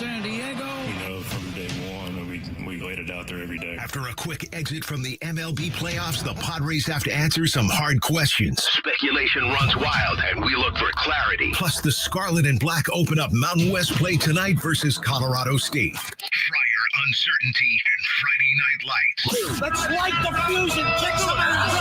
San Diego. From day one, we laid it out there every day. After a quick exit from the MLB playoffs, the Padres have to answer some hard questions. Speculation runs wild, and we look for clarity. Plus, the Scarlet and Black open up Mountain West play tonight versus Colorado State. Friar, uncertainty, and Friday Night Lights. Let's light the fusion.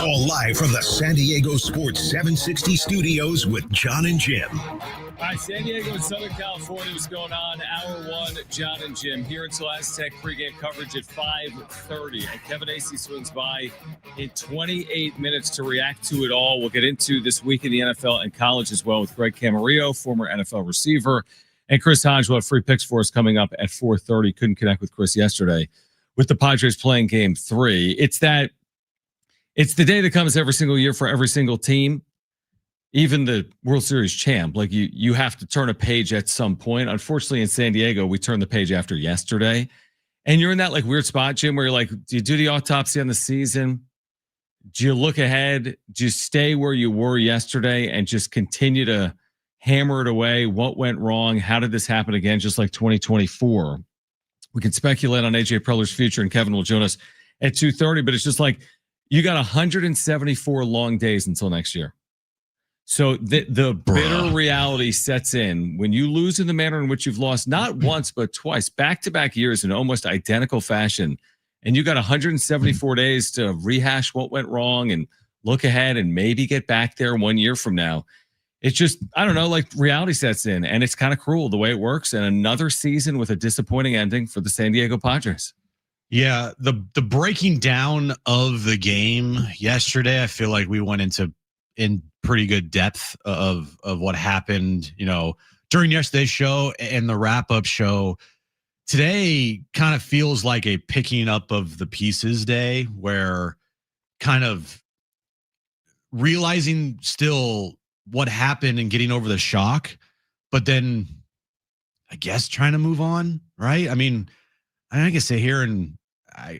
All live from the San Diego Sports 760 studios with John and Jim. All right, San Diego and Southern California, what's going on? Hour one, John and Jim here until Aztec pregame coverage at 5:30. And Kevin Acee swings by in 28 minutes to react to it all. We'll get into this week in the NFL and college as well with Greg Camarillo, former NFL receiver, and Chris Hodge will have free picks for us coming up at 4:30. Couldn't connect with Chris yesterday with the Padres playing game 3. It's the day that comes every single year for every single team. Even the World Series champ, like you have to turn a page at some point. Unfortunately, in San Diego, we turned the page after yesterday. And you're in that like weird spot, Jim, where you're like, do you do the autopsy on the season? Do you look ahead? Do you stay where you were yesterday and just continue to hammer it away? What went wrong? How did this happen again? Just like 2024. We can speculate on AJ Preller's future, and Kevin will join us at 2:30. But it's just like you got 174 long days until next year. So the bitter reality sets in when you lose in the manner in which you've lost, not once, but twice, back-to-back years in almost identical fashion. And you got 174 days to rehash what went wrong and look ahead and maybe get back there 1 year from now. It's just, I don't know, like reality sets in, and it's kind of cruel the way it works. And another season with a disappointing ending for the San Diego Padres. Yeah, the breaking down of the game yesterday, I feel like we went in pretty good depth of what happened, during yesterday's show and the wrap-up show. Today kind of feels like a picking up of the pieces day, where kind of realizing still what happened and getting over the shock, but then I guess trying to move on, right? I mean, I can sit here and I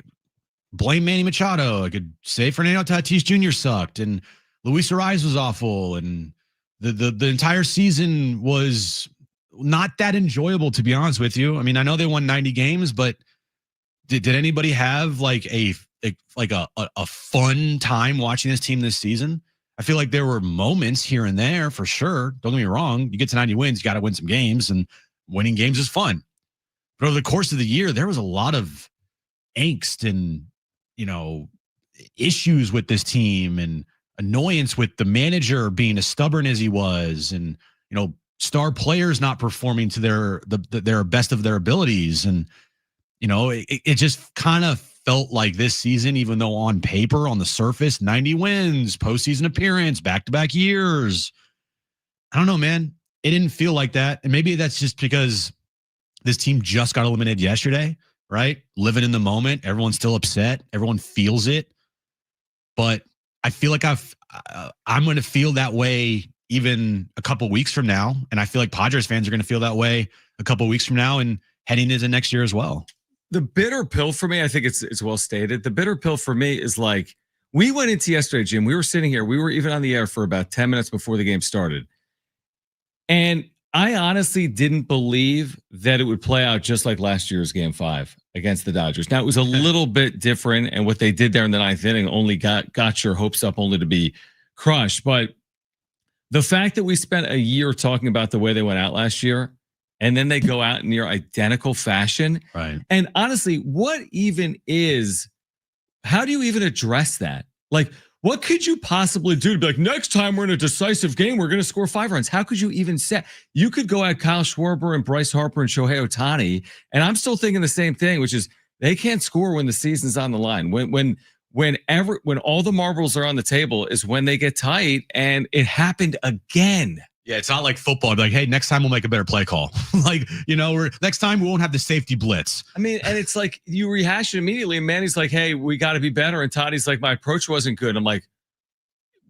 blame Manny Machado. I could say Fernando Tatis Jr. sucked and Luis Ariz was awful, and the entire season was not that enjoyable, to be honest with you. I mean, I know they won 90 games, but did anybody have like a fun time watching this team this season? I feel like there were moments here and there for sure. Don't get me wrong. You get to 90 wins, you got to win some games, and winning games is fun. But over the course of the year, there was a lot of angst and, issues with this team and annoyance with the manager being as stubborn as he was, and star players not performing to their best of their abilities, and it just kind of felt like this season, even though on paper, on the surface, 90 wins, postseason appearance, back-to-back years. I don't know, man. It didn't feel like that, and maybe that's just because this team just got eliminated yesterday, right? Living in the moment, everyone's still upset, everyone feels it, but I feel like I'm going to feel that way even a couple weeks from now. And I feel like Padres fans are going to feel that way a couple weeks from now and heading into next year as well. The bitter pill for me, I think it's well stated. The bitter pill for me is like, we went into yesterday, Jim. We were sitting here. We were even on the air for about 10 minutes before the game started. And I honestly didn't believe that it would play out just like last year's Game 5 against the Dodgers. Now, it was a little bit different, and what they did there in the ninth inning only got your hopes up only to be crushed. But the fact that we spent a year talking about the way they went out last year, and then they go out in near identical fashion. Right. And honestly, how do you even address that? Like, what could you possibly do to be like, next time we're in a decisive game, we're going to score 5 runs? How could you even say? You could go at Kyle Schwarber and Bryce Harper and Shohei Ohtani, and I'm still thinking the same thing, which is they can't score when the season's on the line. When all the marbles are on the table is when they get tight, and it happened again. Yeah, it's not like football. Like, hey, next time we'll make a better play call. Next time we won't have the safety blitz. I mean, and it's like you rehash it immediately. And Manny's like, hey, we got to be better. And Toddy's like, my approach wasn't good. I'm like,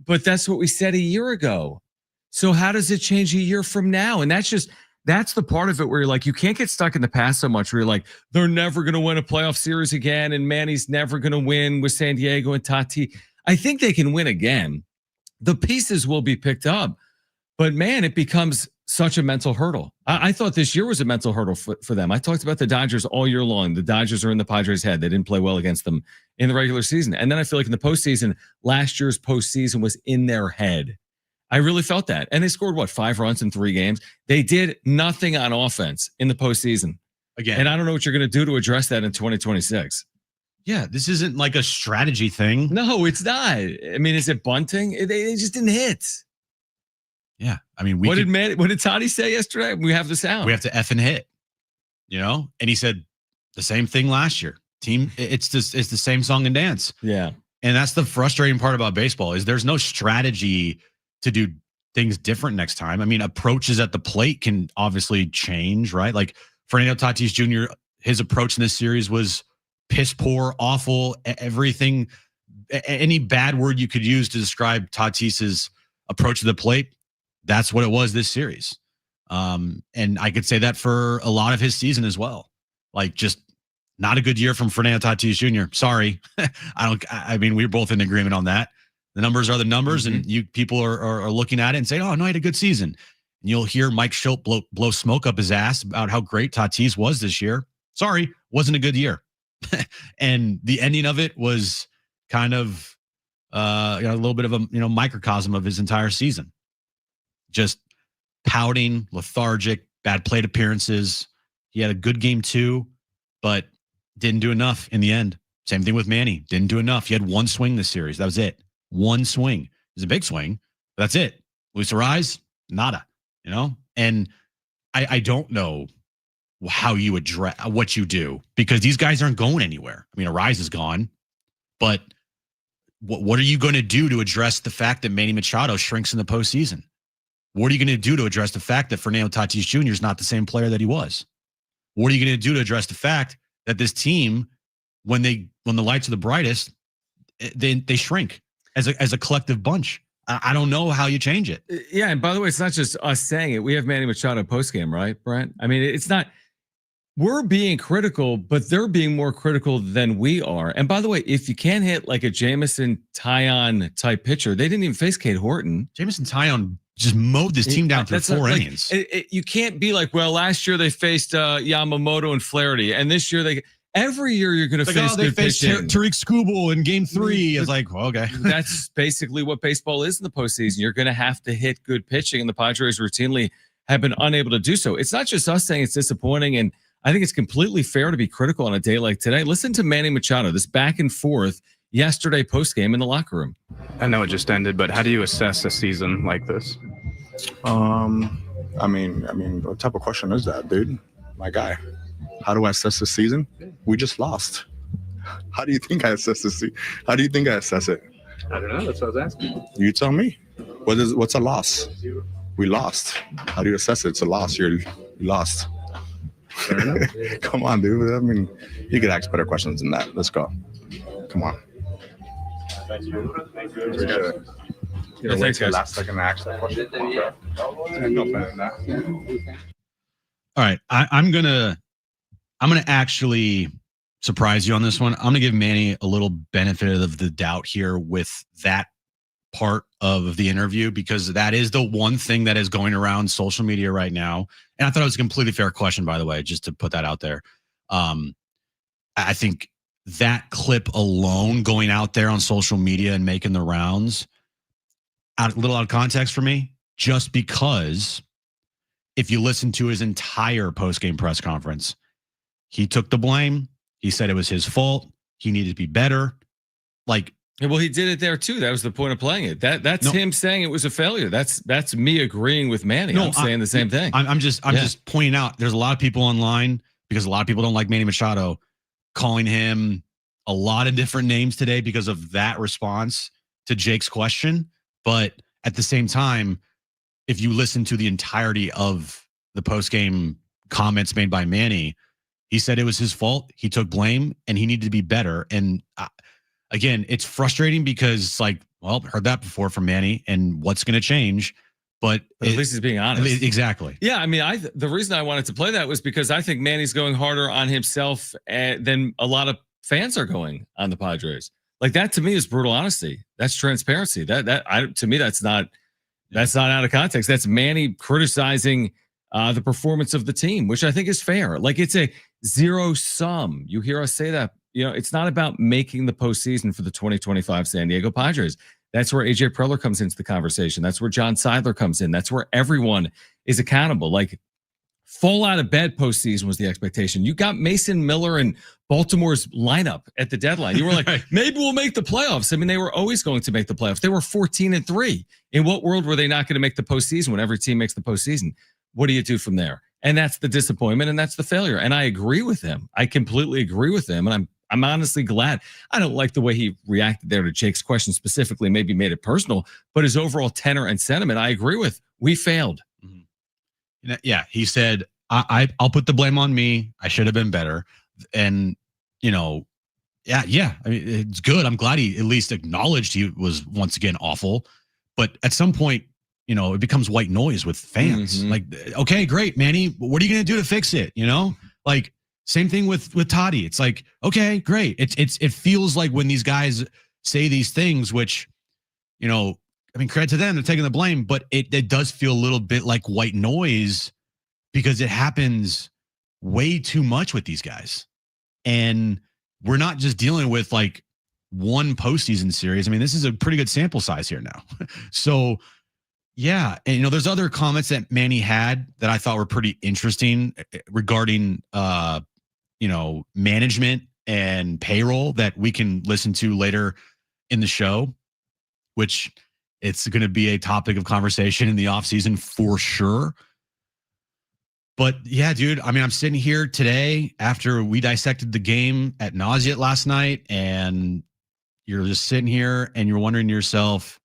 but that's what we said a year ago. So how does it change a year from now? And that's the part of it where you're like, you can't get stuck in the past so much where you're like, they're never going to win a playoff series again. And Manny's never going to win with San Diego and Tatis. I think they can win again. The pieces will be picked up. But man, it becomes such a mental hurdle. I thought this year was a mental hurdle for them. I talked about the Dodgers all year long. The Dodgers are in the Padres' head. They didn't play well against them in the regular season. And then I feel like in the postseason, last year's postseason was in their head. I really felt that. And they scored, 5 runs in 3 games? They did nothing on offense in the postseason. Again. And I don't know what you're going to do to address that in 2026. Yeah, this isn't like a strategy thing. No, it's not. I mean, is it bunting? They just didn't hit. Yeah, I mean, what did Tatis say yesterday? We have the sound. We have to effing hit, And he said the same thing last year. Team, it's the same song and dance. Yeah, and that's the frustrating part about baseball is there's no strategy to do things different next time. I mean, approaches at the plate can obviously change, right? Like Fernando Tatis Jr., his approach in this series was piss poor, awful, everything. Any bad word you could use to describe Tatis's approach to the plate, that's what it was this series. And I could say that for a lot of his season as well. Like just not a good year from Fernando Tatis Jr. Sorry. I mean, we're both in agreement on that. The numbers are the numbers, and you people are looking at it and saying, oh, no, he had a good season. And you'll hear Mike Schultz blow smoke up his ass about how great Tatis was this year. Sorry, wasn't a good year. And the ending of it was kind of a little bit of a microcosm of his entire season. Just pouting, lethargic, bad plate appearances. He had a good game too, but didn't do enough in the end. Same thing with Manny. Didn't do enough. He had one swing this series. That was it. One swing. It was a big swing. But that's it. Luis Arraez, nada. And I don't know how you address what you do because these guys aren't going anywhere. I mean, Arraez is gone, but what are you going to do to address the fact that Manny Machado shrinks in the postseason? What are you going to do to address the fact that Fernando Tatis Jr. is not the same player that he was? What are you going to do to address the fact that this team, when the lights are the brightest, they shrink as a collective bunch? I don't know how you change it. Yeah, and by the way, it's not just us saying it. We have Manny Machado postgame, right, Brent? I mean, it's not. We're being critical, but they're being more critical than we are. And by the way, if you can't hit like a Jameson Taillon type pitcher, they didn't even face Cade Horton. Jameson Taillon just mowed this team down through 4 innings. You can't be like, well, last year they faced Yamamoto and Flaherty, and this year every year you're going to face good pitching. Tariq Skubal in Game 3. It's like, well, okay. That's basically what baseball is in the postseason. You're going to have to hit good pitching, and the Padres routinely have been unable to do so. It's not just us saying it's disappointing, and I think it's completely fair to be critical on a day like today. Listen to Manny Machado, this back and forth yesterday postgame in the locker room. I know it just ended, but how do you assess a season like this? I mean, what type of question is that, dude? My guy. How do I assess the season? We just lost. How do you think I assess the season? How do you think I assess it? I don't know. That's what I was asking. You tell me. What's a loss? We lost. How do you assess it? It's a loss. You lost. Come on, dude. I mean, you could ask better questions than that. Let's go. Come on. Thank you. Thanks, guys. Last second to ask that question. No better than that. All right, I'm gonna actually surprise you on this one. I'm gonna give Manny a little benefit of the doubt here with that part of the interview because that is the one thing that is going around social media right now. And I thought it was a completely fair question, by the way, just to put that out there. I think that clip alone going out there on social media and making the rounds, a little out of context for me, just because if you listen to his entire post-game press conference, he took the blame. He said it was his fault. He needed to be better. Well, he did it there too. That was the point of playing it. That's him saying it was a failure. That's me agreeing with Manny. I'm saying the same thing. I'm just pointing out there's a lot of people online because a lot of people don't like Manny Machado calling him a lot of different names today because of that response to Jake's question. But at the same time, if you listen to the entirety of the post-game comments made by Manny, he said it was his fault. He took blame and he needed to be better. And again, it's frustrating because heard that before from Manny and what's going to change, but at least he's being honest. Exactly. Yeah. I mean, the reason I wanted to play that was because I think Manny's going harder on himself than a lot of fans are going on the Padres. Like that to me is brutal honesty. That's transparency. To me, that's not That's not out of context. That's Manny criticizing the performance of the team, which I think is fair. Like it's a zero sum. You hear us say that. It's not about making the postseason for the 2025 San Diego Padres. That's where AJ Preller comes into the conversation. That's where John Seidler comes in. That's where everyone is accountable. Like fall out of bed postseason was the expectation. You got Mason Miller and Baltimore's lineup at the deadline. You were like, maybe we'll make the playoffs. I mean, they were always going to make the playoffs. They were 14-3. In what world were they not going to make the postseason when every team makes the postseason? What do you do from there? And that's the disappointment and that's the failure. And I agree with him. I completely agree with him. And I'm honestly glad. I don't like the way he reacted there to Jake's question specifically, maybe made it personal, but his overall tenor and sentiment, I agree with. We failed. Mm-hmm. Yeah, he said, I'll put the blame on me. I should have been better. And, yeah. I mean, it's good. I'm glad he at least acknowledged he was once again awful. But at some point, it becomes white noise with fans. Mm-hmm. Like, okay, great, Manny. What are you going to do to fix it? Like same thing with Toddy. It's like, okay, great. It feels like when these guys say these things, which, credit to them, they're taking the blame, but it does feel a little bit like white noise because it happens way too much with these guys. And we're not just dealing with like one postseason series. I mean, this is a pretty good sample size here now. So, yeah. And, there's other comments that Manny had that I thought were pretty interesting regarding, management and payroll that we can listen to later in the show, which it's going to be a topic of conversation in the offseason for sure. But yeah, dude, I mean, I'm sitting here today after we dissected the game at nauseam last night, and you're just sitting here and you're wondering to yourself,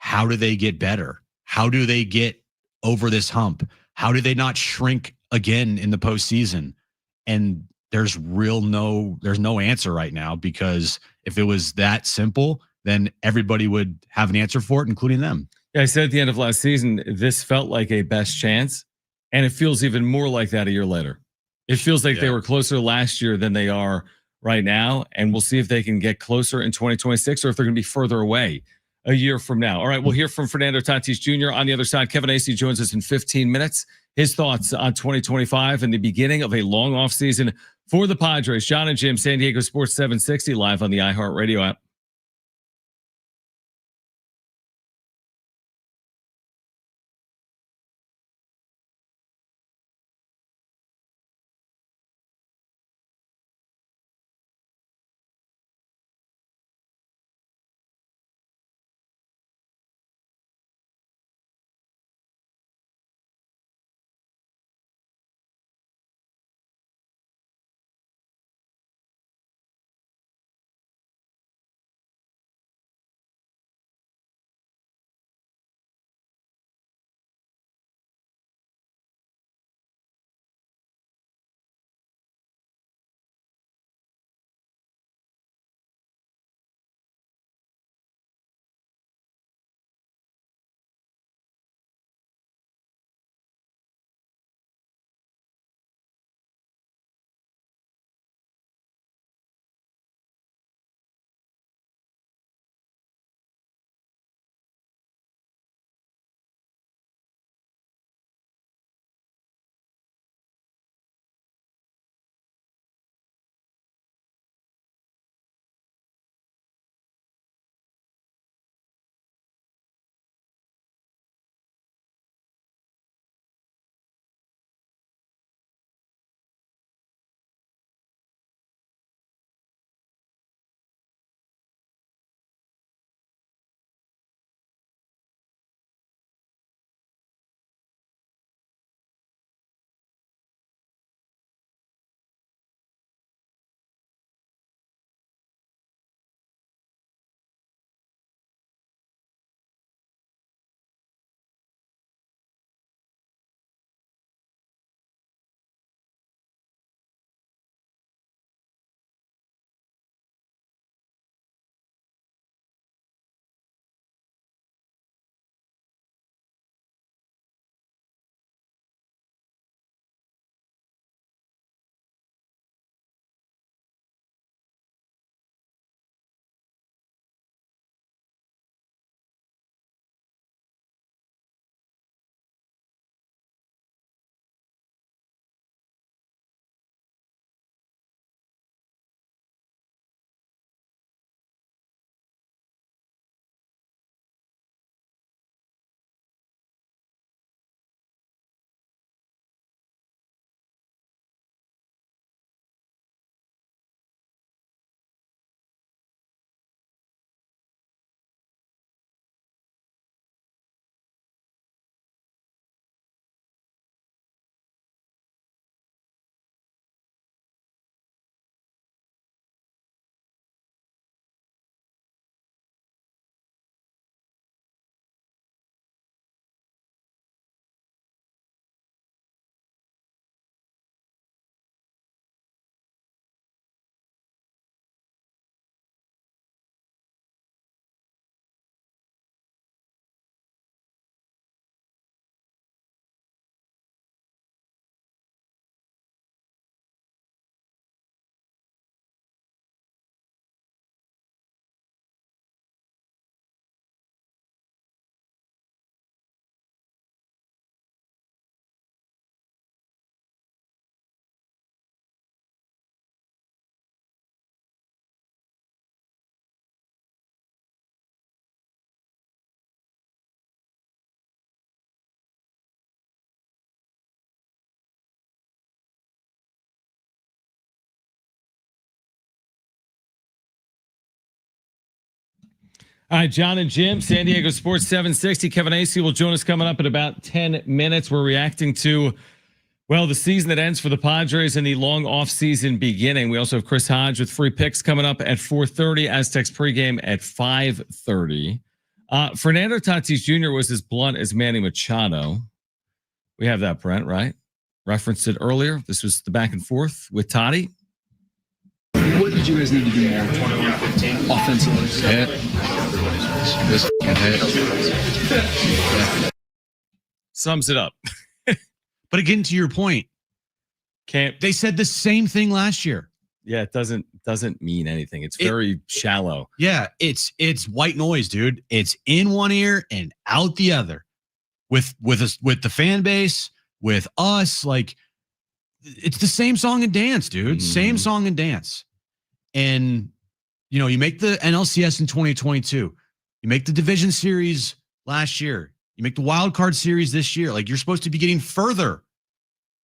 how do they get better? How do they get over this hump? How do they not shrink again in the postseason? And there's no answer right now, because if it was that simple, then everybody would have an answer for it, including them. Yeah, I said at the end of last season, this felt like a best chance. And it feels even more like that a year later. It feels like they were closer last year than they are right now. And we'll see if they can get closer in 2026 or if they're going to be further away a year from now. All right, we'll hear from Fernando Tatis Jr. On the other side, Kevin Acee joins us in 15 minutes. His thoughts on 2025 and the beginning of a long offseason for the Padres. John and Jim, San Diego Sports 760, live on the iHeartRadio app. All right, John and Jim, San Diego Sports 760. Kevin Acee will join us coming up in about 10 minutes. We're reacting to, well, the season that ends for the Padres and the long offseason beginning. We also have Chris Hodge with free picks coming up at 4:30. Aztecs pregame at 5:30. Fernando Tatis Jr. was as blunt as Manny Machado. We have that, Brent, right? Referenced it earlier. This was the back and forth with Toddy. What did you guys need to do more offensively? Hit. Just hit. Sums it up. But again, to your point, they said the same thing last year. Yeah, it doesn't mean anything. It's very shallow. Yeah, it's white noise, dude. It's in one ear and out the other. With the fan base, with us, like it's the same song and dance, dude. Same song and dance. And you make the NLCS in 2022. You make the division series last year. You make the wild card series this year. Like you're supposed to be getting further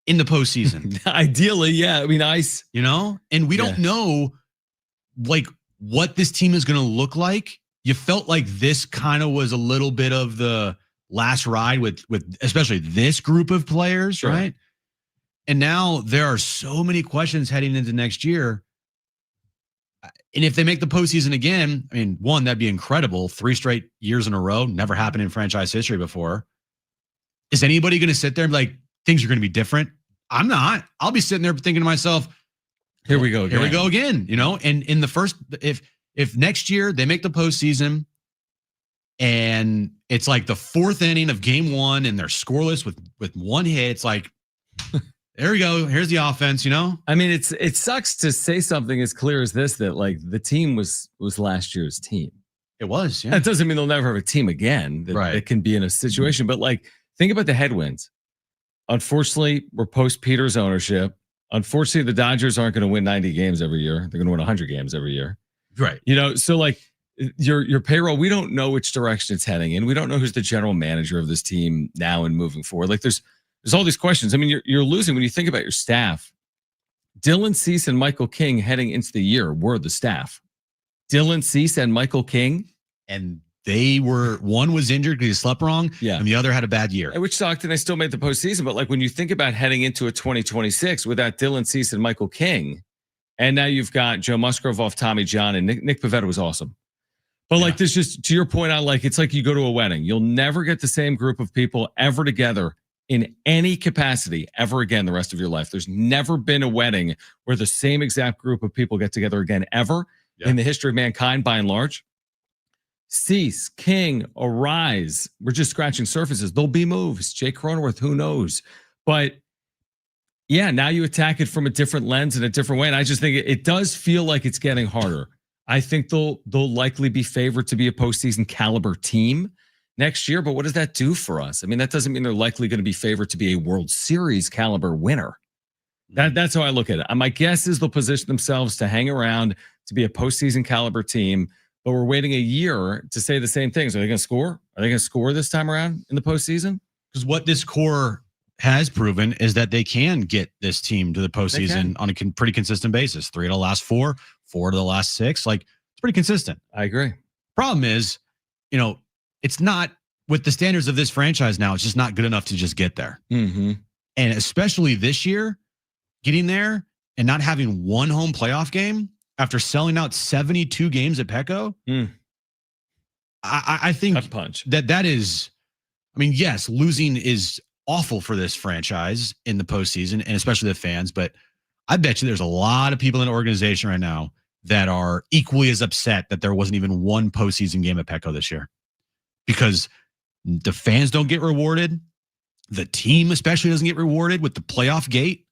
in the postseason. Ideally, yeah. I mean, nice. And we don't know like what this team is going to look like. You felt like this kind of was a little bit of the last ride with especially this group of players, right? And now there are so many questions heading into next year. And if they make the postseason again, I mean, one, that'd be incredible. 3 straight years in a row, never happened in franchise history before. Is anybody going to sit there and be like, things are going to be different? I'm not. I'll be sitting there thinking to myself, here we go again. Here we go again. And in the first, if next year they make the postseason and it's like the 4th inning of game 1 and they're scoreless with 1 hit, it's like, there we go. Here's the offense, I mean, it sucks to say something as clear as this, that like the team was last year's team. It was, yeah. That doesn't mean they'll never have a team again that can be in a situation. But like, think about the headwinds. Unfortunately, we're post Peters ownership. Unfortunately, the Dodgers aren't going to win 90 games every year. They're going to win 100 games every year. Right. So like your payroll, we don't know which direction it's heading in. We don't know who's the general manager of this team now and moving forward. Like there's all these questions. I mean, you're losing when you think about your staff. Dylan Cease and Michael King heading into the year were the staff. Dylan Cease and Michael King. And one was injured because he slept wrong. Yeah. And the other had a bad year. Which sucked, and they still made the postseason. But like when you think about heading into a 2026 without Dylan Cease and Michael King, and now you've got Joe Musgrove off Tommy John, and Nick Pivetta was awesome. But like this, just to your point, it's like you go to a wedding. You'll never get the same group of people ever together in any capacity ever again the rest of your life. There's never been a wedding where the same exact group of people get together again ever in the history of mankind, by and large. Cease, King, Arise. We're just scratching surfaces. There'll be moves. Jake Cronenworth, who knows? But yeah, now you attack it from a different lens and a different way. And I just think it does feel like it's getting harder. I think they'll likely be favored to be a postseason caliber team next year. But what does that do for us? I mean, that doesn't mean they're likely going to be favored to be a World Series caliber winner. That's how I look at it. My guess is they'll position themselves to hang around to be a postseason caliber team. But we're waiting a year to say the same things. Are they going to score? Are they going to score this time around in the postseason? Because what this core has proven is that they can get this team to the postseason on a pretty consistent basis. 3 of the last 4, 4 to the last 6. Like, it's pretty consistent. I agree. Problem is, it's not with the standards of this franchise now. It's just not good enough to just get there. Mm-hmm. And especially this year, getting there and not having one home playoff game after selling out 72 games at Petco. I think punch. that is, I mean, yes, losing is awful for this franchise in the postseason and especially the fans. But I bet you there's a lot of people in the organization right now that are equally as upset that there wasn't even one postseason game at Petco this year, because the fans don't get rewarded. The team especially doesn't get rewarded with the playoff gate.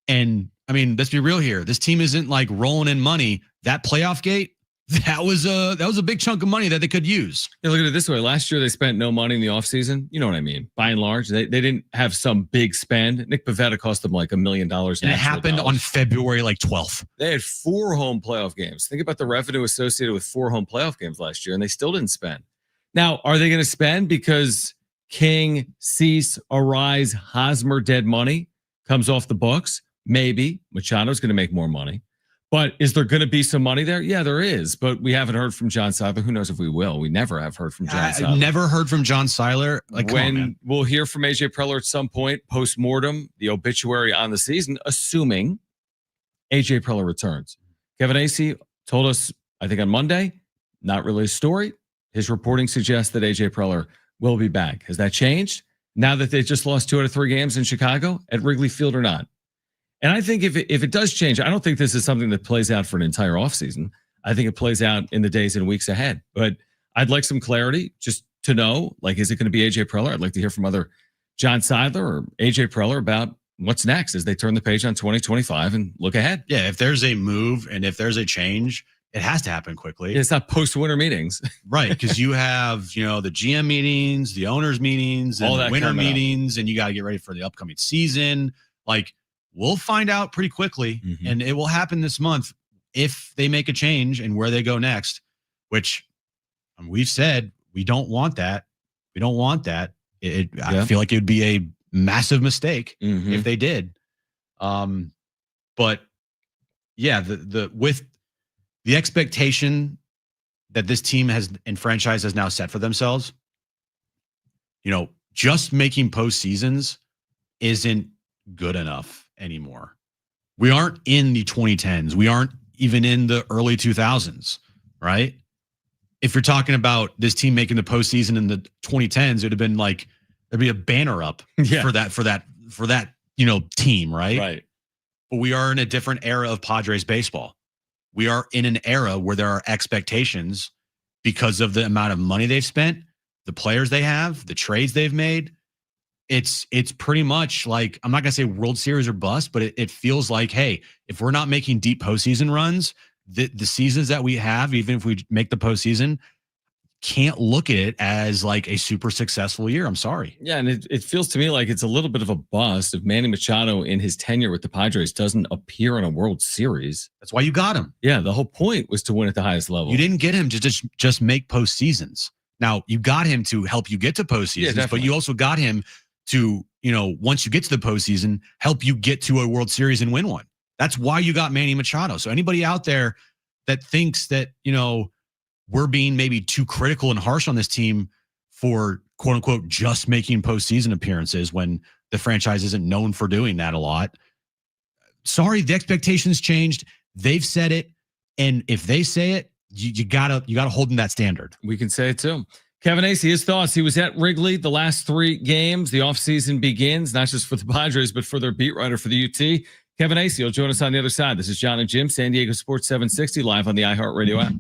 And I mean, let's be real here. This team isn't like rolling in money. That playoff gate, that was a big chunk of money that they could use. Yeah, look at it this way. Last year, they spent no money in the offseason. You know what I mean? By and large, they didn't have some big spend. Nick Pivetta cost them like $1 million. And it happened on February 12th. They had 4 home playoff games. Think about the revenue associated with 4 home playoff games last year, and they still didn't spend. Now, are they going to spend because King, Cease, Arise, Hosmer dead money comes off the books? Maybe. Machado's going to make more money. But is there going to be some money there? Yeah, there is. But we haven't heard from John Seiler. Who knows if we will? We never have heard from John Seiler. I've never heard from John Seiler. Like, when we'll hear from AJ Preller at some point, post-mortem, the obituary on the season, assuming AJ Preller returns. Kevin Acee told us, I think on Monday, not really a story. His reporting suggests that AJ Preller will be back. Has that changed now that they just lost 2 out of 3 games in Chicago at Wrigley Field or not? And I think if it does change, I don't think this is something that plays out for an entire offseason. I think it plays out in the days and weeks ahead. But I'd like some clarity just to know, like, is it going to be AJ Preller? I'd like to hear from other John Seidler or AJ Preller about what's next as they turn the page on 2025 and look ahead. Yeah, if there's a move and if there's a change, it has to happen quickly. It's not post-winter meetings. Right, because you have, the GM meetings, the owners meetings, and all the that winter meetings, and you got to get ready for the upcoming season. Like, we'll find out pretty quickly, and it will happen this month if they make a change and where they go next, which we've said we don't want that. We don't want that. I feel like it would be a massive mistake if they did. But yeah, with the expectation that this team has and franchise has now set for themselves, just making postseasons isn't good enough anymore. We aren't in the 2010s. We aren't even in the early 2000s, right? If you're talking about this team making the postseason in the 2010s, it'd have been like there'd be a banner up for that team, right? Right. But we are in a different era of Padres baseball. We are in an era where there are expectations because of the amount of money they've spent, the players they have, the trades they've made. It's pretty much like, I'm not going to say World Series or bust, but it feels like, hey, if we're not making deep postseason runs, the seasons that we have, even if we make the postseason, can't look at it as like a super successful year. I'm sorry. Yeah, and it feels to me like it's a little bit of a bust if Manny Machado in his tenure with the Padres doesn't appear in a World Series. That's why you got him. Yeah, the whole point was to win at the highest level. You didn't get him to just make postseasons. Now, you got him to help you get to postseasons, but you also got him to, once you get to the postseason, help you get to a World Series and win one. That's why you got Manny Machado. So anybody out there that thinks that, we're being maybe too critical and harsh on this team for quote unquote just making postseason appearances when the franchise isn't known for doing that a lot. Sorry, the expectations changed. They've said it. And if they say it, you gotta hold them that standard. We can say it too. Kevin Acee, his thoughts. He was at Wrigley the last 3 games. The offseason begins, not just for the Padres, but for their beat writer for the UT. Kevin Acee will join us on the other side. This is John and Jim, San Diego Sports 760, live on the iHeartRadio app.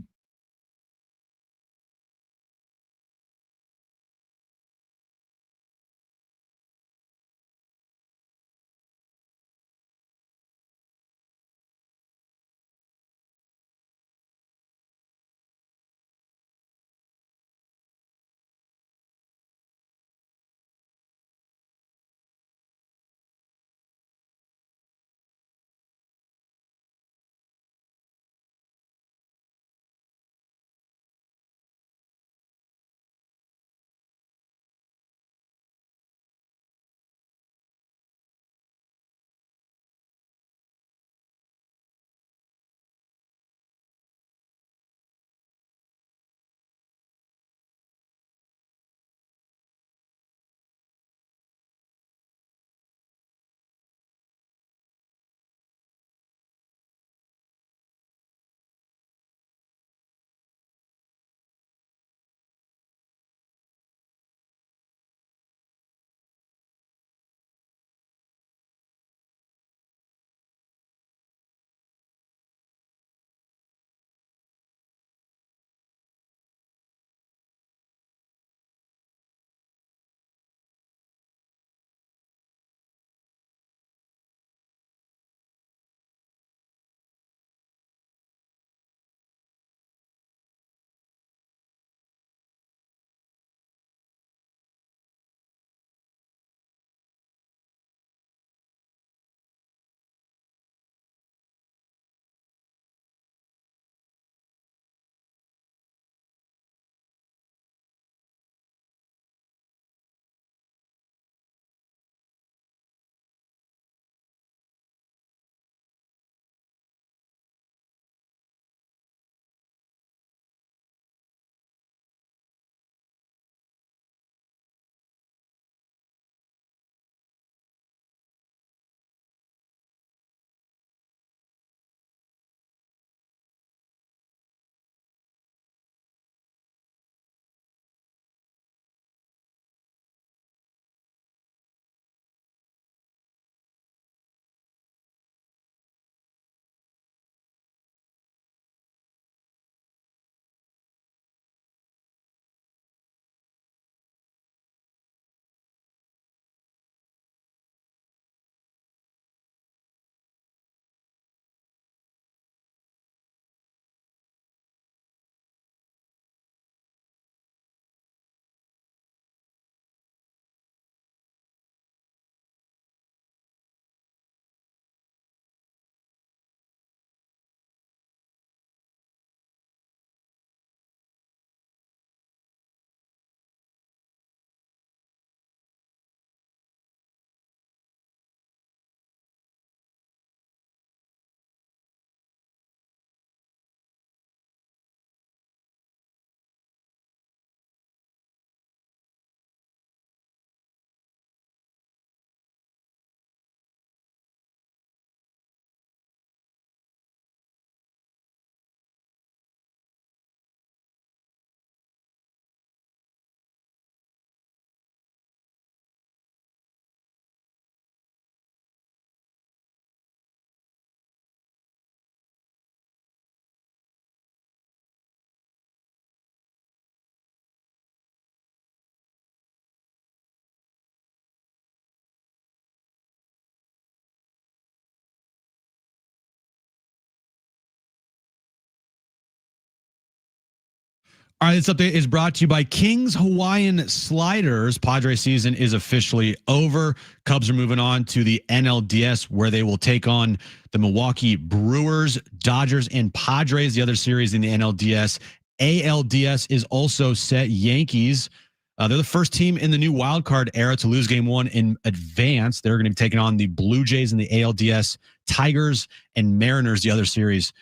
All right, this update is brought to you by King's Hawaiian Sliders. Padres season is officially over. Cubs are moving on to the NLDS, where they will take on the Milwaukee Brewers, Dodgers, and Padres, the other series in the NLDS. ALDS is also set. Yankees, they're the first team in the new wild card era to lose game one in advance. They're going to be taking on the Blue Jays in the ALDS, Tigers and Mariners, the other series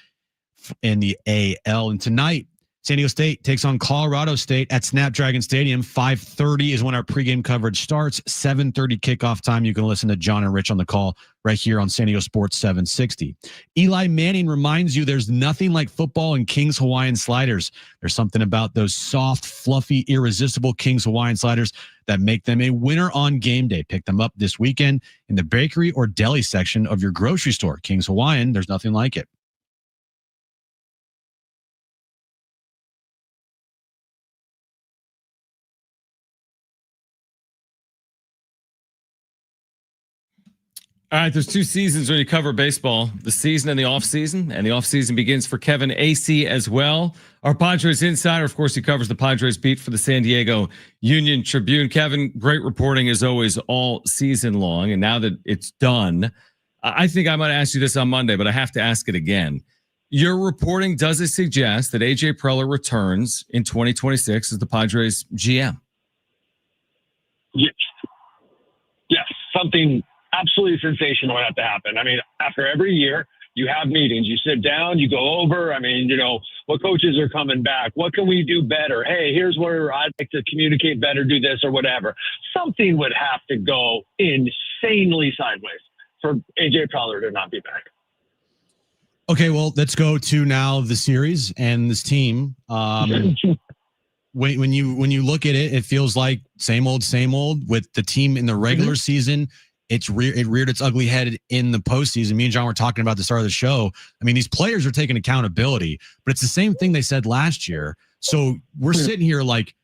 in the AL. And tonight, San Diego State takes on Colorado State at Snapdragon Stadium. 5:30 is when our pregame coverage starts. 7:30 kickoff time. You can listen to John and Rich on the call right here on San Diego Sports 760. Eli Manning reminds you there's nothing like football and King's Hawaiian Sliders. There's something about those soft, fluffy, irresistible King's Hawaiian Sliders that make them a winner on game day. Pick them up this weekend in the bakery or deli section of your grocery store. King's Hawaiian, there's nothing like it. All right, there's two seasons when you cover baseball, the season and the offseason, and the offseason begins for Kevin Acee as well. Our Padres insider, of course, he covers the Padres beat for the San Diego Union Tribune. Kevin, great reporting as always all season long, and now that it's done, I think I might ask you this on Monday, but I have to ask it again. Your reporting, does it suggest that A.J. Preller returns in 2026 as the Padres GM? Yes, something absolutely sensational would have to happen. I mean, after every year, you have meetings, you sit down, you go over, what coaches are coming back? What can we do better? Hey, here's where I'd like to communicate better, do this or whatever. Something would have to go insanely sideways for A.J. Preller to not be back. Okay, well, let's go to now the series and this team. When you look at it, it feels like same old with the team in the regular season. It reared its ugly head in the postseason. Me and John were talking about the start of the show. I mean, these players are taking accountability, but it's the same thing they said last year. So we're sitting here like,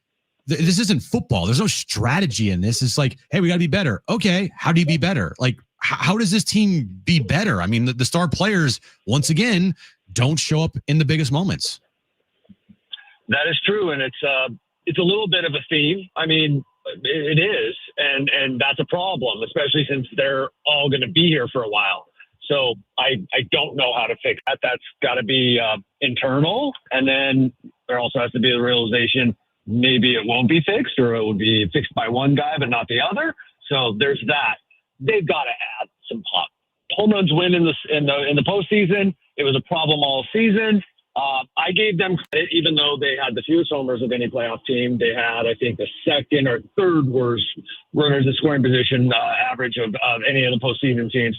this isn't football. There's no strategy in this. It's like, hey, we got to be better. Okay, how do you be better? Like, how does this team be better? I mean, the star players, once again, don't show up in the biggest moments. That is true, and it's a little bit of a theme. I mean, it is, and that's a problem, especially since they're all going to be here for a while. So I don't know how to fix that. That's got to be internal, and then there also has to be the realization maybe it won't be fixed, or it will be fixed by one guy but not the other. So there's that. They've got to add some pop. Home runs win in the postseason. It was a problem all season. I gave them credit, even though they had the fewest homers of any playoff team. They had, I think, the second or third worst runners in scoring position average of any of the postseason teams.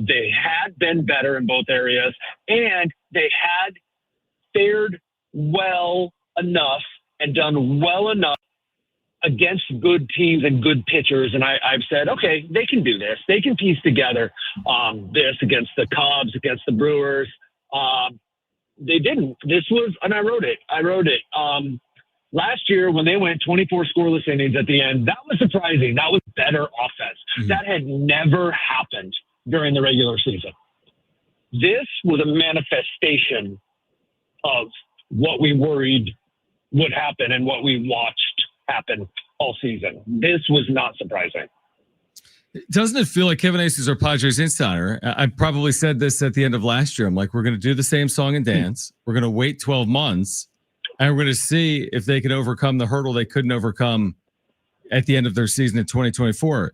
They had been better in both areas, and they had fared well enough and done well enough against good teams and good pitchers. And I've said, okay, they can do this. They can piece together this against the Cubs, against the Brewers. They didn't. This was, and I wrote it. Last year when they went 24 scoreless innings at the end, that was surprising. That was better offense. That had never happened during the regular season. This was a manifestation of what we worried would happen and what we watched happen all season. This was not surprising. Doesn't it feel like Kevin Acee is our Padres insider? I probably said this at the end of last year. I'm like, we're going to do the same song and dance. We're going to wait 12 months, and we're going to see if they can overcome the hurdle they couldn't overcome at the end of their season in 2024.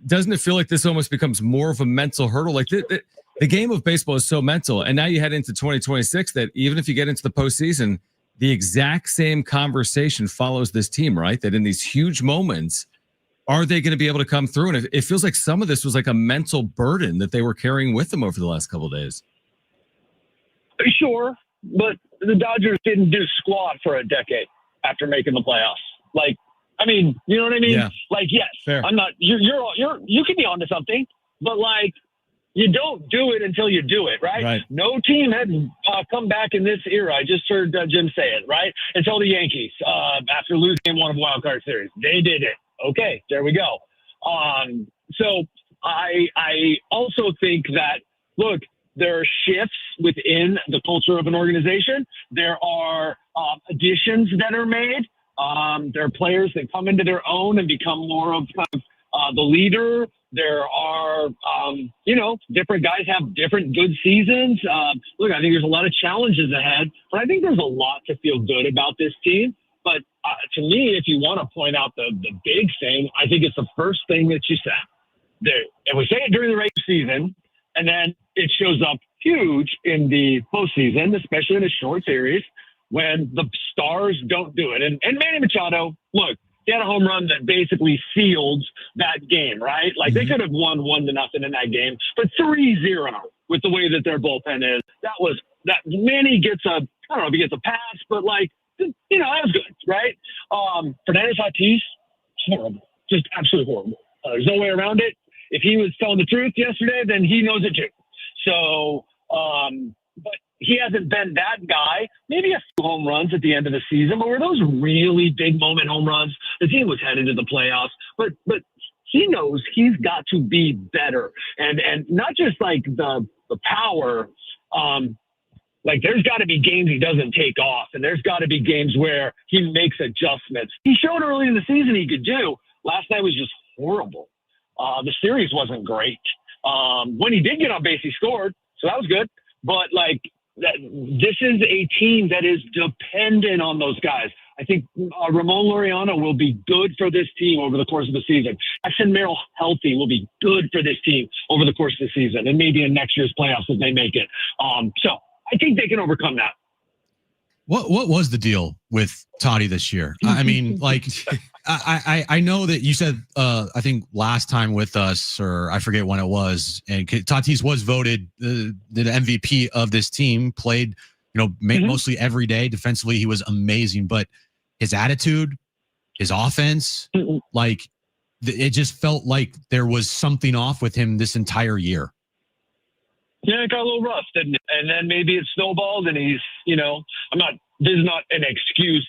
Doesn't it feel like this almost becomes more of a mental hurdle? Like the game of baseball is so mental, and now you head into 2026 that even if you get into the postseason, the exact same conversation follows this team, right? That in these huge moments, are they going to be able to come through? And it feels like some of this was like a mental burden that they were carrying with them over the last couple of days. Sure, but the Dodgers didn't do squat for a decade after making the playoffs. Like, I mean, you know what I mean? Yeah. Like, yes, fair. I'm not. You can be onto something, but like, you don't do it until you do it, right? No team had come back in this era. I just heard Jim say it, right? Until the Yankees after losing game one of Wild Card Series, they did it. Okay, there we go. So I also think that, look, there are shifts within the culture of an organization. There are additions that are made. There are players that come into their own and become more of kind of the leader. There are, different guys have different good seasons. Look, I think there's a lot of challenges ahead, but I think there's a lot to feel good about this team. But to me, if you want to point out the big thing, I think it's the first thing that you said. And we say it during the regular season, and then it shows up huge in the postseason, especially in a short series, when the stars don't do it. And Manny Machado, look, he had a home run that basically sealed that game, right? Like they could have won 1-0 in that game, but 3-0 with the way that their bullpen is. That Manny gets I don't know if he gets a pass, but that was good, right? Fernando Tatis, horrible, just absolutely horrible. There's no way around it. If he was telling the truth yesterday, then he knows it too. So, but he hasn't been that guy. Maybe a few home runs at the end of the season, but were those really big moment home runs? The team was headed to the playoffs, but he knows he's got to be better, and not just like the power. There's got to be games he doesn't take off, and there's got to be games where he makes adjustments. He showed early in the season he could do. Last night was just horrible. The series wasn't great. When he did get on base, he scored, so that was good. But this is a team that is dependent on those guys. I think Ramon Laureano will be good for this team over the course of the season. Jackson Merrill healthy will be good for this team over the course of the season, and maybe in next year's playoffs if they make it. So I think they can overcome that. What was the deal with Toddy this year? I mean, I know that you said I think last time with us, or I forget when it was, and Tatis was voted the MVP of this team. Played, mostly every day. Defensively, he was amazing, but his attitude, his offense, it just felt like there was something off with him this entire year. Yeah, it got a little rough, didn't it? And then maybe it snowballed, and he's, this is not an excuse.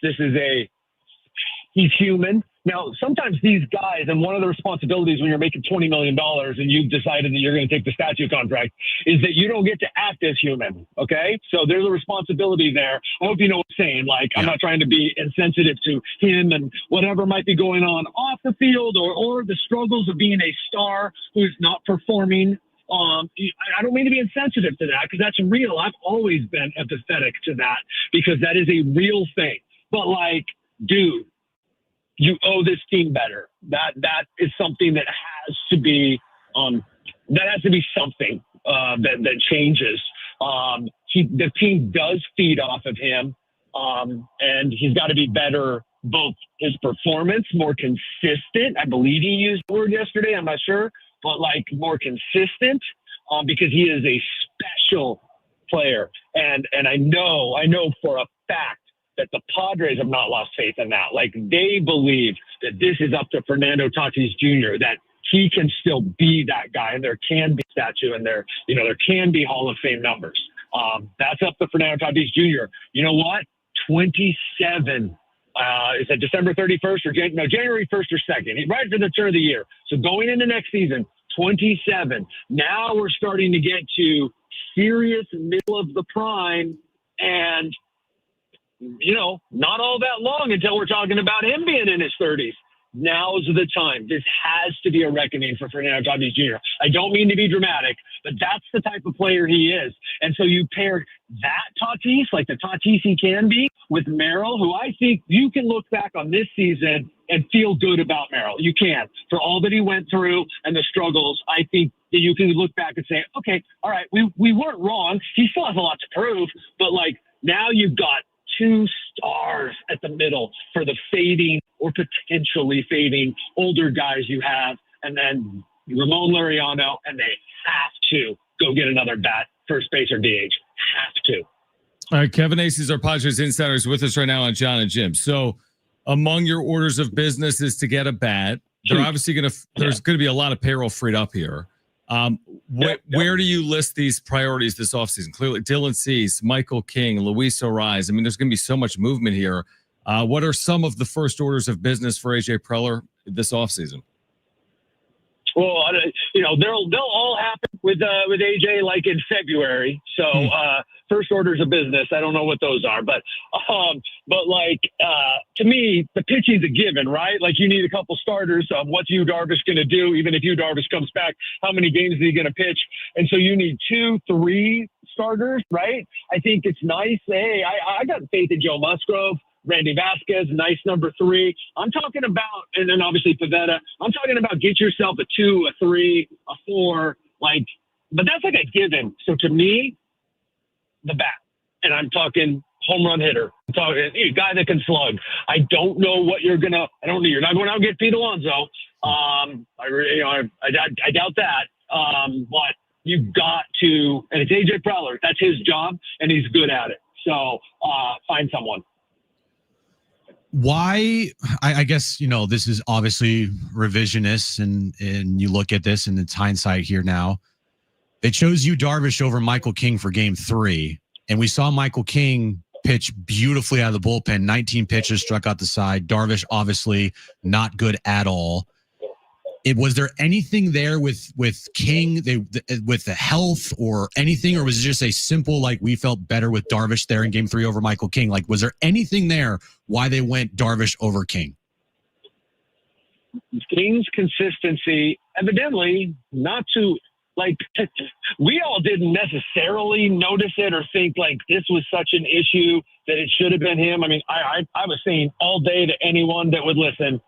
He's human. Now, sometimes these guys, and one of the responsibilities when you're making $20 million and you've decided that you're going to take the statue contract, is that you don't get to act as human, okay? So there's a responsibility there. I hope you know what I'm saying. I'm not trying to be insensitive to him and whatever might be going on off the field or the struggles of being a star who's not performing. I don't mean to be insensitive to that because that's real. I've always been empathetic to that because that is a real thing. But dude, you owe this team better. That is something that has to be something that changes. The team does feed off of him, and he's got to be better. Both his performance, more consistent. I believe he used the word yesterday. I'm not sure. But more consistent, because he is a special player, and I know for a fact that the Padres have not lost faith in that. They believe that this is up to Fernando Tatis Jr., that he can still be that guy, and there can be statue, and there can be Hall of Fame numbers. That's up to Fernando Tatis Jr. You know what? 27. Is that December 31st or January 1st or 2nd, right after the turn of the year. So going into next season, 27. Now we're starting to get to serious middle of the prime, and not all that long until we're talking about him being in his 30s. Now's the time. This has to be a reckoning for Fernando Tatis Jr. I don't mean to be dramatic, but that's the type of player he is. And so you pair that Tatis, the Tatis he can be, with Merrill, who I think you can look back on this season and feel good about Merrill. You can. For all that he went through and the struggles, I think that you can look back and say, okay, all right, we weren't wrong. He still has a lot to prove, but now you've got two stars at the middle for the fading or potentially fading older guys you have, and then Ramon Laureano, and they have to go get another bat, first base or DH. Have to. All right, Kevin Acey's our Padres insider is with us right now on John and Jim. So among your orders of business is to get a bat. They're obviously there's going to be a lot of payroll freed up here. Where do you list these priorities this offseason? Clearly, Dylan Cease, Michael King, Luis Ariz. I mean, there's going to be so much movement here. What are some of the first orders of business for AJ Preller this offseason? Well, they'll all happen with AJ in February. So first orders of business. I don't know what those are, but like, to me, the pitching's a given, right? Like, you need a couple starters. What's Yu Darvish going to do? Even if Yu Darvish comes back, how many games is he going to pitch? And so you need 2, 3 starters, right? I think it's nice. Hey, I got faith in Joe Musgrove. Randy Vasquez, nice number 3. I'm talking about, and then obviously Pivetta. I'm talking about get yourself a 2, a 3, a 4, like, but that's like a given. So to me, the bat, and I'm talking home run hitter. I'm talking a guy that can slug. I don't know what you're not going out and get Pete Alonso. I doubt that. But you've got to, and it's AJ Preller. That's his job, and he's good at it. So find someone. Why? I guess, this is obviously revisionist, and you look at this and it's hindsight here now. They chose Yu Darvish over Michael King for game 3, and we saw Michael King pitch beautifully out of the bullpen. 19 pitches, struck out the side. Darvish obviously not good at all. Was there anything there with King, with the health or anything, or was it just a simple, like, we felt better with Darvish there in game 3 over Michael King? Like, was there anything there why they went Darvish over King? King's consistency, evidently, not to, like, we all didn't necessarily notice it or think like this was such an issue that it should have been him. I mean, I was saying all day to anyone that would listen,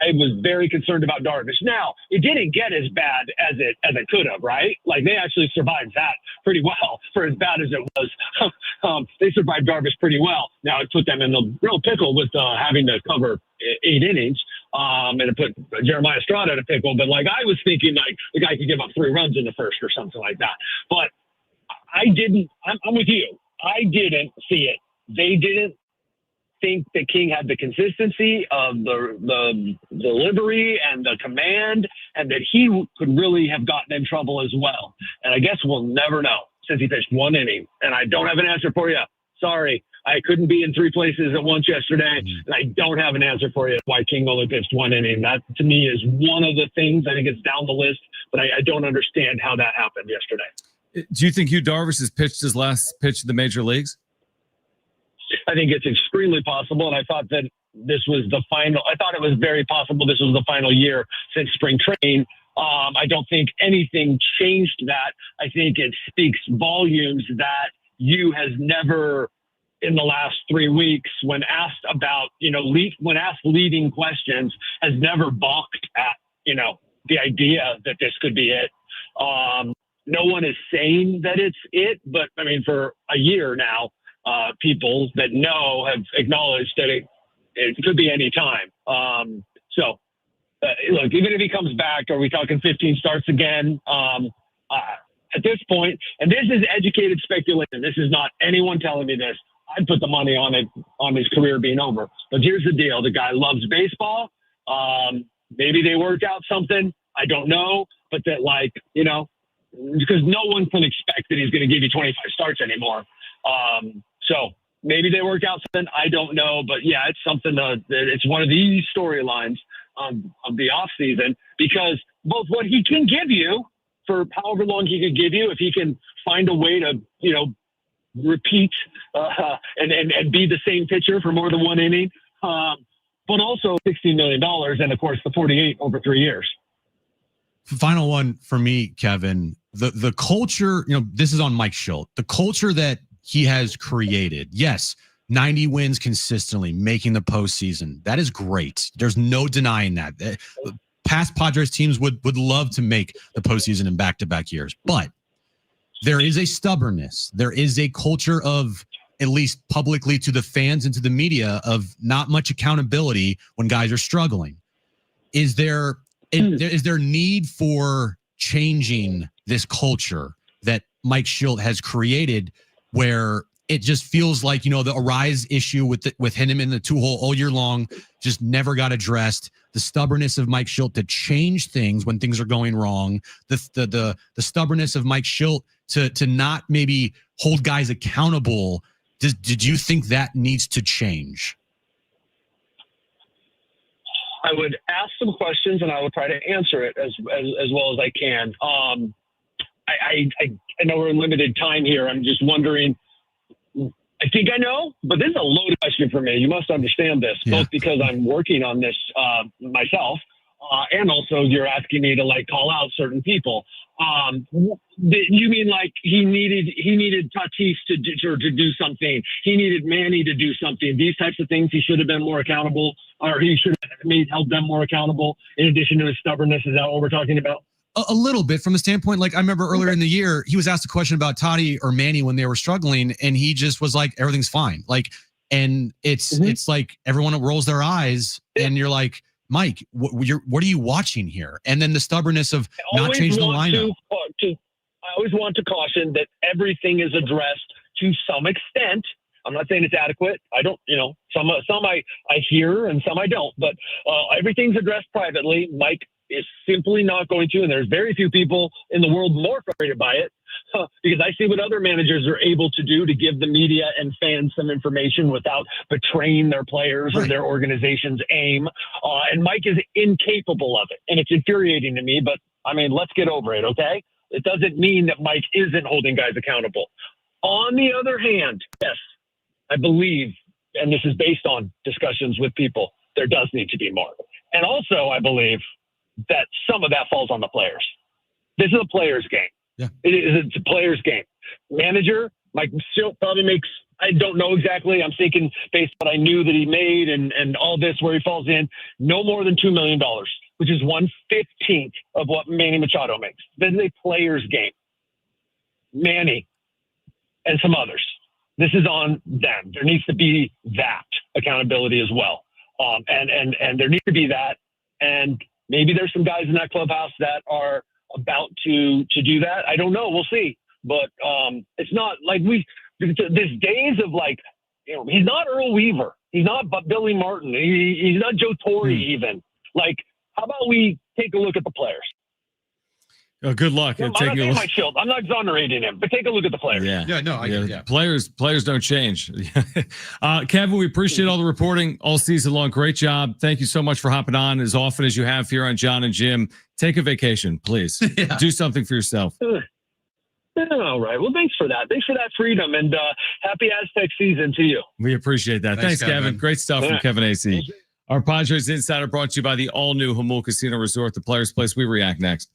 I was very concerned about Darvish. Now, it didn't get as bad as it could have, right? Like, they actually survived that pretty well for as bad as it was. They survived Darvish pretty well. Now, it put them in the real pickle with having to cover 8 innings, and it put Jeremiah Stroud in a pickle. But, like, I was thinking, like, the guy could give up 3 runs in the first or something like that. But I'm with you. I didn't see it. They didn't think that King had the consistency of the delivery and the command, and that he could really have gotten in trouble as well. And I guess we'll never know, since he pitched 1 inning. And I don't have an answer for you. Sorry. I couldn't be in 3 places at once yesterday, and I don't have an answer for you why King only pitched 1 inning. That, to me, is one of the things. I think it's down the list, but I don't understand how that happened yesterday. Do you think Yu Darvish has pitched his last pitch in the major leagues? I think it's extremely possible, and I thought that this was the final. I thought it was very possible this was the final year since spring training. I don't think anything changed that. I think it speaks volumes that Yu has never, in the last 3 weeks, when asked about, when asked leading questions, has never balked at, the idea that this could be it. No one is saying that it's it, but I mean, for a year now, people that know have acknowledged that it could be any time. Look, even if he comes back, are we talking 15 starts again? At this point, and this is educated speculation. This is not anyone telling me this. I'd put the money on it, on his career being over. But here's the deal. The guy loves baseball. Maybe they worked out something. I don't know. But that, because no one can expect that he's going to give you 25 starts anymore. So maybe they worked out something. I don't know. But, yeah, it's something that it's one of these storylines of the offseason, because both what he can give you for however long he could give you, if he can find a way to, repeat and be the same pitcher for more than 1 inning, but also $16 million and, of course, the 48 over 3 years. Final one for me, Kevin. The culture, this is on Mike Shildt. The culture that he has created. Yes, 90 wins consistently, making the postseason. That is great. There's no denying that. Past Padres teams would love to make the postseason in back-to-back years. But there is a stubbornness. There is a culture of, at least publicly to the fans and to the media, of not much accountability when guys are struggling. Is there need for changing this culture that Mike Shildt has created, where it just feels like, the Arise issue with him in the 2-hole all year long just never got addressed? The stubbornness of Mike Shildt to change things when things are going wrong. The stubbornness of Mike Shildt to not maybe hold guys accountable. Did you think that needs to change? I would ask some questions and I will try to answer it as well as I can. I know we're in limited time here. I'm just wondering, I think I know, but this is a loaded question for me. You must understand this, both because I'm working on this myself, and also you're asking me to like call out certain people. You mean like he needed Tatis to do something? He needed Manny to do something. These types of things, he should have been more accountable, or he should have held them more accountable. In addition to his stubbornness, is that what we're talking about? A little bit from the standpoint, like I remember earlier in the year, he was asked a question about Toddy or Manny when they were struggling, and he just was like, everything's fine. Like, and it's like everyone rolls their eyes, and you're like, Mike, what are you watching here? And then the stubbornness of not changing the lineup. I always want to caution that everything is addressed to some extent. I'm not saying it's adequate. I don't, some I hear and some I don't, but everything's addressed privately. Mike is simply not going to, and there's very few people in the world more frustrated by it, because I see what other managers are able to do to give the media and fans some information without betraying their players or their organization's aim. And Mike is incapable of it, and it's infuriating to me, but I mean, let's get over it, okay? It doesn't mean that Mike isn't holding guys accountable. On the other hand, yes, I believe, and this is based on discussions with people, there does need to be more. And also, I believe that some of that falls on the players. This is a player's game. Yeah. It's a player's game. Manager, Mike still probably makes, I don't know exactly. I'm thinking based on what I knew that he made and all this where he falls in, no more than $2 million, which is 1/15 of what Manny Machado makes. This is a player's game. Manny and some others. This is on them. There needs to be that accountability as well. And there needs to be that. And maybe there's some guys in that clubhouse that are about to do that. I don't know. We'll see. But it's not like there's days of like, he's not Earl Weaver. He's not Billy Martin. He's not Joe Torre even. Like, how about we take a look at the players? Good luck. I'm not exonerating him, but take a look at the players. Players don't change. Kevin, we appreciate all the reporting all season long. Great job. Thank you so much for hopping on as often as you have here on John and Jim. Take a vacation, please. Do something for yourself. All right. Well, thanks for that. Thanks for that freedom, and happy Aztec season to you. We appreciate that. Thanks Kevin. Great stuff from Kevin AC. Our Padres Insider brought to you by the all-new Jamul Casino Resort, the Players Place. We react next.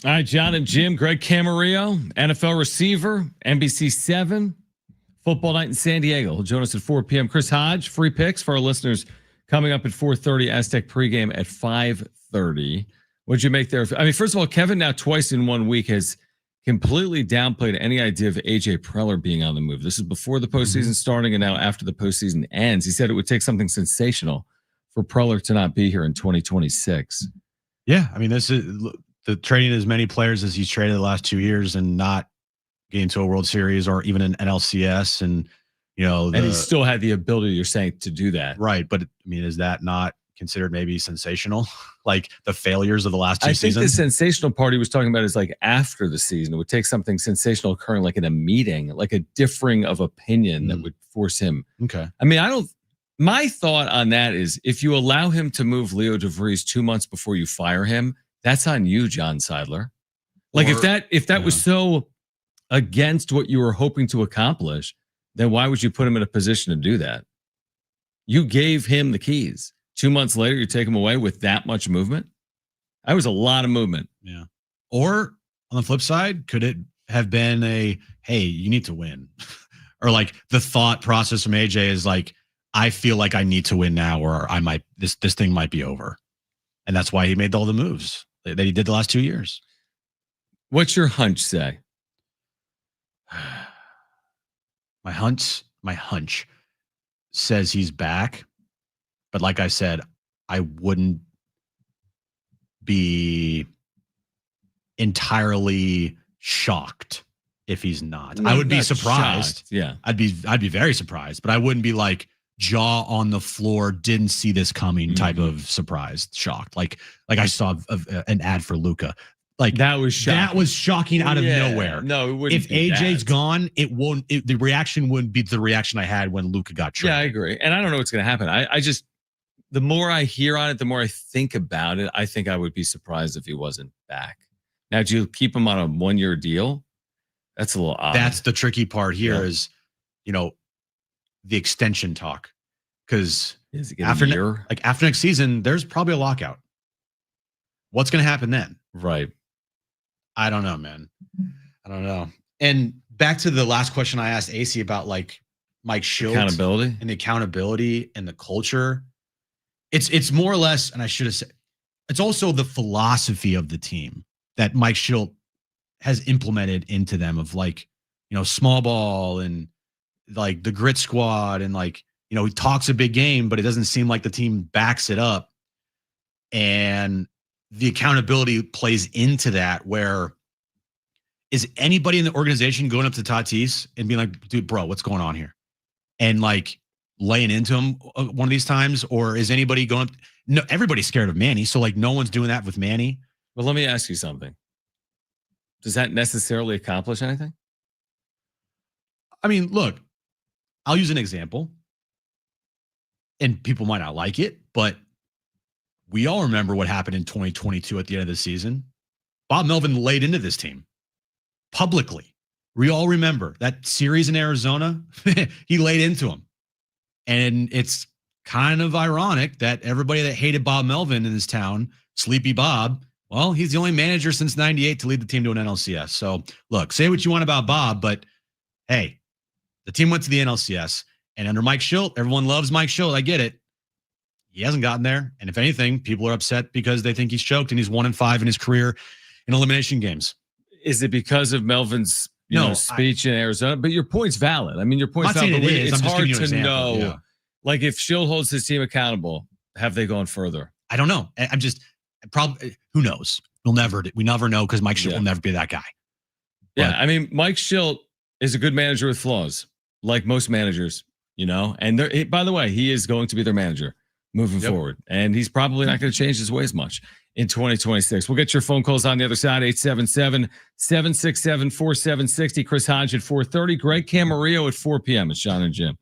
All right, John and Jim, Greg Camarillo, NFL receiver, NBC 7, Football Night in San Diego. He'll join us at 4 p.m. Chris Hodge, free picks for our listeners coming up at 4:30, Aztec pregame at 5:30. What'd you make there? I mean, first of all, Kevin now twice in 1 week has completely downplayed any idea of A.J. Preller being on the move. This is before the postseason starting and now after the postseason ends. He said it would take something sensational for Preller to not be here in 2026. Yeah, I mean, this is the trading as many players as he's traded the last 2 years and not getting to a World Series or even an NLCS, and and he still had the ability, you're saying, to do that, right? But I mean, is that not considered maybe sensational? Like the failures of the last two seasons? I think the sensational part he was talking about is like after the season, it would take something sensational occurring, like in a meeting, like a differing of opinion that would force him. Okay. I mean, my thought on that is if you allow him to move Leo DeVries 2 months before you fire him, that's on you, John Seidler. Like if that was so against what you were hoping to accomplish, then why would you put him in a position to do that? You gave him the keys. 2 months later, you take him away with that much movement? That was a lot of movement. Yeah. Or on the flip side, could it have been hey, you need to win? Or like the thought process from AJ is like, I feel like I need to win now, or I might this thing might be over. And that's why he made all the moves that he did the last 2 years. What's your hunch say? My hunch says he's back. But like I said, I wouldn't be entirely shocked if he's not. I would be surprised. Shocked. Yeah. I'd be very surprised, but I wouldn't be like jaw on the floor, didn't see this coming type of surprised, shocked. Like I saw an ad for Luca. Like that was shocking. That was shocking out of nowhere. No, it wouldn't. If AJ's gone, it won't. The reaction wouldn't be the reaction I had when Luca got traded. Yeah, I agree, and I don't know what's going to happen. I just, the more I hear on it, the more I think about it. I think I would be surprised if he wasn't back. Now, do you keep him on a 1-year deal? That's a little odd. That's the tricky part here is, the extension talk. Because after next season, there's probably a lockout. What's going to happen then? Right. I don't know, man. I don't know. And back to the last question I asked AC about like Mike Schilt accountability and the culture. It's more or less, and I should have said, it's also the philosophy of the team that Mike Schilt has implemented into them of like, small ball and like the grit squad and like, he talks a big game, but it doesn't seem like the team backs it up. And the accountability plays into that, where is anybody in the organization going up to Tatis and being like, dude, bro, what's going on here? And like laying into him one of these times? Or is anybody going up? No, everybody's scared of Manny. So like no one's doing that with Manny. Well, let me ask you something. Does that necessarily accomplish anything? I mean, look, I'll use an example. And people might not like it, but we all remember what happened in 2022 at the end of the season. Bob Melvin laid into this team publicly. We all remember that series in Arizona. He laid into him. And it's kind of ironic that everybody that hated Bob Melvin in this town, Sleepy Bob, well, he's the only manager since 98 to lead the team to an NLCS. So look, say what you want about Bob, but hey, the team went to the NLCS. And under Mike Schilt, everyone loves Mike Schilt. I get it. He hasn't gotten there. And if anything, people are upset because they think he's choked and he's 1-5 in his career in elimination games. Is it because of Melvin's speech in Arizona? But your point's valid. I mean, your point's valid. It's hard to know. Yeah. Like if Schilt holds his team accountable, have they gone further? I don't know. I'm just probably, who knows? We never know because Mike Schilt will never be that guy. Yeah. I mean, Mike Schilt is a good manager with flaws, like most managers. And by the way, he is going to be their manager moving forward. And he's probably not going to change his ways much in 2026. We'll get your phone calls on the other side, 877-767-4760. Chris Hodge at 4:30. Greg Camarillo at 4 p.m. It's John and Jim.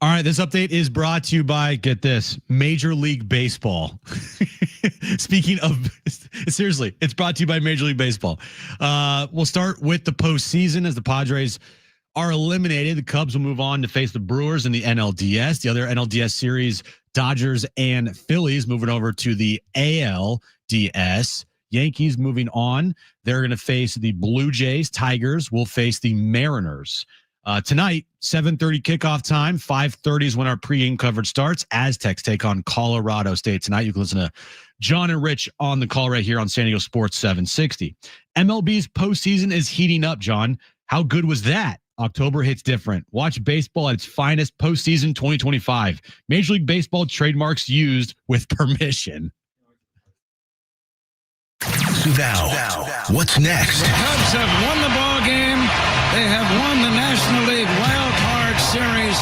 All right, this update is brought to you by, get this, Major League Baseball. Speaking of, seriously, it's brought to you by Major League Baseball. We'll start with the postseason as the Padres are eliminated. The Cubs will move on to face the Brewers in the NLDS. The other NLDS series, Dodgers and Phillies, moving over to the ALDS. Yankees moving on. They're going to face the Blue Jays. Tigers will face the Mariners. Tonight, 7:30 kickoff time. 5:30 is when our pregame coverage starts. Aztecs take on Colorado State tonight. You can listen to John and Rich on the call right here on San Diego Sports 760. MLB's postseason is heating up, John. How good was that? October hits different. Watch baseball at its finest postseason 2025. Major League Baseball trademarks used with permission. So now, what's next? The Cubs have won the ball game. They have won the National League Wild Card Series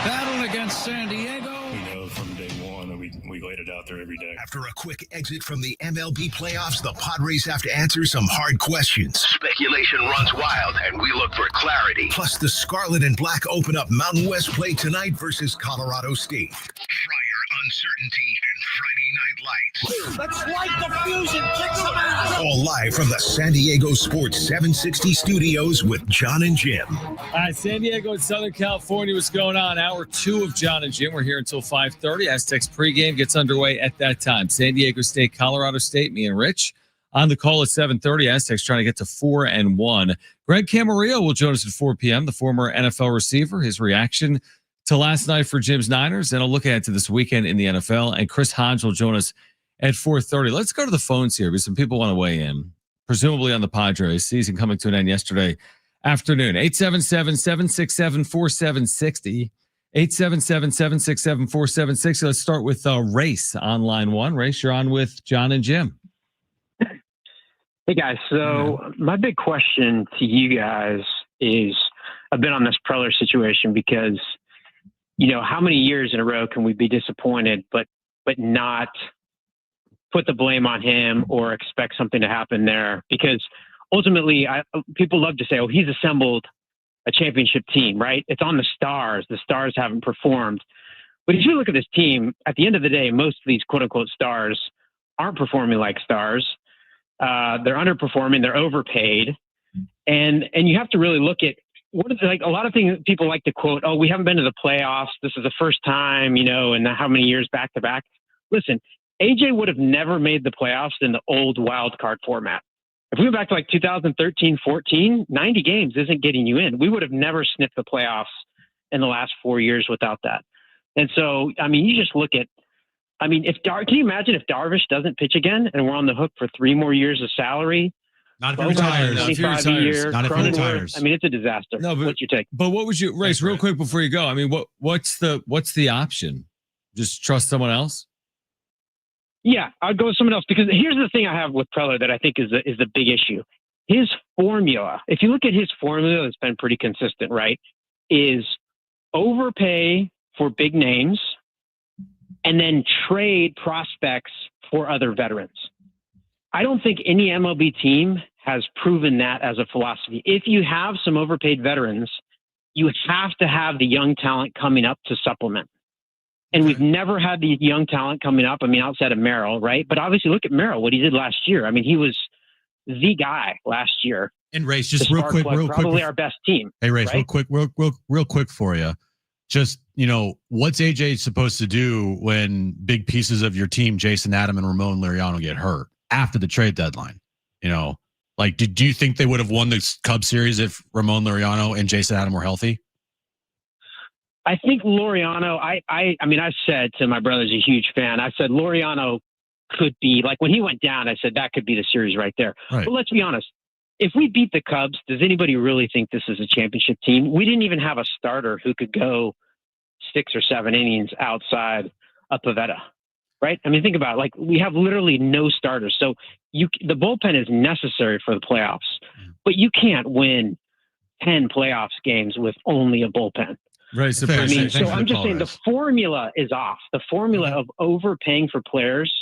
battle against San Diego. We know from day one, and we laid it out there every day. After a quick exit from the MLB playoffs, the Padres have to answer some hard questions. Speculation runs wild, and we look for clarity. Plus, the Scarlet and Black open up Mountain West play tonight versus Colorado State. Friar uncertainty and Friday Night Lights. Let's light the fusion. Kick them out. All live from the San Diego Sports 760 studios with John and Jim. All right, San Diego and Southern California, what's going on? Hour 2 of John and Jim. We're here until 5:30. Aztecs pregame gets underway at that time. San Diego State, Colorado State, me and Rich on the call at 7:30. Aztecs trying to get to 4-1. Greg Camarillo will join us at 4 p.m., the former NFL receiver, his reaction to last night for Jim's Niners, and a look ahead to this weekend in the NFL. And Chris Hodge will join us at 4:30. Let's go to the phones here because some people want to weigh in, presumably on the Padres season coming to an end yesterday afternoon. 877-767-4760. 877-767-4760. Let's start with Race on line 1. Race, you're on with John and Jim. Hey, guys. So my big question to you guys is, I've been on this Preller situation because, you know, how many years in a row can we be disappointed, but not put the blame on him or expect something to happen there? Because ultimately, people love to say, oh, he's assembled a championship team, right? It's on the stars. The stars haven't performed. But if you look at this team, at the end of the day, most of these quote unquote stars aren't performing like stars. They're underperforming. They're overpaid. And you have to really look at a lot of things people like to quote, oh, we haven't been to the playoffs. This is the first time, you know, and how many years back to back. Listen, AJ would have never made the playoffs in the old wild card format. If we went back to like 2013, 14, 90 games isn't getting you in. We would have never sniffed the playoffs in the last 4 years without that. And so, I mean, you just look at, I mean, can you imagine if Darvish doesn't pitch again and we're on the hook for 3 more years of salary? Not if he retires. Not if he retires. Not if he retires. I mean, it's a disaster. No, but, what's your take? But what would you, Race, real quick before you go? I mean, what's the option? Just trust someone else? Yeah, I'd go with someone else, because here's the thing I have with Preller that I think is the big issue. His formula, if you look at his formula, it's been pretty consistent, right? Is overpay for big names and then trade prospects for other veterans. I don't think any MLB team has proven that as a philosophy. If you have some overpaid veterans, you have to have the young talent coming up to supplement. And we've never had the young talent coming up. I mean, outside of Merrill, right? But obviously, look at Merrill, what he did last year. I mean, he was the guy last year. And Race, just real quick, probably our best team. Hey, Race, right? real quick for you. Just, you know, what's AJ supposed to do when big pieces of your team, Jason Adam and Ramon Laureano, get hurt after the trade deadline? You know, like, do you think they would have won the Cubs series if Ramon Laureano and Jason Adam were healthy? I think Laureano, I mean, I said to my brother's a huge fan. I said Laureano could be, like, when he went down, I said that could be the series right there. Right. But let's be honest. If we beat the Cubs, does anybody really think this is a championship team? We didn't even have a starter who could go 6 or 7 innings outside of Pavetta, right? I mean, think about it. Like, we have literally no starters. So the bullpen is necessary for the playoffs, but you can't win 10 playoffs games with only a bullpen. Right. So, I mean, so I'm just saying the formula is off. The formula of overpaying for players.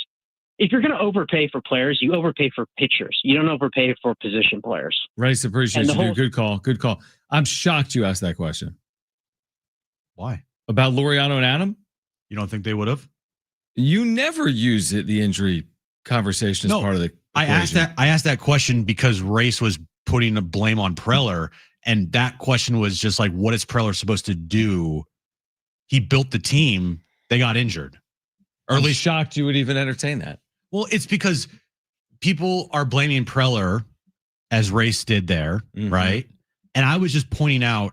If you're going to overpay for players, you overpay for pitchers. You don't overpay for position players. Right. Appreciate you. Good call. Good call. I'm shocked you asked that question. Why? About Laureano and Adam? You don't think they would have? You never use the injury conversation as part of the equation. I asked that question because Race was putting the blame on Preller, and that question was just like, what is Preller supposed to do? He built the team. They got injured. Or at least shocked you would even entertain that. Well, it's because people are blaming Preller, as Race did there, right? And I was just pointing out,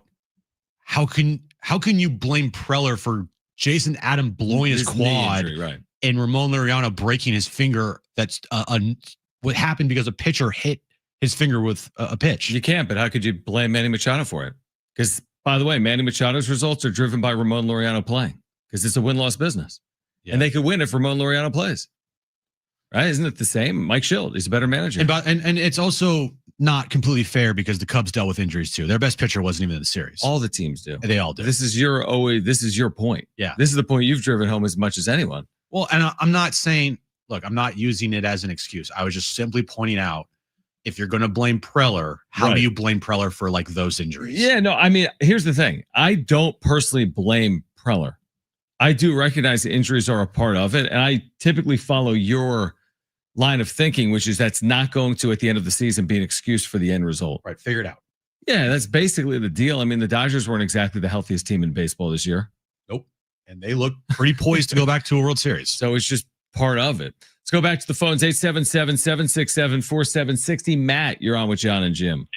how can you blame Preller for Jason Adam blowing his quad injury, right, and Ramon Laureano breaking his finger? That's what happened because a pitcher hit his finger with a pitch. You can't, but how could you blame Manny Machado for it? Because, by the way, Manny Machado's results are driven by Ramon Laureano playing because it's a win-loss business. Yeah. And they could win if Ramon Laureano plays. Right? Isn't it the same? Mike Schild, he's a better manager. And it's also not completely fair because the Cubs dealt with injuries too. Their best pitcher wasn't even in the series. All the teams do. They all do. This is your point. Yeah. This is the point you've driven home as much as anyone. Well, and I'm not saying, look, I'm not using it as an excuse. I was just simply pointing out, if you're going to blame Preller, how do you blame Preller for like those injuries? Yeah, no, I mean, here's the thing. I don't personally blame Preller. I do recognize the injuries are a part of it. And I typically follow your line of thinking, which is that's not going to, at the end of the season, be an excuse for the end result. Right. Figure it out. Yeah, that's basically the deal. I mean, the Dodgers weren't exactly the healthiest team in baseball this year. Nope. And they look pretty poised to go back to a World Series. So it's just part of it. Let's go back to the phones. 877-767-4760. Matt, you're on with John and Jim.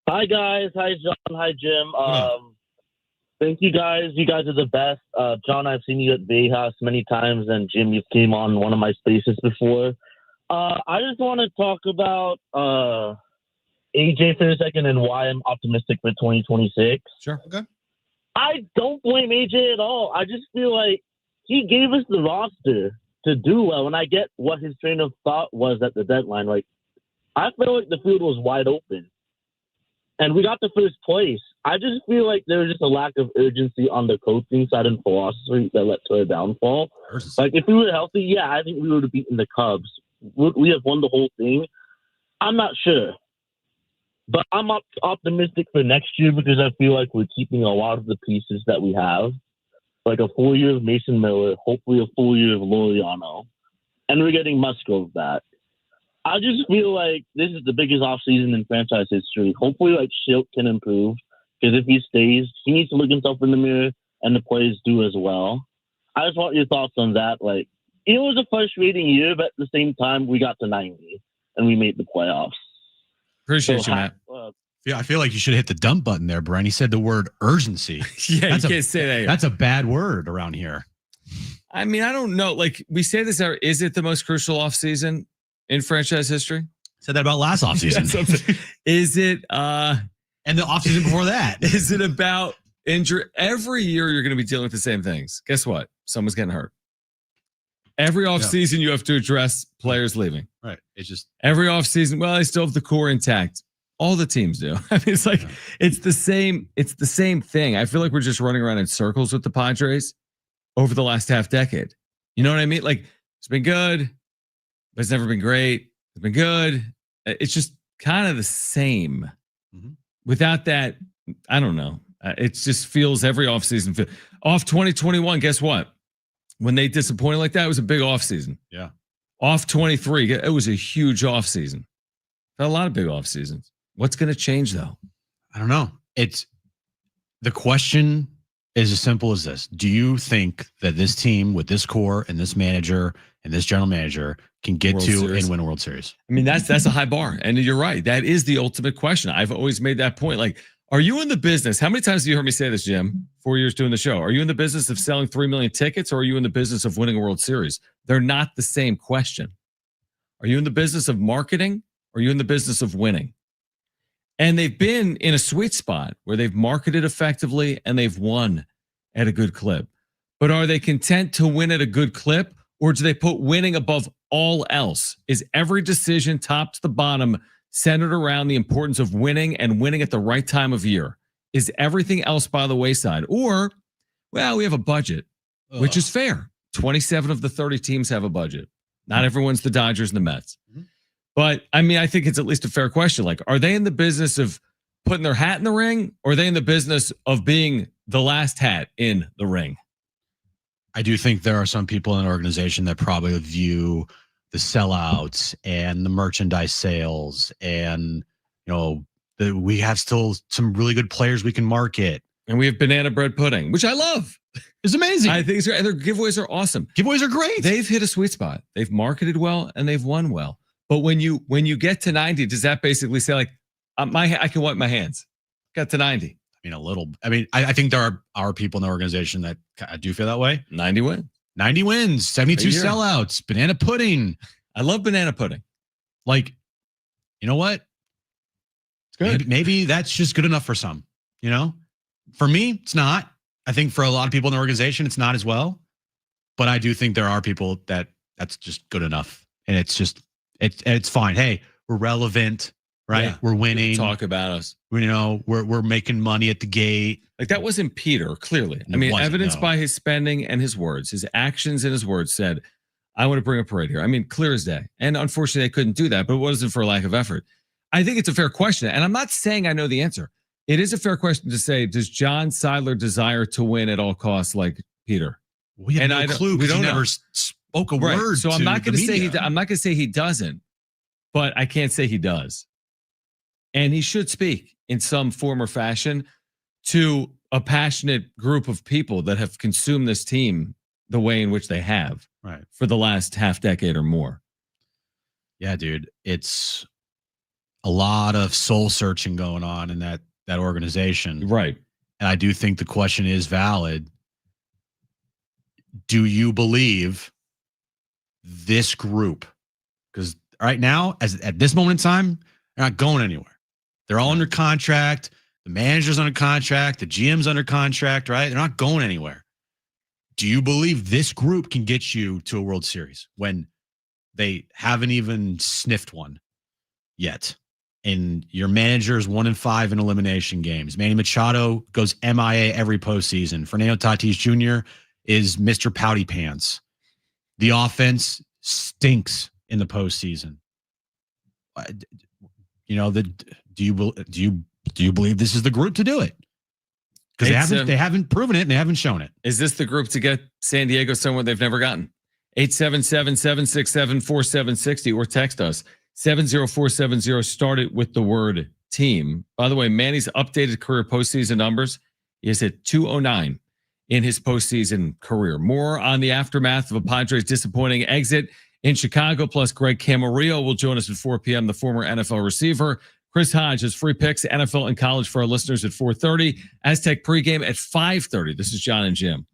Hi, guys. Hi, John. Hi, Jim. Thank you, guys. You guys are the best. John, I've seen you at Bayhouse many times, and Jim, you've came on one of my spaces before. I just want to talk about AJ for a second and why I'm optimistic for 2026. Sure. Okay. I don't blame AJ at all. I just feel like he gave us the roster to do well, and I get what his train of thought was at the deadline. Like, I feel like the field was wide open, and we got to first place. I just feel like there was just a lack of urgency on the coaching side and philosophy that led to a downfall. Like, if we were healthy, yeah, I think we would have beaten the Cubs. Would we have won the whole thing? I'm not sure. But I'm optimistic for next year because I feel like we're keeping a lot of the pieces that we have. Like a full year of Mason Miller, hopefully a full year of Laureano. And we're getting Musgrove back. I just feel like this is the biggest offseason in franchise history. Hopefully, like, Schilt can improve. Because if he stays, he needs to look himself in the mirror, and the players do as well. I just want your thoughts on that. Like, it was a frustrating year, but at the same time, we got to 90, and we made the playoffs. Appreciate you, Matt. Yeah, I feel like you should have hit the dump button there, Brian. He said the word urgency. Yeah, you can't say that. That's a bad word around here. I mean, I don't know. Like, we say this, is it the most crucial offseason in franchise history? Said that about last offseason. Is it and the offseason before that? Is it about injury? Every year you're going to be dealing with the same things. Guess what? Someone's getting hurt. Every offseason you have to address players leaving. Right. It's just every offseason, well, I still have the core intact. All the teams do. I mean, it's like it's the same thing. I feel like we're just running around in circles with the Padres over the last half decade. You know what I mean? Like, it's been good, but it's never been great. It's been good. It's just kind of the same. Mm-hmm. Without that, I don't know. It just feels every offseason. Off 2021, guess what? When they disappointed like that, it was a big offseason. Yeah. Off 23, it was a huge offseason. A lot of big offseasons. What's going to change, though? I don't know. It's the question is as simple as this. Do you think that this team with this core and this manager and this general manager can get World to Series. and win a World Series? I mean, that's a high bar. And you're right. That is the ultimate question. I've always made that point. Like, are you in the business? How many times have you heard me say this, Jim? 4 years doing the show. Are you in the business of selling 3 million tickets, or are you in the business of winning a World Series? They're not the same question. Are you in the business of marketing, or are you in the business of winning? And they've been in a sweet spot where they've marketed effectively and they've won at a good clip. But are they content to win at a good clip, or do they put winning above all else? Is every decision top to the bottom centered around the importance of winning and winning at the right time of year? Is everything else by the wayside? Or, well, we have a budget, which is fair. 27 of the 30 teams have a budget. Not everyone's the Dodgers and the Mets. Mm-hmm. But, I mean, I think it's at least a fair question. Like, are they in the business of putting their hat in the ring, or are they in the business of being the last hat in the ring. I do think there are some people in an organization that probably view the sellouts and the merchandise sales and, we have still some really good players we can market. And we have banana bread pudding, which I love. It's amazing. I think and their giveaways are awesome. Giveaways are great. They've hit a sweet spot. They've marketed well and they've won well. But when you get to 90, does that basically say like, I can wipe my hands? Got to 90. A little. I think there are people in the organization that do feel that way. 90 wins. 90 wins, 72 sellouts, banana pudding. I love banana pudding. Like, you know what? It's good. Maybe that's just good enough for some, For me, it's not. I think for a lot of people in the organization, it's not as well. But I do think there are people that's just good enough. And it's fine. Hey, we're relevant. Right, yeah. We're winning. Talk about us. We're making money at the gate. Like that wasn't Peter. Clearly, evidenced by his spending and his words, his actions and his words said, "I want to bring a parade here." Clear as day. And unfortunately, they couldn't do that. But it wasn't for a lack of effort. I think it's a fair question, and I'm not saying I know the answer. It is a fair question to say: does John Seidler desire to win at all costs, like Peter? We have no clue. We don't never spoke a word. So I'm not going to say I'm not going to say he doesn't, but I can't say he does. And he should speak in some form or fashion to a passionate group of people that have consumed this team the way in which they have for the last half decade or more. Yeah, dude. It's a lot of soul searching going on in that organization. Right. And I do think the question is valid. Do you believe this group? Because right now, at this moment in time, they're not going anywhere. They're all under contract. The manager's under contract. The GM's under contract, right? They're not going anywhere. Do you believe this group can get you to a World Series when they haven't even sniffed one yet? And your manager's 1-5 in elimination games. Manny Machado goes MIA every postseason. Fernando Tatis Jr. is Mr. Pouty Pants. The offense stinks in the postseason. Do you believe this is the group to do it? Because they haven't proven it and they haven't shown it. Is this the group to get San Diego somewhere they've never gotten? 877-767-4760 or text us 70470. Start it with the word team. By the way, Manny's updated career postseason numbers is at 209 in his postseason career. More on the aftermath of a Padres disappointing exit in Chicago. Plus, Greg Camarillo will join us at 4 p.m. The former NFL receiver. Chris Hodge has free picks, NFL and college for our listeners at 4:30. Aztec pregame at 5:30. This is John and Jim.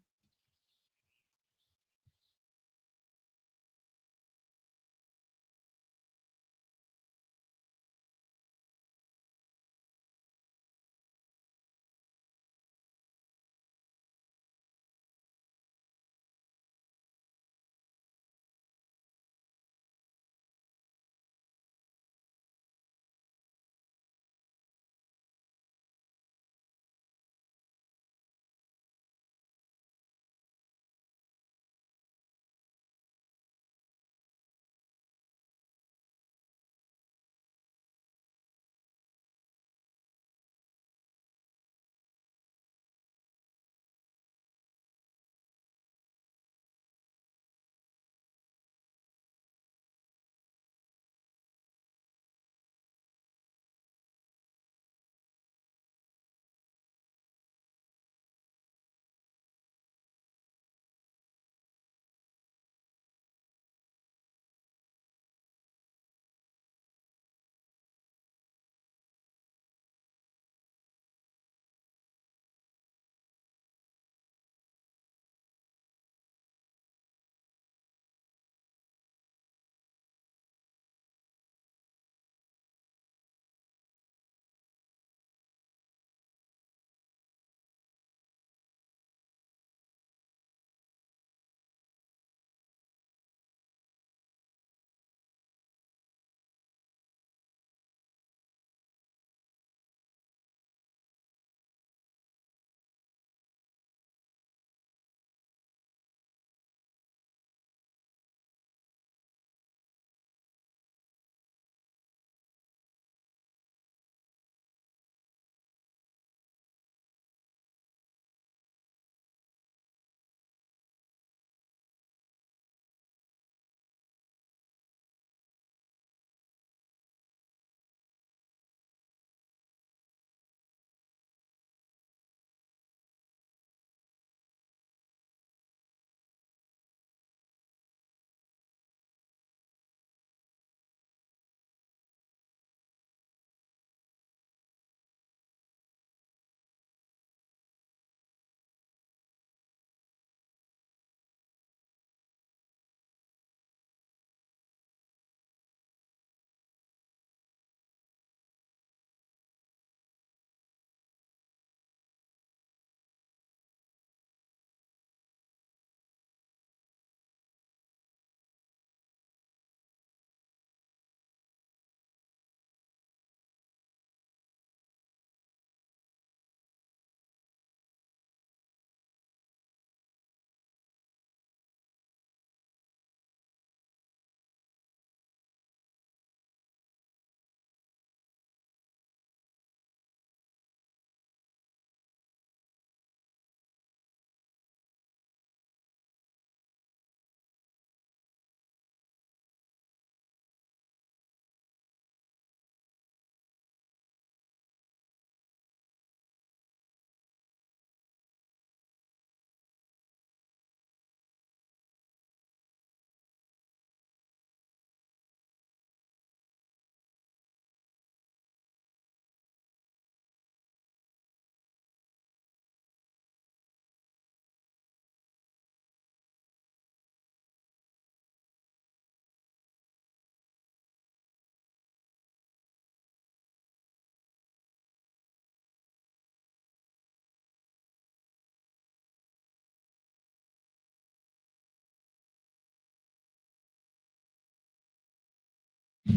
All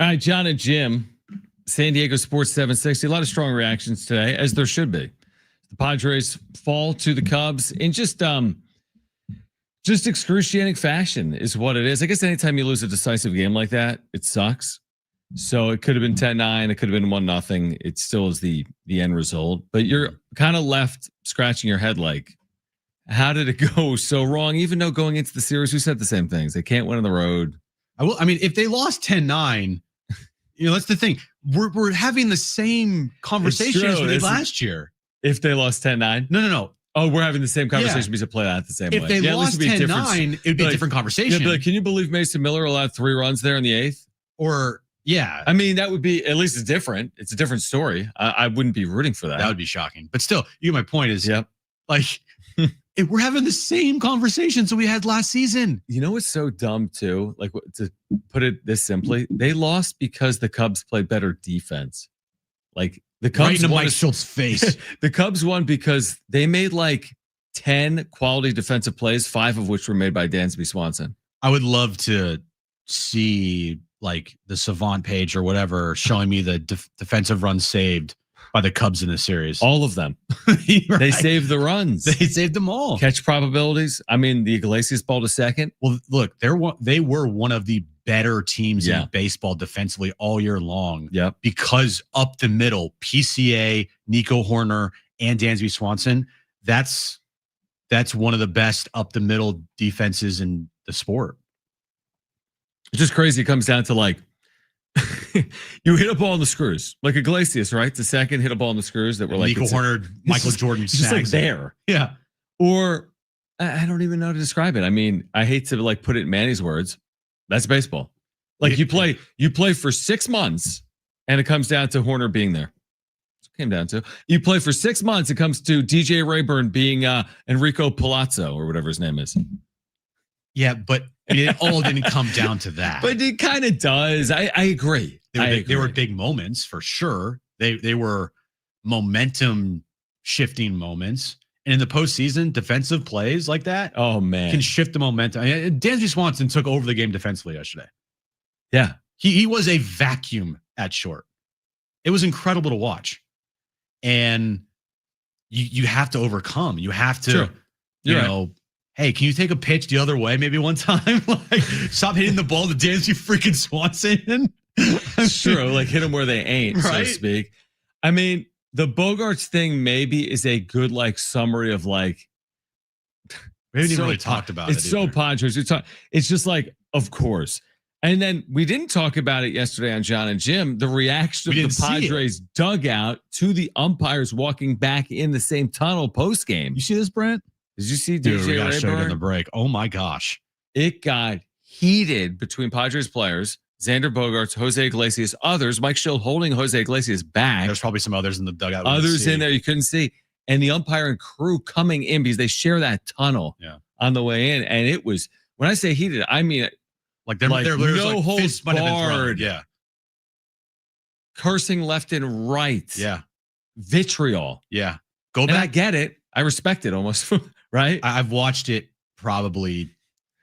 right, John and Jim, San Diego Sports 760. A lot of strong reactions today, as there should be. The Padres fall to the Cubs in just excruciating fashion is what it is. I guess anytime you lose a decisive game like that, it sucks. So it could have been 10-9. It could have been 1-0. It still is the end result. But you're kind of left scratching your head like, how did it go so wrong? Even though going into the series, we said the same things. They can't win on the road. I mean, if they lost 10-9, that's the thing. We're having the same conversation as we did last year. If they lost 10-9? No. Oh, we're having the same conversation because it played out the same way. If they lost 10-9, it would be a different conversation. Yeah, can you believe Mason Miller allowed 3 runs there in the 8th? I mean, that would be, at least it's different. It's a different story. I wouldn't be rooting for that. That would be shocking. But still, my point is, we're having the same conversations that we had last season. You know what's so dumb too? Like, to put it this simply, they lost because the Cubs played better defense. Like, the Cubs right in won Mike Schultz's face. The Cubs won because they made like 10 quality defensive plays, 5 of which were made by Dansby Swanson. I would love to see like the Savant page or whatever showing me the defensive runs saved by the Cubs in this series. All of them. Right. They saved the runs. They saved them all. Catch probabilities. I mean, the Iglesias ball to second. Well, look, they were one of the better teams in baseball defensively all year long. Yep. Because up the middle, PCA, Nico Horner, and Dansby Swanson, that's one of the best up the middle defenses in the sport. It's just crazy. It comes down to like, you hit a ball in the screws, like Iglesias, right? The second hit a ball in the screws that were like Nico Horner, Michael Jordan, just like there. Yeah. Or I don't even know how to describe it. I mean, I hate to like put it in Manny's words. That's baseball. Like you play for 6 months and it comes down to Horner being there. That's what it came down to. You play for 6 months. It comes to DJ Rayburn being Enrico Palazzo or whatever his name is. Yeah, but it all didn't come down to that. But it kind of does. I agree. They were big moments for sure. They were momentum shifting moments. And in the postseason, defensive plays like that, oh man, can shift the momentum. I mean, Dansby Swanson took over the game defensively yesterday. Yeah, he was a vacuum at short. It was incredible to watch. And you have to overcome. You have to, you know. Hey, can you take a pitch the other way maybe one time? Like, stop hitting the ball to Dansby freaking Swanson. Sure, like hit them where they ain't, so to speak. I mean, the Bogarts thing maybe is a good like summary of like. We haven't even really talked about it. It's so Padres. It's just like, of course. And then we didn't talk about it yesterday on John and Jim. The reaction of the Padres dugout to the umpires walking back in the same tunnel post game. You see this, Brent? Did you see Dude, DJ we got Rayburn? showed in the break. Oh my gosh. It got heated between Padres players, Xander Bogaerts, Jose Iglesias, others, Mike Schill holding Jose Iglesias back. There's probably some others in the dugout. Others in there you couldn't see. And the umpire and crew coming in because they share that tunnel on the way in. And it was, when I say heated, I mean like they're no holds barred. Yeah. Cursing left and right. Yeah. Vitriol. Yeah. Go back. I get it. I respect it almost. Right? I've watched it probably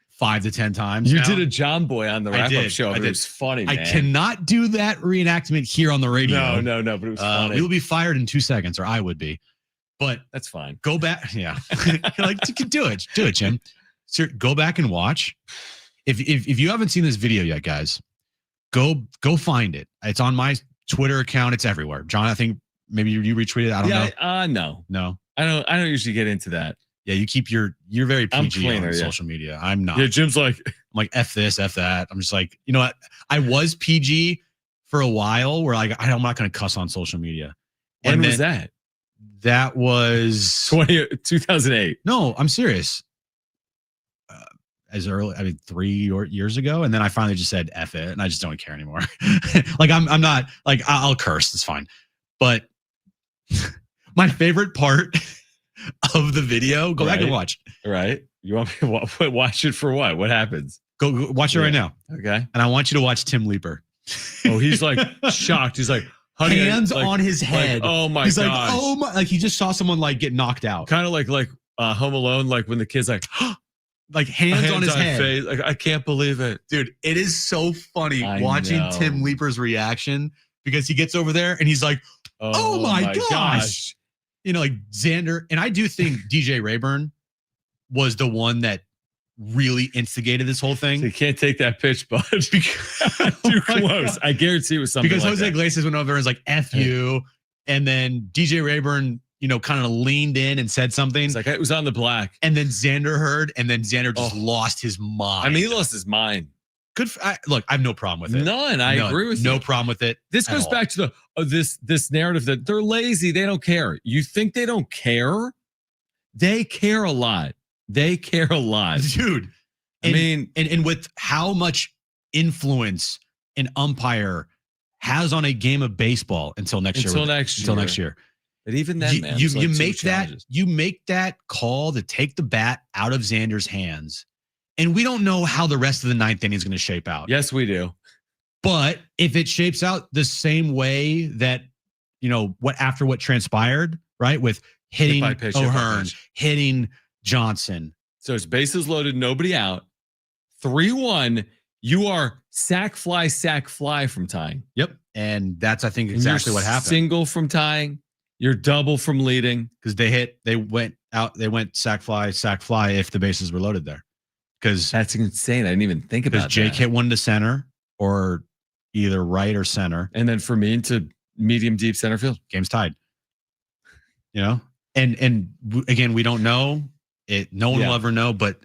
5 to 10 times. You did a John Boy on the wrap-up show. It was funny, man. I cannot do that reenactment here on the radio. No, but it was funny. We will be fired in 2 seconds, or I would be. But that's fine. Go back. Yeah. Like, do it, Jim. Sir, go back and watch. If you haven't seen this video yet, guys, go find it. It's on my Twitter account. It's everywhere. John, I think maybe you retweeted it. I don't know. No. I don't usually get into that. Yeah, you keep you're very PG on social media. I'm not. Yeah, Jim's like, I'm like F this, F that. I'm just like, you know what? I was PG for a while where like I'm not going to cuss on social media. When was that? That was 2008. No, I'm serious. As early, 3 years ago, and then I finally just said F it, and I just don't care anymore. Like I'm not like I'll curse. It's fine. But my favorite part of the video, go back and watch. Right. You want me to watch it for what? What happens? Go watch it right now. Okay. And I want you to watch Tim Leeper. Oh, he's like shocked. He's like, hands on his head. Like, oh my god. He's like, oh my, like he just saw someone like get knocked out. Kind of like Home Alone, like when the kid's like, like hands on his head. Face. Like, I can't believe it. Dude, it is so funny I watching know. Tim Leaper's reaction because he gets over there and he's like, oh my gosh. You know, like Xander. And I do think DJ Rayburn was the one that really instigated this whole thing. So you can't take that pitch, bud. Too close. I guarantee it was something because like Jose that. Iglesias went over and was like, F you. And then DJ Rayburn, you know, kind of leaned in and said something. It's like, it was on the black. And then Xander heard, and then Xander just lost his mind. I mean, he lost his mind. Good. Look, I have no problem with it. None. I agree with you. No problem with it. This goes back to this narrative that they're lazy. They don't care. You think they don't care? They care a lot. They care a lot. Dude. I mean, and with how much influence an umpire has on a game of baseball until next year. But even then, man, you make that call to take the bat out of Xander's hands, and we don't know how the rest of the ninth inning is going to shape out. Yes, we do. But if it shapes out the same way that, you know, after what transpired, right, with hitting O'Hearn, hitting Johnson. So it's bases loaded, nobody out. 3-1. You are sack fly from tying. Yep. And that's, I think, exactly what happened. Single from tying. You're double from leading. Because they went sack fly if the bases were loaded there. Because that's insane. I didn't even think about that. Because Jake hit one to center or either right or center. And then for me into medium deep center field. Game's tied. You know? And again, we don't know. No one will ever know. But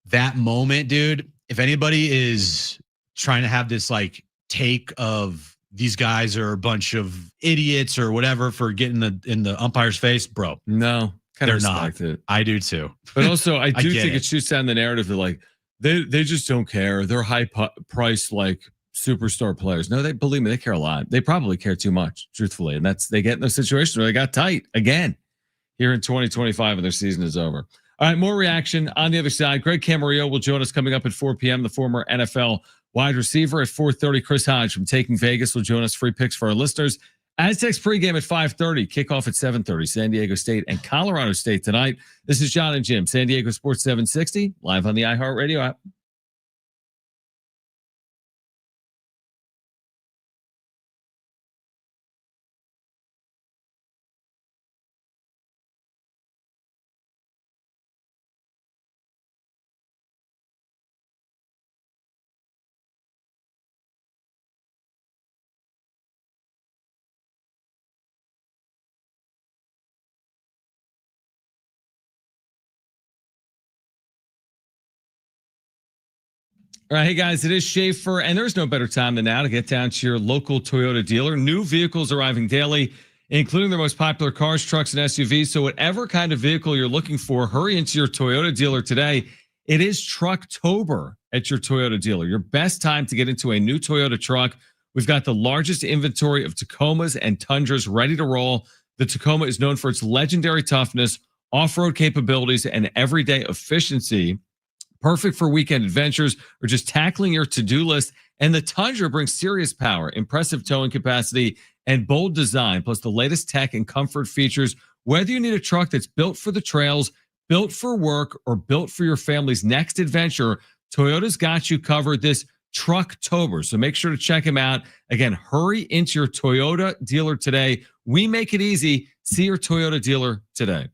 that moment, dude, if anybody is trying to have this like take of these guys are a bunch of idiots or whatever for getting in the umpire's face, bro. No, they're not. I do too. But also, I do think it shoots down the narrative that like they just don't care. They're high priced like superstar players. No, believe me, they care a lot. They probably care too much, truthfully, and they get in those situations where they got tight again here in 2025 and their season is over. All right, more reaction on the other side. Greg Camarillo will join us coming up at 4 p.m. The former NFL wide receiver at 4:30. Chris Hodge from Taking Vegas will join us. Free picks for our listeners. Aztecs pregame at 5:30. Kickoff at 7:30. San Diego State and Colorado State tonight. This is John and Jim. San Diego Sports 760 live on the iHeartRadio app. All right, hey guys, it is Schaefer, and there's no better time than now to get down to your local Toyota dealer. New vehicles arriving daily, including their most popular cars, trucks, and SUVs. So whatever kind of vehicle you're looking for, hurry into your Toyota dealer today. It is Trucktober at your Toyota dealer. Your best time to get into a new Toyota truck. We've got the largest inventory of Tacomas and Tundras ready to roll. The Tacoma is known for its legendary toughness, off-road capabilities, and everyday efficiency. Perfect for weekend adventures or just tackling your to-do list. And the Tundra brings serious power, impressive towing capacity, and bold design, plus the latest tech and comfort features. Whether you need a truck that's built for the trails, built for work, or built for your family's next adventure, Toyota's got you covered this Trucktober. So make sure to check them out. Again, hurry into your Toyota dealer today. We make it easy. See your Toyota dealer today.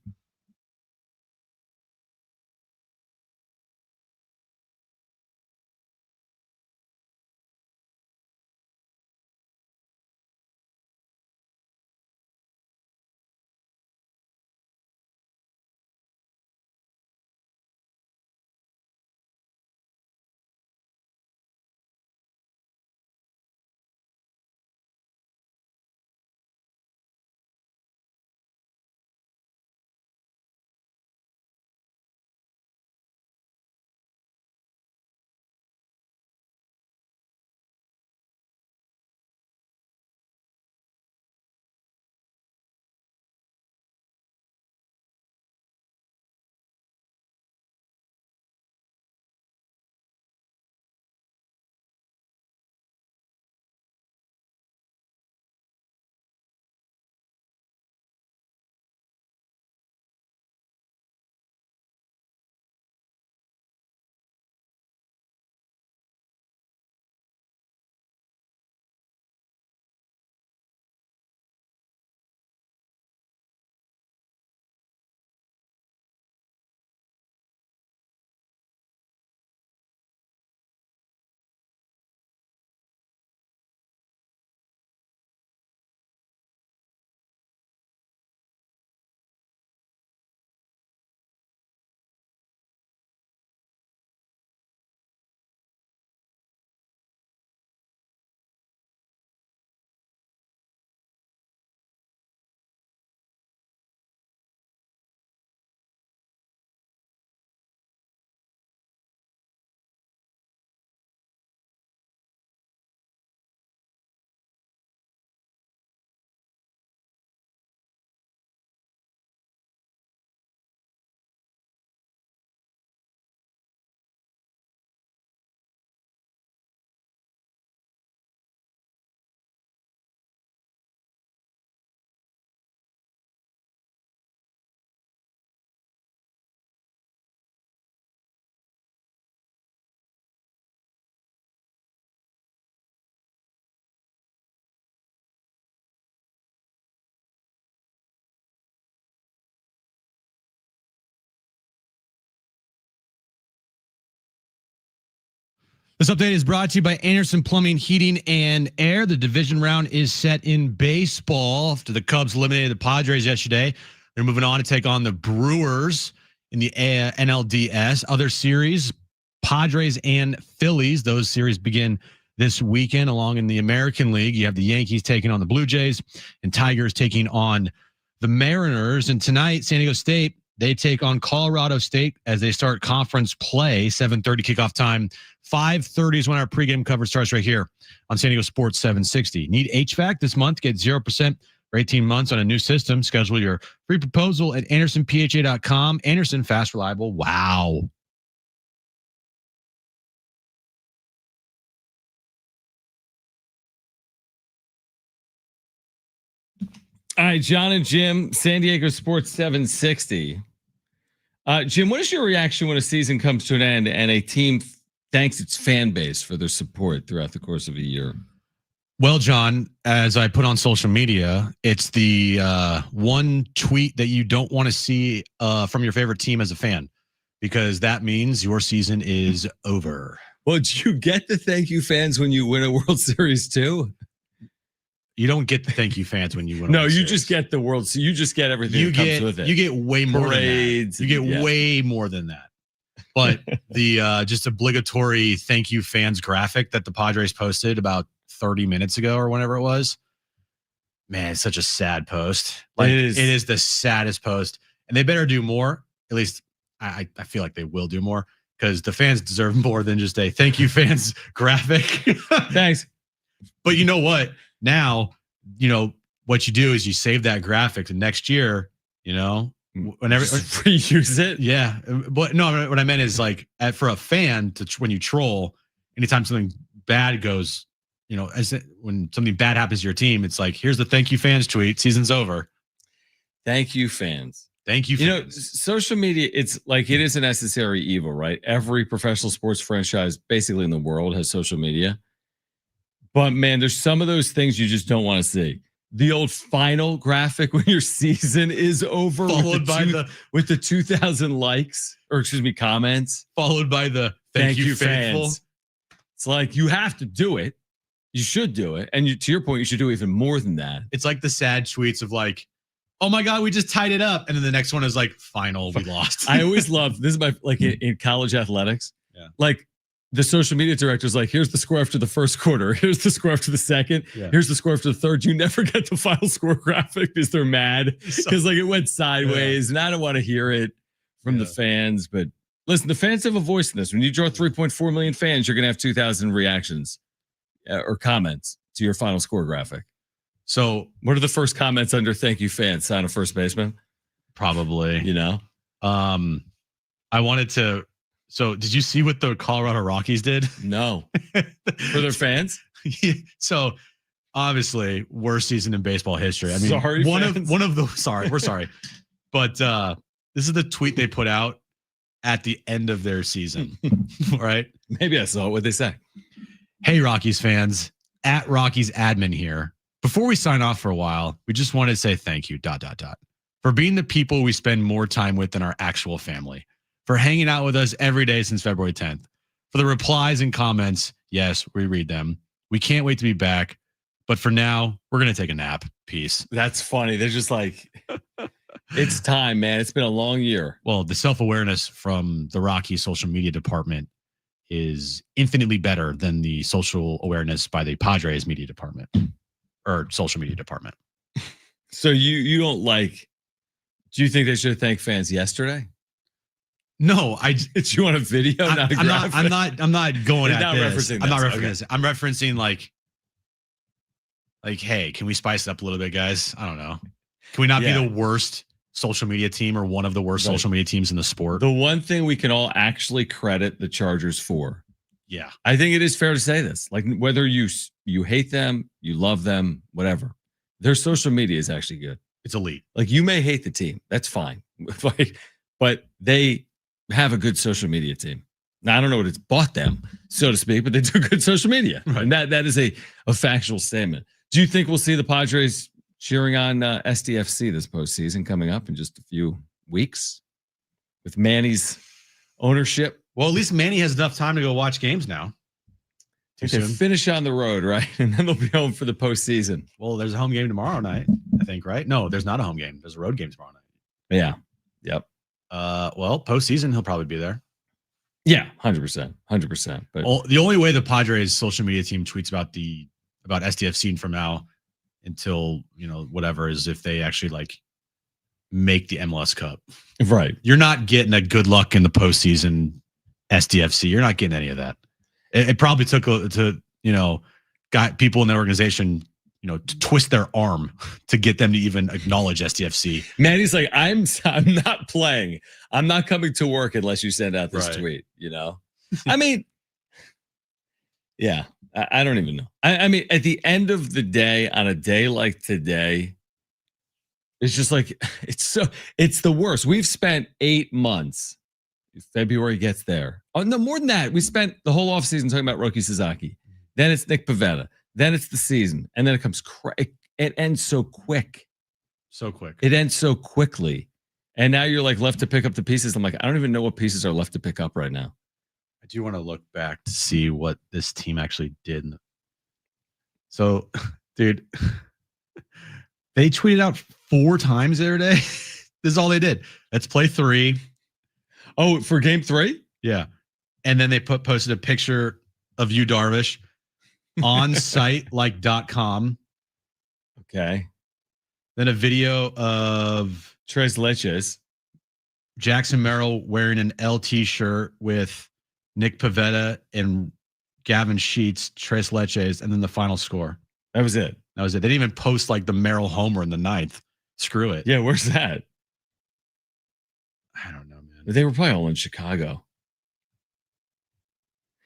This update is brought to you by Anderson Plumbing, Heating, and Air. The division round is set in baseball after the Cubs eliminated the Padres yesterday. They're moving on to take on the Brewers in the NLDS. Other series, Padres and Phillies. Those series begin this weekend. Along in the American League, you have the Yankees taking on the Blue Jays and Tigers taking on the Mariners. And tonight, San Diego State, they take on Colorado State as they start conference play. 7:30 kickoff time. 5:30 is when our pregame coverage starts right here on San Diego Sports 760. Need HVAC this month? Get 0% for 18 months on a new system. Schedule your free proposal at AndersonPHA.com. Anderson, fast, reliable. Wow. All right, John and Jim, San Diego Sports 760. Jim, what is your reaction when a season comes to an end and a team thanks its fan base for their support throughout the course of a year? Well, John, as I put on social media, it's the one tweet that you don't want to see from your favorite team as a fan, because that means your season is over. Well, do you get the thank you fans when you win a World Series too? You don't get the thank you fans when you win. No, you just get the World. You just get everything that comes with it. You get way more Parades, than that. You get way more than that. But the just obligatory thank you fans graphic that the Padres posted about 30 minutes ago or whenever it was, man, it's such a sad post. Like, it is the saddest post, and they better do more. At least I feel like they will do more, because the fans deserve more than just a thank you fans graphic. Thanks. But you know what? Now, you know, what you do is you save that graphic, and next year, you know, whenever reuse it. Yeah. But no, what I meant is like for a fan when you troll, anytime something bad goes, you know, when something bad happens to your team, it's like, here's the thank you fans tweet. Season's over. Thank you fans. Thank you. You know, social media, it's like, it is a necessary evil, right? Every professional sports franchise basically in the world has social media. But man, there's some of those things you just don't want to see. The old final graphic when your season is over, followed by with the 2,000 likes, or excuse me, comments, followed by the thank you fans. It's like, you have to do it. You should do it, and to your point, you should do even more than that. It's like the sad tweets of like, "Oh my God, we just tied it up," and then the next one is like, "Final, we lost." I always love this. Is my like in college athletics, like. The social media director's like, here's the score after the first quarter. Here's the score after the second. Yeah. Here's the score after the third. You never get the final score graphic because they're mad because like it went sideways, and I don't want to hear it from the fans. But listen, the fans have a voice in this. When you draw 3.4 million fans, you're going to have 2,000 reactions or comments to your final score graphic. So what are the first comments under thank you fans? Sign a first baseman? Probably. You know? I wanted to... So did you see what the Colorado Rockies did? No. For their fans? Yeah. So obviously worst season in baseball history. I mean, sorry, one of the sorry, we're sorry. But this is the tweet they put out at the end of their season. Right? Maybe I saw it. What'd they say? Hey, Rockies fans, at Rockies admin here. Before we sign off for a while, we just wanted to say thank you, ... for being the people we spend more time with than our actual family. For hanging out with us every day since February 10th. For the replies and comments, yes, we read them. We can't wait to be back. But for now, we're going to take a nap. Peace. That's funny. They're just like, it's time, man. It's been a long year. Well, the self-awareness from the Rockies social media department is infinitely better than the social awareness by the Padres media department or social media department. So you don't like, do you think they should thank fans yesterday? No, you want a video? I'm not going at this. I'm not referencing this. I'm referencing like, hey, can we spice it up a little bit, guys? I don't know. Can we not be the worst social media team or one of the worst social media teams in the sport? The one thing we can all actually credit the Chargers for. Yeah. I think it is fair to say this. Like, whether you hate them, you love them, whatever, their social media is actually good. It's elite. Like, you may hate the team. That's fine. But they have a good social media team. Now, I don't know what it's bought them, so to speak, but they do good social media. Right. And that is a factual statement. Do you think we'll see the Padres cheering on SDFC this postseason coming up in just a few weeks with Manny's ownership? Well, at least Manny has enough time to go watch games now. Too They soon? finish on the road, right? And then they'll be home for the postseason. Well, there's a home game tomorrow night, I think, right? No, there's not a home game. There's a road game tomorrow night. Yeah. Yep. Well, postseason, he'll probably be there. Yeah, 100%. 100%. But the only way the Padres social media team tweets about SDFC from now until, whatever, is if they actually like make the MLS Cup. Right. You're not getting a good luck in the postseason SDFC. You're not getting any of that. It probably took got people in the organization, to twist their arm to get them to even acknowledge SDFC. Manny's like, I'm not playing. I'm not coming to work unless you send out this tweet, I mean, yeah, I don't even know. I mean, at the end of the day, on a day like today, it's just like, it's the worst. We've spent 8 months. February gets there. Oh, no, more than that. We spent the whole offseason talking about Roki Sasaki. Then it's Nick Pivetta. Then it's the season. And then it comes, it ends so quick. So quick. It ends so quickly. And now you're like left to pick up the pieces. I'm like, I don't even know what pieces are left to pick up right now. I do want to look back to see what this team actually did. So, dude, they tweeted out 4 times the other day. This is all they did. Let's play 3. Oh, for game 3? Yeah. And then they posted a picture of you, Darvish, on site like.com. Okay. Then a video of Tres Leches. Jackson Merrill wearing an LT shirt with Nick Pivetta and Gavin Sheets, Tres Leches, and then the final score. That was it. They didn't even post like the Merrill homer in the 9th. Screw it. Yeah, where's that? I don't know, man. They were probably all in Chicago.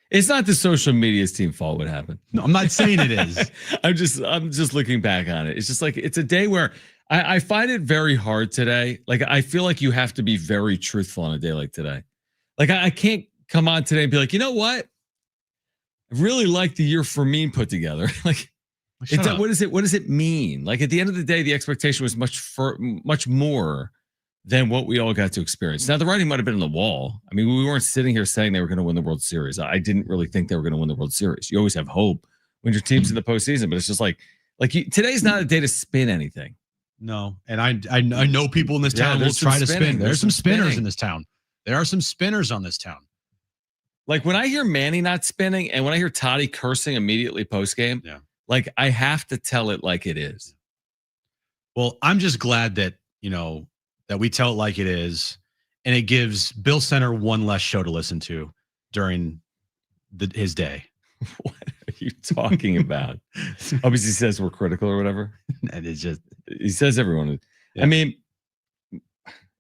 It's not the social media's team fault what happened. No, I'm not saying it is. I'm just looking back on it. It's just like, it's a day where I find it very hard today. Like, I feel like you have to be very truthful on a day like today. Like, I can't come on today and be like, you know what? I really like the year Fermin put together. Like, what does it mean? Like, at the end of the day, the expectation was much more than what we all got to experience. Now, the writing might have been on the wall. I mean, we weren't sitting here saying they were going to win the World Series. I didn't really think they were going to win the World Series. You always have hope when your team's in the postseason, but it's just like today's not a day to spin anything. No, and I know people in this town will try to spin. There's some spinners in this town. There are some spinners on this town. Like, when I hear Manny not spinning and when I hear Toddy cursing immediately post game, like, I have to tell it like it is. Well, I'm just glad that that we tell it like it is, and it gives Bill Center one less show to listen to during his day. What are you talking about? Obviously, he says we're critical or whatever. And it's just, he says everyone. Yeah. I mean,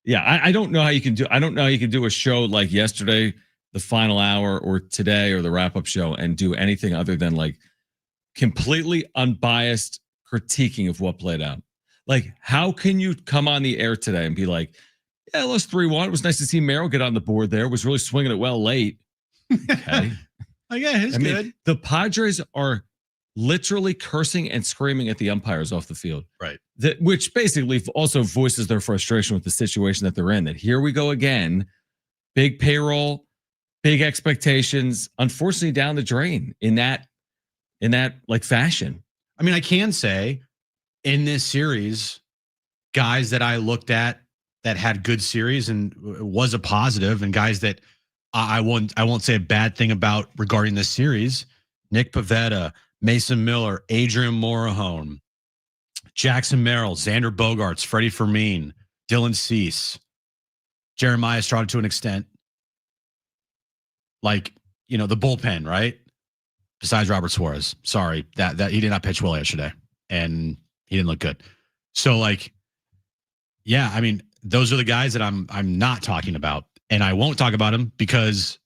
yeah, I don't know how you can do. I don't know how you can do a show like yesterday, the final hour, or today, or the wrap up show, and do anything other than like completely unbiased critiquing of what played out. Like, how can you come on the air today and be like, yeah, lost 3-1. It was nice to see Merrill get on the board there. Was really swinging it well late. Okay. Yeah, it's good. The Padres are literally cursing and screaming at the umpires off the field. Right. Which basically also voices their frustration with the situation that they're in. That here we go again. Big payroll, big expectations, unfortunately down the drain in that like fashion. I mean, I can say in this series, guys that I looked at that had good series and was a positive, and guys that I won't say a bad thing about regarding this series: Nick Pivetta, Mason Miller, Adrian Morahone, Jackson Merrill, Xander Bogaerts, Freddie Fermin, Dylan Cease, Jeremiah Estrada to an extent. Like, the bullpen, right? Besides Robert Suarez. Sorry, that he did not pitch well yesterday, and he didn't look good. So, like, yeah, I mean, those are the guys that I'm not talking about, and I won't talk about them because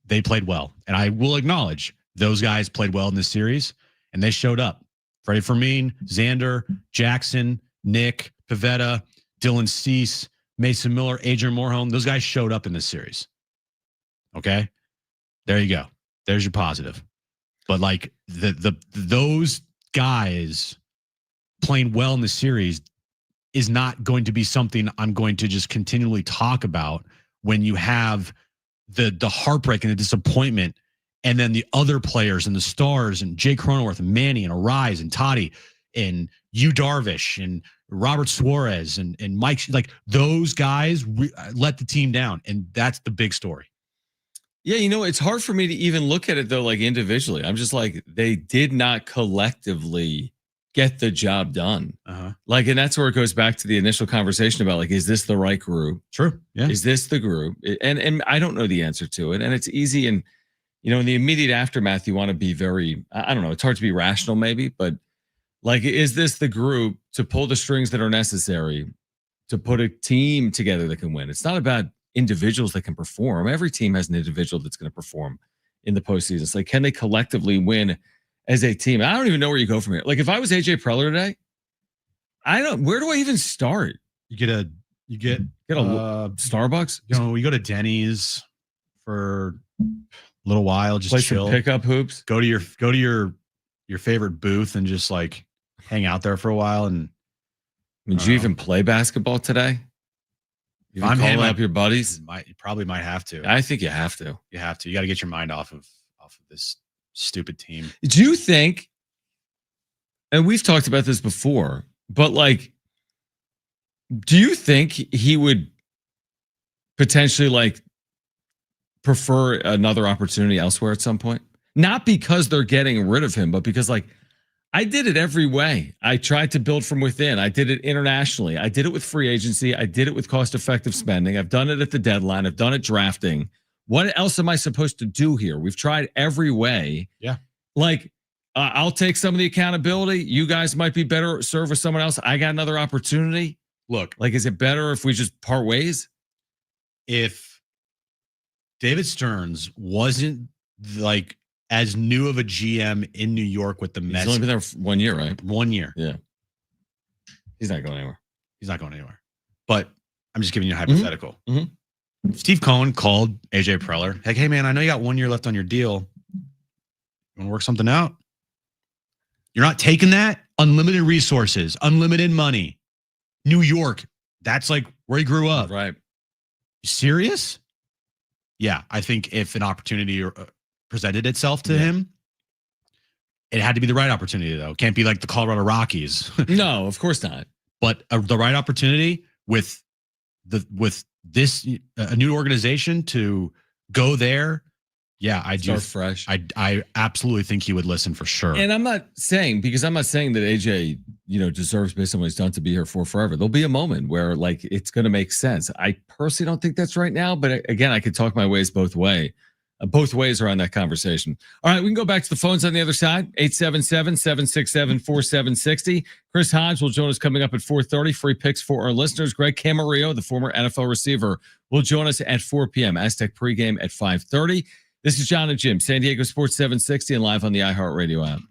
they played well. And I will acknowledge those guys played well in this series, and they showed up. Freddie Fermin, Xander, Jackson, Nick, Pivetta, Dylan Cease, Mason Miller, Adrian Morahone. Those guys showed up in this series. Okay, there you go. There's your positive. But like those guys playing well in the series is not going to be something I'm going to just continually talk about when you have the heartbreak and the disappointment And then the other players and the stars and Jake Cronenworth and Manny and Arise and Toddy and Yu Darvish and Robert Suarez and Mike, like those guys let the team down. And that's the big story. Yeah, it's hard for me to even look at it though, like individually. I'm just like, they did not collectively get the job done. Like, and that's where it goes back to the initial conversation about like, is this the right group? True. Yeah. Is this the group? And I don't know the answer to it. And it's easy. And, in the immediate aftermath, you want to be very, I don't know, it's hard to be rational maybe, but like, is this the group to pull the strings that are necessary to put a team together that can win? It's not about individuals that can perform. Every team has an individual that's going to perform in the postseason. It's like, can they collectively win as a team? I don't even know where you go from here. Like, if I was AJ Preller today, where do I even start? You get a Starbucks. You go to Denny's for a little while, just play chill, some pickup hoops. Go to your favorite booth and just like hang out there for a while. And did you even play basketball today? I'm calling up your buddies. You probably might have to. I think you have to. You have to. You got to get your mind off of this stupid team. Do you think? And we've talked about this before, but like, do you think he would potentially like prefer another opportunity elsewhere at some point? Not because they're getting rid of him, but because like, I did it every way. I tried to build from within. I did it internationally. I did it with free agency. I did it with cost-effective spending. I've done it at the deadline. I've done it drafting. What else am I supposed to do here? We've tried every way. Yeah. Like, I'll take some of the accountability. You guys might be better served with someone else. I got another opportunity. Look, like, is it better if we just part ways? If David Stearns wasn't like as new of a GM in New York with the Mets. He's only been there for 1 year, right? 1 year. Yeah. He's not going anywhere. He's not going anywhere. But I'm just giving you a hypothetical. Steve Cohen called AJ Preller. Like, hey, man, I know you got 1 year left on your deal. You want to work something out? You're not taking that? Unlimited resources, unlimited money. New York. That's like where he grew up. Right. You serious? Yeah. I think if an opportunity presented itself to him, it had to be the right opportunity, though. Can't be like the Colorado Rockies. No, of course not. But the right opportunity with this a new organization to go there. Yeah, I do. Start fresh. I absolutely think he would listen for sure. And I'm not saying that AJ, deserves based on what he's done to be here for forever. There'll be a moment where like it's going to make sense. I personally don't think that's right now, but again, I could talk my ways both ways. Both ways around that conversation. All right, we can go back to the phones on the other side. 877-767-4760. Chris Hodge will join us coming up at 4:30. Free picks for our listeners. Greg Camarillo, the former NFL receiver, will join us at 4 p.m. Aztec pregame at 5:30. This is John and Jim, San Diego Sports 760 and live on the iHeartRadio app.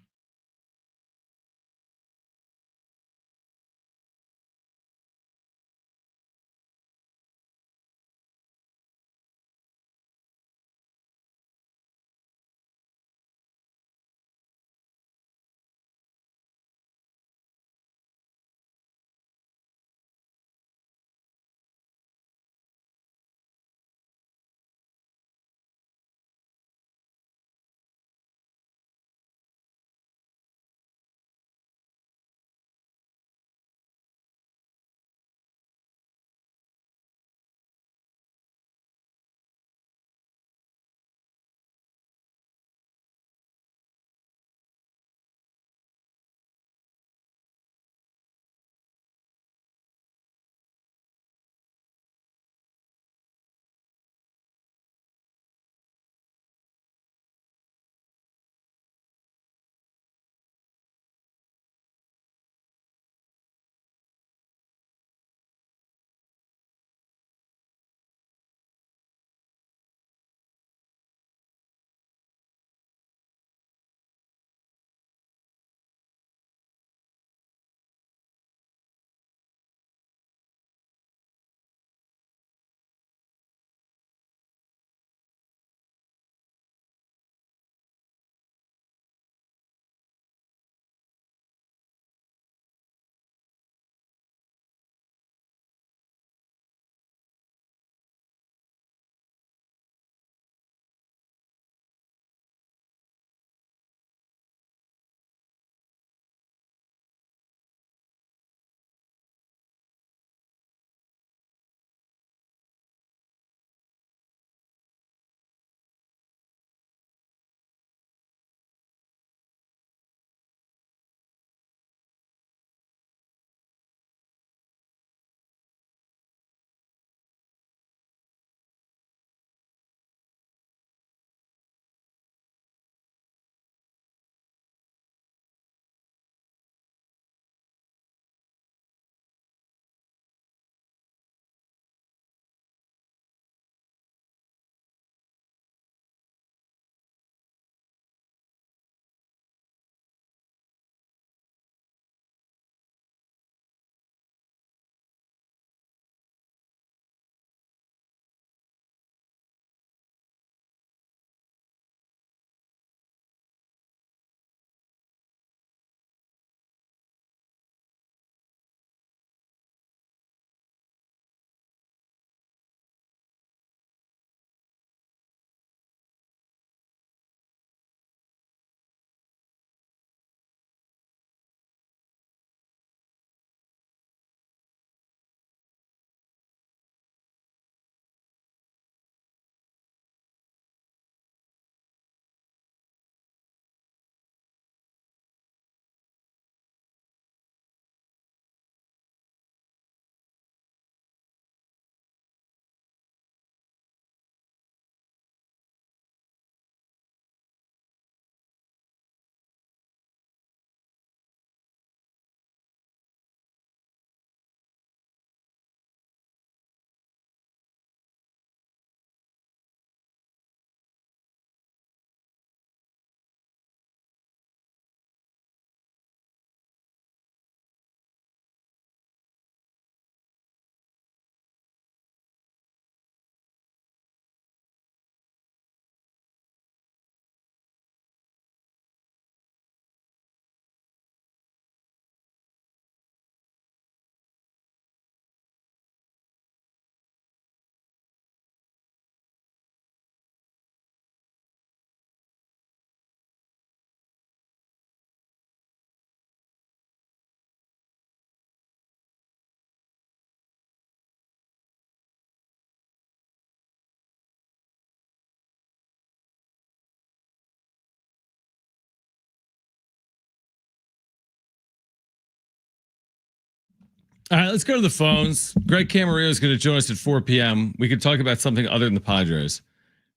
All right, let's go to the phones. Greg Camarillo is going to join us at 4 p.m. We could talk about something other than the Padres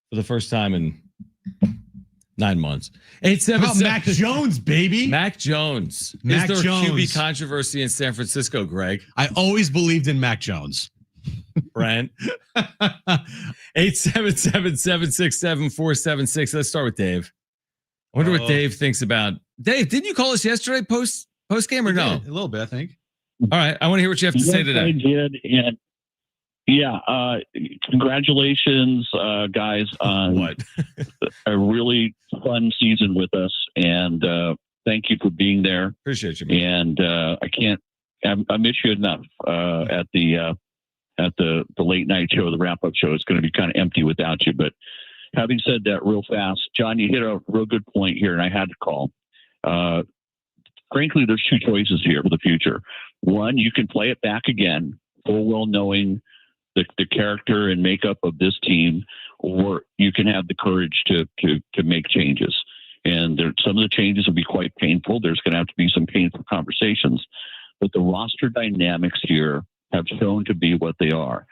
for the first time in 9 months. 877 Mac Jones, baby. Mac Jones. Mac Is there Jones. a QB controversy in San Francisco, Greg? I always believed in Mac Jones. Brent. 877-767-4766. Let's start with Dave. I wonder what Dave thinks about. Dave, didn't you call us yesterday post game or no? A little bit, I think. All right. I want to hear what you have to say today. I did. And yeah, congratulations, guys, on a really fun season with us. And thank you for being there. Appreciate you, man. And I miss you enough at the late night show, the wrap up show. It's going to be kind of empty without you. But having said that, real fast, John, you hit a real good point here, and I had to call. Frankly, there's two choices here for the future. One, you can play it back again, full well knowing the character and makeup of this team, or you can have the courage to make changes. And some of the changes will be quite painful. There's going to have to be some painful conversations, but the roster dynamics here have shown to be what they are.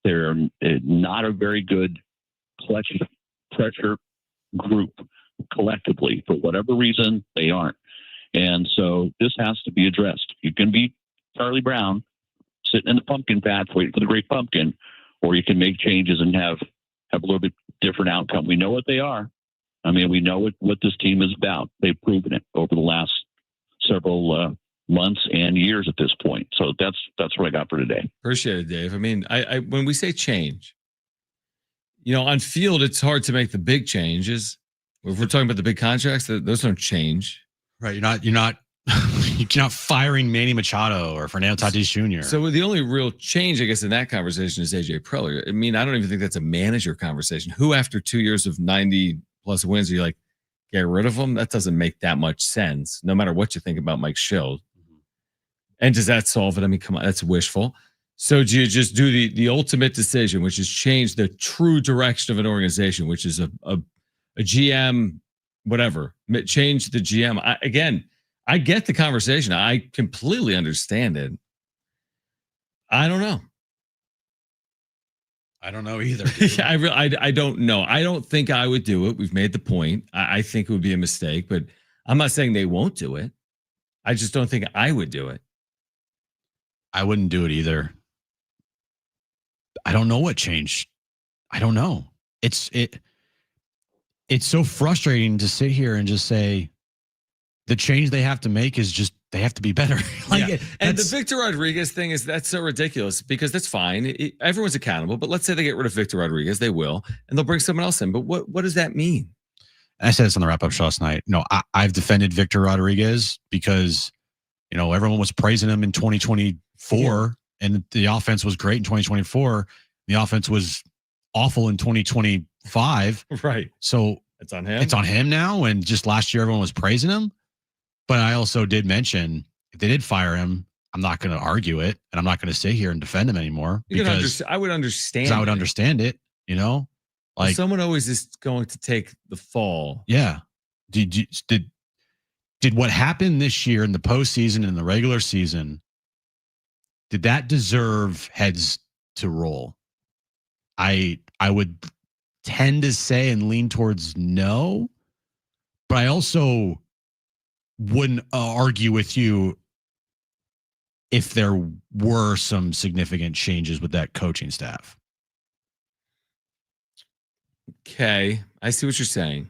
They're not a very good pressure group collectively. For whatever reason, they aren't. And so this has to be addressed. You can be Charlie Brown sitting in the pumpkin patch waiting for the great pumpkin, or you can make changes and have a little bit different outcome. We know what they are. I mean, we know what this team is about. They've proven it over the last several months and years at this point. So that's what I got for today. Appreciate it, Dave. I mean, I when we say change, on field, it's hard to make the big changes. If we're talking about the big contracts, those don't change. Right. You're not firing Manny Machado or Fernando Tatis Jr. So the only real change, I guess, in that conversation is AJ Preller. I mean, I don't even think that's a manager conversation. Who, after 2 years of 90 plus wins, are you like, get rid of him? That doesn't make that much sense, no matter what you think about Mike Schill. And does that solve it? I mean, come on, that's wishful. So do you just do the ultimate decision, which is change the true direction of an organization, which is a GM, whatever, change the GM. I get the conversation. I completely understand it. I don't know. I don't know either. I don't know. I don't think I would do it. We've made the point. I think it would be a mistake, but I'm not saying they won't do it. I just don't think I would do it. I wouldn't do it either. I don't know what changed. I don't know. It's so frustrating to sit here and just say the change they have to make is just they have to be better. And the Victor Rodriguez thing that's so ridiculous because that's fine. Everyone's accountable, but let's say they get rid of Victor Rodriguez, they will, and they'll bring someone else in. But what does that mean? I said this on the wrap-up show last night. I've defended Victor Rodriguez because everyone was praising him in 2024, and the offense was great in 2024. The offense was awful in 2025. Right. So it's on him. It's on him now. And just last year, everyone was praising him. But I also did mention if they did fire him, I'm not going to argue it, and I'm not going to sit here and defend him anymore. I would understand. I would understand it. Like someone always is going to take the fall. Yeah. Did what happened this year in the postseason and the regular season? Did that deserve heads to roll? I would tend to say and lean towards no, but I also wouldn't argue with you if there were some significant changes with that coaching staff. Okay, I see what you're saying.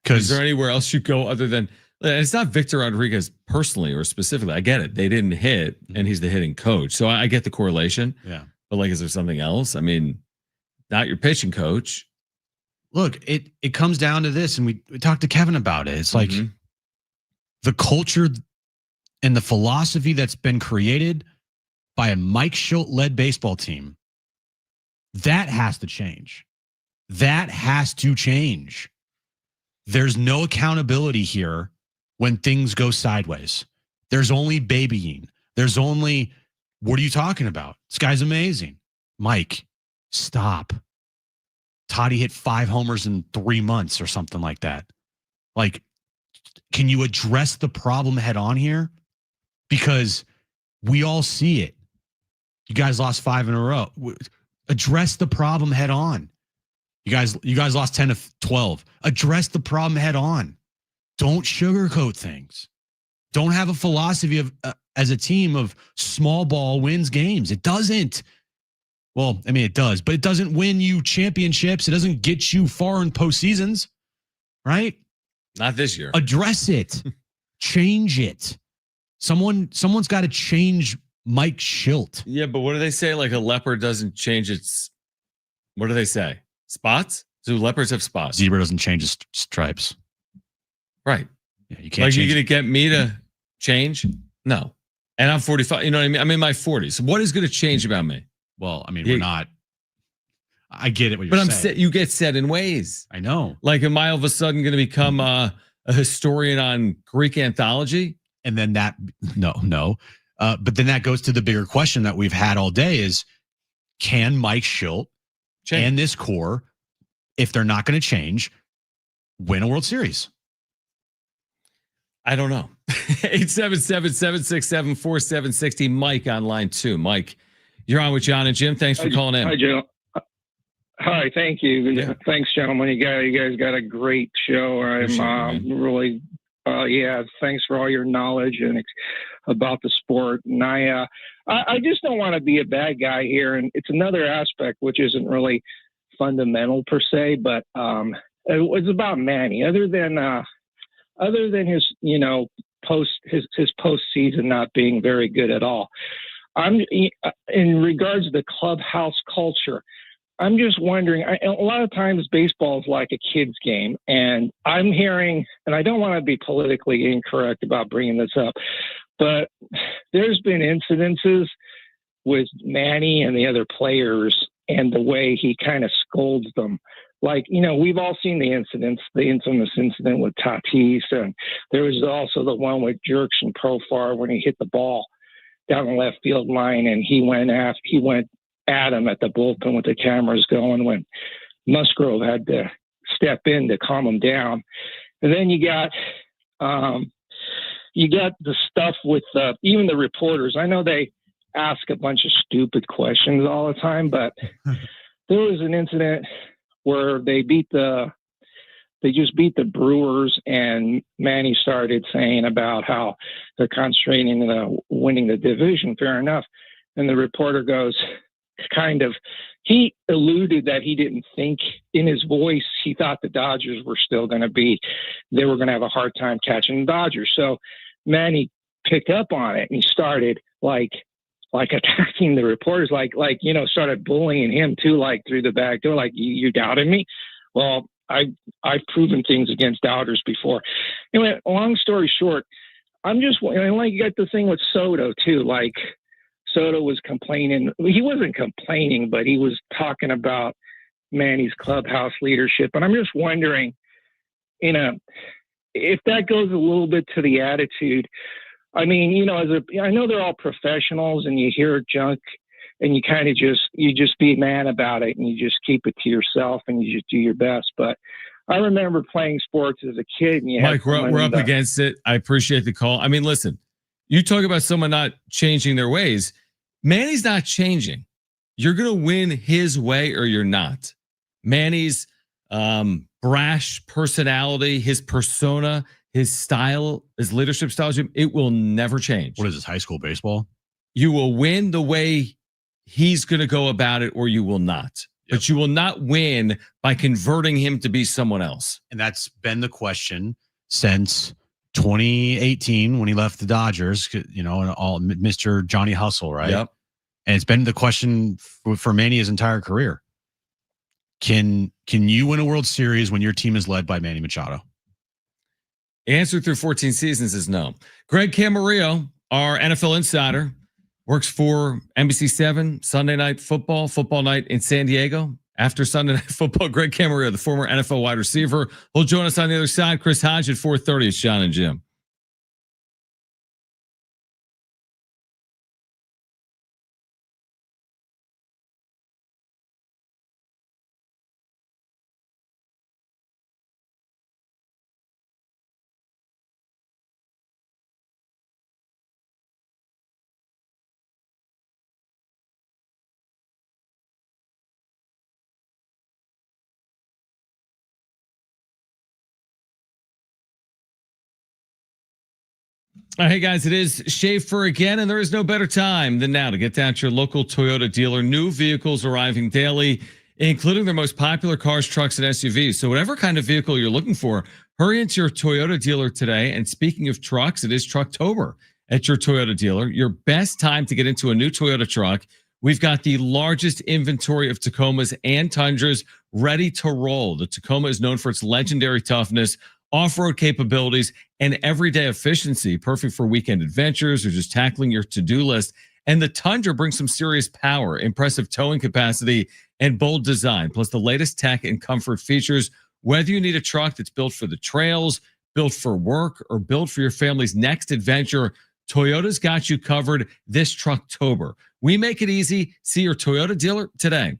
Is there anywhere else you go other than? It's not Victor Rodriguez personally or specifically. I get it; they didn't hit, and he's the hitting coach, so I get the correlation. Yeah, but is there something else? I mean, not your pitching coach. Look, it comes down to this, and we talked to Kevin about it. It's like the culture and the philosophy that's been created by a Mike Schilt-led baseball team. That has to change. That has to change. There's no accountability here when things go sideways. There's only babying. There's only, what are you talking about? This guy's amazing. Mike, stop. Toddy hit 5 homers in 3 months or something like that. Can you address the problem head on here? Because we all see it. You guys lost 5 in a row. Address the problem head on. You guys lost 10 of 12. Address the problem head on. Don't sugarcoat things. Don't have a philosophy of as a team of small ball wins games. It doesn't. Well, I mean, it does, but it doesn't win you championships. It doesn't get you far in postseasons, right? Not this year. Address it. Change it. Someone's got to change Mike Schilt. Yeah, but what do they say? Like a leopard doesn't change its. What do they say? Spots? Do leopards have spots? Zebra doesn't change its stripes. Right. Yeah, you can't. Like you're gonna get me to change? No. And I'm 45. You know what I mean? I'm in my 40s. What is gonna change about me? Well, I mean, we're not. I get it. What you're saying. But you get set in ways. I know. Like, am I all of a sudden going to become a historian on Greek anthology? And then no. But then that goes to the bigger question that we've had all day: is can Mike Schilt and this core, if they're not going to change, win a World Series? I don't know. 877-767-4760. Mike on line 2. Mike, you're on with John and Jim. Thanks for calling in. Hi, Joe. Hi, thank you. Yeah. Thanks, gentlemen. You guys got a great show. I'm really, thanks for all your knowledge and about the sport. And I just don't want to be a bad guy here. And it's another aspect which isn't really fundamental per se, but it was about Manny. Other than his, his postseason not being very good at all. In regards to the clubhouse culture, I'm just wondering, a lot of times baseball is like a kid's game, and I'm hearing, and I don't want to be politically incorrect about bringing this up, but there's been incidences with Manny and the other players and the way he kind of scolds them. Like, we've all seen the infamous incident with Tatis, and there was also the one with Jerks and Profar when he hit the ball down the left field line, and he went at him at the bullpen with the cameras going when Musgrove had to step in to calm him down. And then you got the stuff with even the reporters. I know they ask a bunch of stupid questions all the time, but there was an incident where they just beat the Brewers, and Manny started saying about how they're concentrating on winning the division. Fair enough. And the reporter goes, he alluded that he didn't think in his voice, he thought the Dodgers were still going to they were going to have a hard time catching the Dodgers. So Manny picked up on it and he started like attacking the reporters, started bullying him too, like through the back door, like you doubted me. Well, I've proven things against doubters before. Anyway, long story short, I'm just, like, you got the thing with Soto too, like Soto was complaining. He wasn't complaining, but he was talking about Manny's clubhouse leadership. And I'm just wondering, if that goes a little bit to the attitude. I mean, I know they're all professionals, and you hear junk, and you kind of just be mad about it, and you just keep it to yourself, and you just do your best. But I remember playing sports as a kid. And Mike, we're up against it. I appreciate the call. I mean, listen, you talk about someone not changing their ways. Manny's not changing. You're going to win his way or you're not. Manny's brash personality, his persona, his style, his leadership style, it will never change. What is this, high school baseball? You will win the way he's going to go about it, or you will not. Yep. But you will not win by converting him to be someone else. And that's been the question since 2018 when he left the Dodgers, and all Mr. Johnny Hustle, right? Yep. And it's been the question for Manny his entire career. Can you win a World Series when your team is led by Manny Machado? Answer through 14 seasons is no. Greg Camarillo, our NFL insider, works for NBC7 Sunday Night Football night in San Diego. After Sunday Night Football, Greg Camarillo, the former NFL wide receiver, will join us on the other side. Chris Hodge at 4:30. It's John and Jim. Hey guys, it is Schaefer again, and there is no better time than now to get down to your local Toyota dealer. New vehicles arriving daily, including their most popular cars, trucks, and SUVs. So whatever kind of vehicle you're looking for, hurry into your Toyota dealer today. And speaking of trucks, it is Trucktober at your Toyota dealer. Your best time to get into a new Toyota truck. We've got the largest inventory of Tacomas and Tundras ready to roll. The Tacoma is known for its legendary toughness, off-road capabilities, and everyday efficiency, perfect for weekend adventures or just tackling your to-do list. And the Tundra brings some serious power, impressive towing capacity, and bold design, plus the latest tech and comfort features. Whether you need a truck that's built for the trails, built for work, or built for your family's next adventure, Toyota's got you covered this Trucktober. We make it easy. See your Toyota dealer today.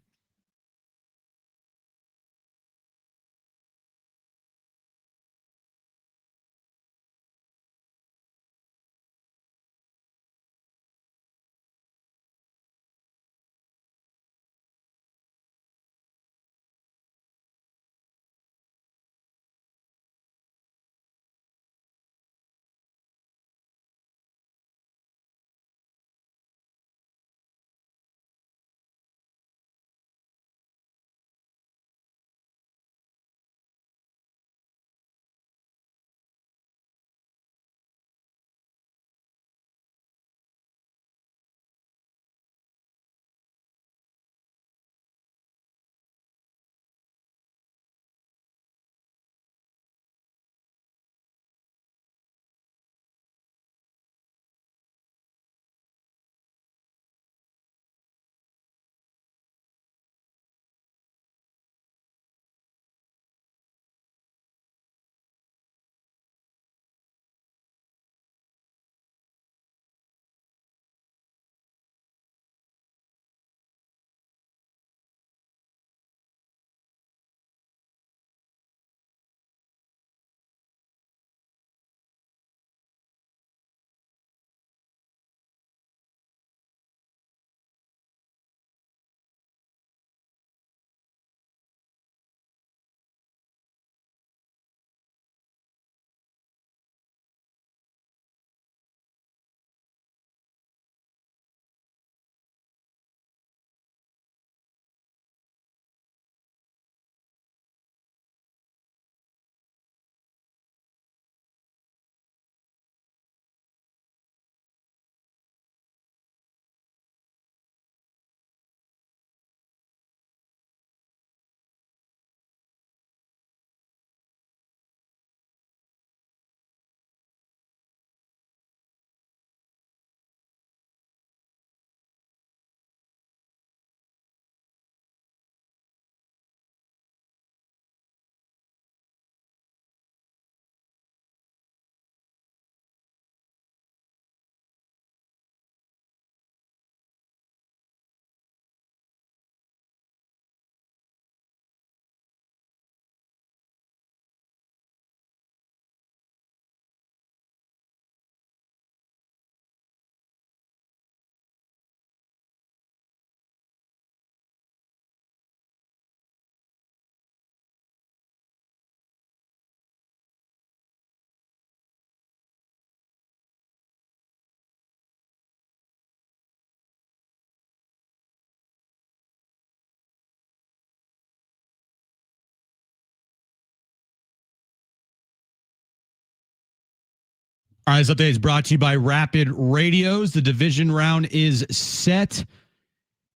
All right, this update is brought to you by Rapid Radios. The division round is set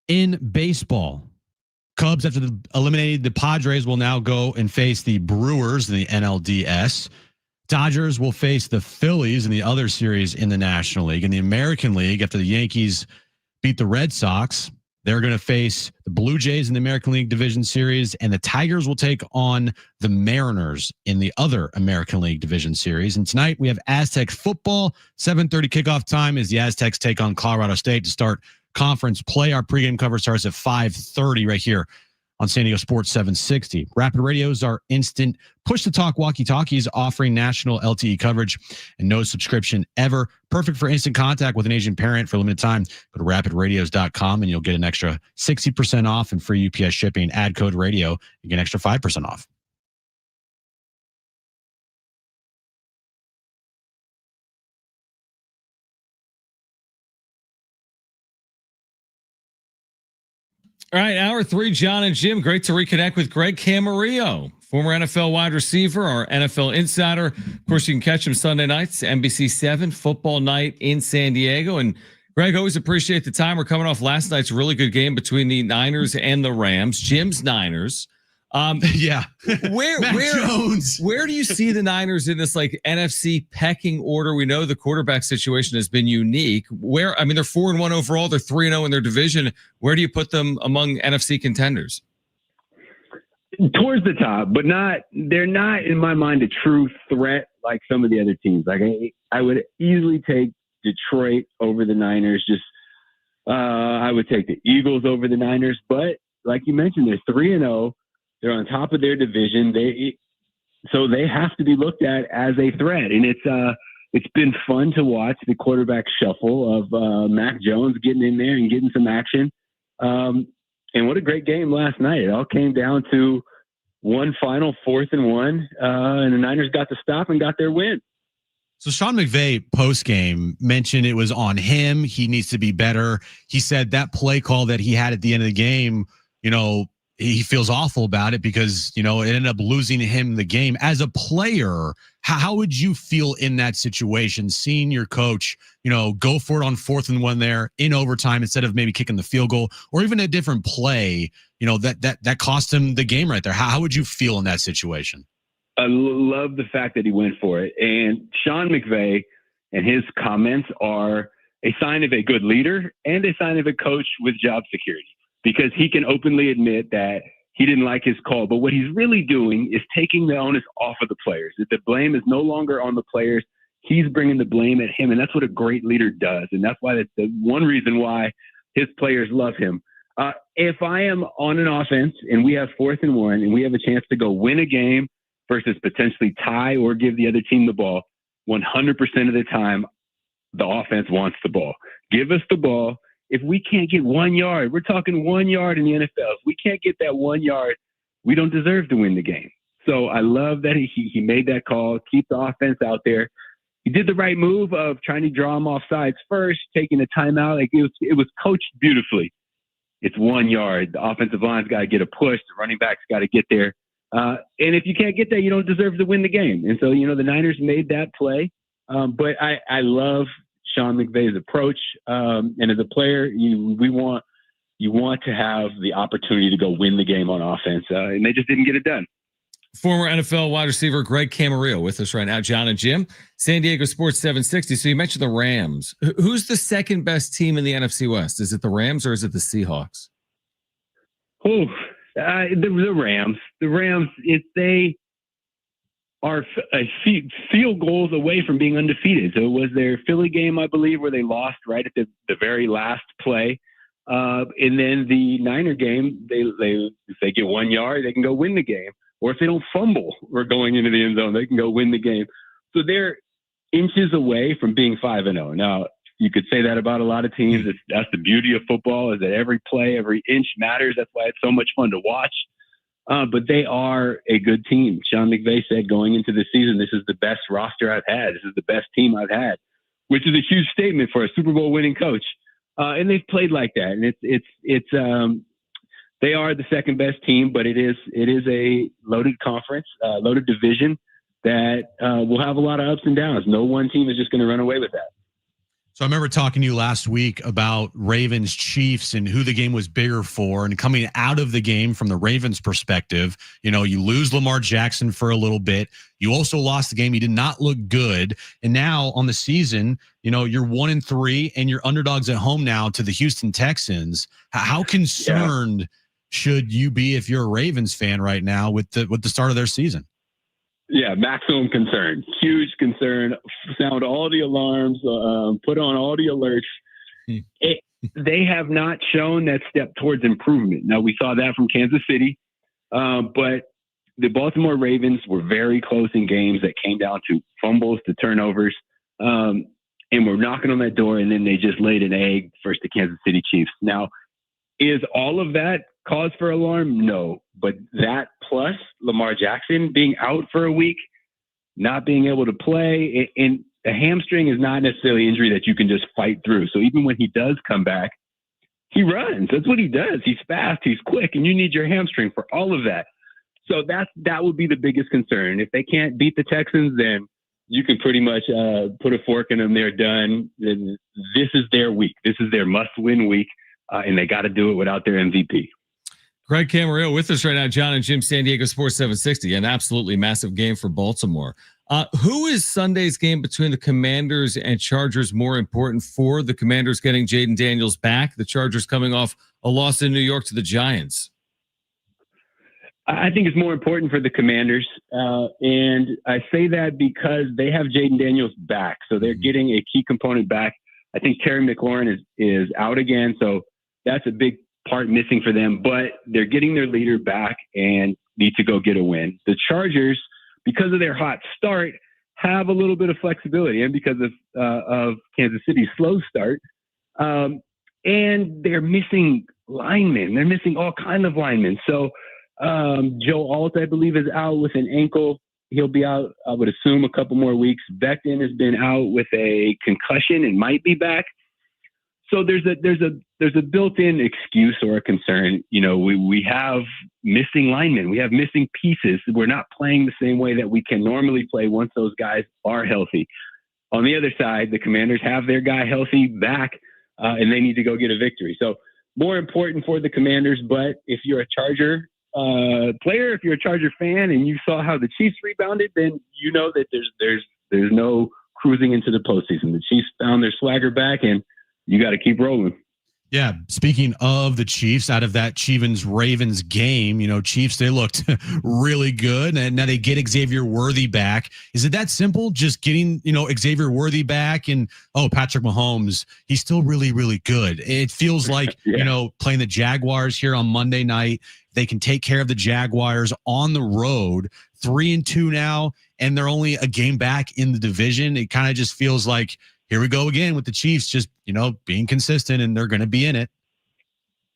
in baseball. Cubs, after eliminated the Padres, will now go and face the Brewers in the NLDS. Dodgers will face the Phillies in the other series in the National League. In the American League, after the Yankees beat the Red Sox, they're going to face the Blue Jays in the American League Division Series, and the Tigers will take on the Mariners in the other American League Division Series. And tonight we have Aztecs football. 7:30 kickoff time as the Aztecs take on Colorado State to start conference play. Our pregame cover starts at 5:30 right here on San Diego Sports 760. Rapid Radios are instant push-to-talk walkie-talkies offering national LTE coverage and no subscription ever. Perfect for instant contact with an Asian parent for a limited time. Go to rapidradios.com and you'll get an extra 60% off and free UPS shipping. Add code radio, you get an extra 5% off. All right, hour 3, John and Jim. Great to reconnect with Greg Camarillo, former NFL wide receiver, our NFL insider. Of course, you can catch him Sunday nights, NBC7, football night in San Diego. And Greg, always appreciate the time. We're coming off last night's really good game between the Niners and the Rams. Jim's Niners. Yeah. Where do you see the Niners in this like NFC pecking order? We know the quarterback situation has been unique. They're 4-1 overall. They're 3-0 in their division. Where do you put them among NFC contenders? Towards the top, but they're not in my mind a true threat like some of the other teams. Like I would easily take Detroit over the Niners. I would take the Eagles over the Niners, but like you mentioned, they're 3-0. They're on top of their division. So they have to be looked at as a threat. And it's been fun to watch the quarterback shuffle of Mac Jones getting in there and getting some action. And what a great game last night. It all came down to one final 4th and 1. And the Niners got the stop and got their win. So Sean McVay post-game mentioned it was on him. He needs to be better. He said that play call that he had at the end of the game, he feels awful about it because, it ended up losing him the game. As a player, how would you feel in that situation, seeing your coach, go for it on 4th and 1 there in overtime instead of maybe kicking the field goal or even a different play, that cost him the game right there? How would you feel in that situation? I love the fact that he went for it. And Sean McVay and his comments are a sign of a good leader and a sign of a coach with job security, because he can openly admit that he didn't like his call. But what he's really doing is taking the onus off of the players. That the blame is no longer on the players. He's bringing the blame at him. And that's what a great leader does. And that's why that's the one reason why his players love him. If I am on an offense and we have 4th and 1 and we have a chance to go win a game versus potentially tie or give the other team the ball, 100% of the time, the offense wants the ball. Give us the ball. If we can't get 1 yard, we're talking 1 yard in the NFL. If we can't get that 1 yard, we don't deserve to win the game. So I love that he made that call, keep the offense out there. He did the right move of trying to draw him off sides first, taking a timeout. Like it was coached beautifully. It's 1 yard. The offensive line's got to get a push. The running back's got to get there. And if you can't get there, you don't deserve to win the game. And so, the Niners made that play. But I love Sean McVay's approach. And as a player, you want to have the opportunity to go win the game on offense. And they just didn't get it done. Former NFL wide receiver Greg Camarillo with us right now, John and Jim, San Diego Sports 760. So you mentioned the Rams. Who's the second best team in the NFC West? Is it the Rams or is it the Seahawks? The Rams. The Rams, if they are field goals away from being undefeated. So it was their Philly game, I believe, where they lost right at the very last play. And then the Niner game, if they get 1 yard, they can go win the game. Or if they don't fumble or going into the end zone, they can go win the game. So they're inches away from being 5-0. Now, you could say that about a lot of teams. That's the beauty of football, is that every play, every inch matters. That's why it's so much fun to watch. But they are a good team. Sean McVay said going into the season, this is the best roster I've had. This is the best team I've had, which is a huge statement for a Super Bowl winning coach. And they've played like that. And they are the second best team, but it is a loaded conference, loaded division that will have a lot of ups and downs. No one team is just going to run away with that. So I remember talking to you last week about Ravens Chiefs and who the game was bigger for, and coming out of the game from the Ravens perspective, you lose Lamar Jackson for a little bit. You also lost the game. You did not look good. And now on the season, you're 1-3 and you're underdogs at home now to the Houston Texans. How concerned should you be if you're a Ravens fan right now with the start of their season? Yeah, maximum concern, huge concern. Sound all the alarms, put on all the alerts. They have not shown that step towards improvement. Now, we saw that from Kansas City, but the Baltimore Ravens were very close in games that came down to fumbles, to turnovers, and we're knocking on that door, and then they just laid an egg versus the Kansas City Chiefs. Now, is all of that cause for alarm? No. But that plus Lamar Jackson being out for a week, not being able to play, and a hamstring is not necessarily an injury that you can just fight through. So even when he does come back, He runs. That's what he does. He's fast. He's quick, and you need your hamstring for all of that. So that would be the biggest concern. If they can't beat the Texans, then you can pretty much put a fork in them. They're done. Then this is their week. This is their must-win week, and they got to do it without their MVP. Greg Camarillo with us right now. John and Jim, San Diego Sports 760. An absolutely massive game for Baltimore. Who is Sunday's game between the Commanders and Chargers more important for? The Commanders getting Jaden Daniels back, the Chargers coming off a loss in New York to the Giants. I think it's more important for the Commanders. And I say that because they have Jaden Daniels back. So they're getting a key component back. I think Terry McLaurin is out again. So that's a big part missing for them. But they're getting their leader back and need to go get a win. The Chargers, because of their hot start, have a little bit of flexibility. And because of Kansas City's slow start, and they're missing linemen. They're missing all kinds of linemen. So Joe Alt, I believe, is out with an ankle. He'll be out, I would assume, a couple more weeks. Becton has been out with a concussion and might be back. So there's a built-in excuse or a concern. You know, we have missing linemen. We have missing pieces. We're not playing the same way that we can normally play once those guys are healthy. On the other side, the Commanders have their guy healthy back, and they need to go get a victory. So more important for the Commanders. But if you're a Charger player, if you're a Charger fan, and you saw how the Chiefs rebounded, then you know that there's no cruising into the postseason. The Chiefs found their swagger back, and you got to keep rolling. Yeah. Speaking of the Chiefs, out of that Ravens game, you know, Chiefs, they looked really good. And now they get Xavier Worthy back. Is it that simple? Just getting, you know, Xavier Worthy back and, Patrick Mahomes, he's still really, really good. It feels like, you know, playing the Jaguars here on Monday night, they can take care of the Jaguars on the road, 3-2 now, and they're only a game back in the division. It kind of just feels like, here we go again with the Chiefs, just, you know, being consistent, and they're going to be in it.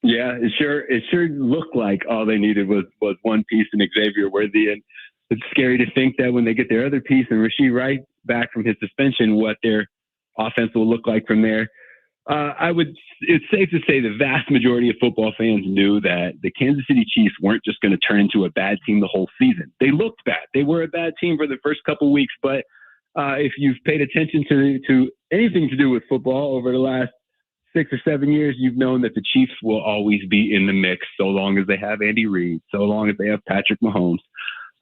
Yeah, it sure looked like all they needed was one piece in Xavier Worthy. And it's scary to think that when they get their other piece and Rashee Wright back from his suspension, what their offense will look like from there. It's safe to say the vast majority of football fans knew that the Kansas City Chiefs weren't just going to turn into a bad team the whole season. They looked bad. They were a bad team for the first couple weeks, but if you've paid attention to anything to do with football over the last 6 or 7 years, you've known that the Chiefs will always be in the mix so long as they have Andy Reid, so long as they have Patrick Mahomes.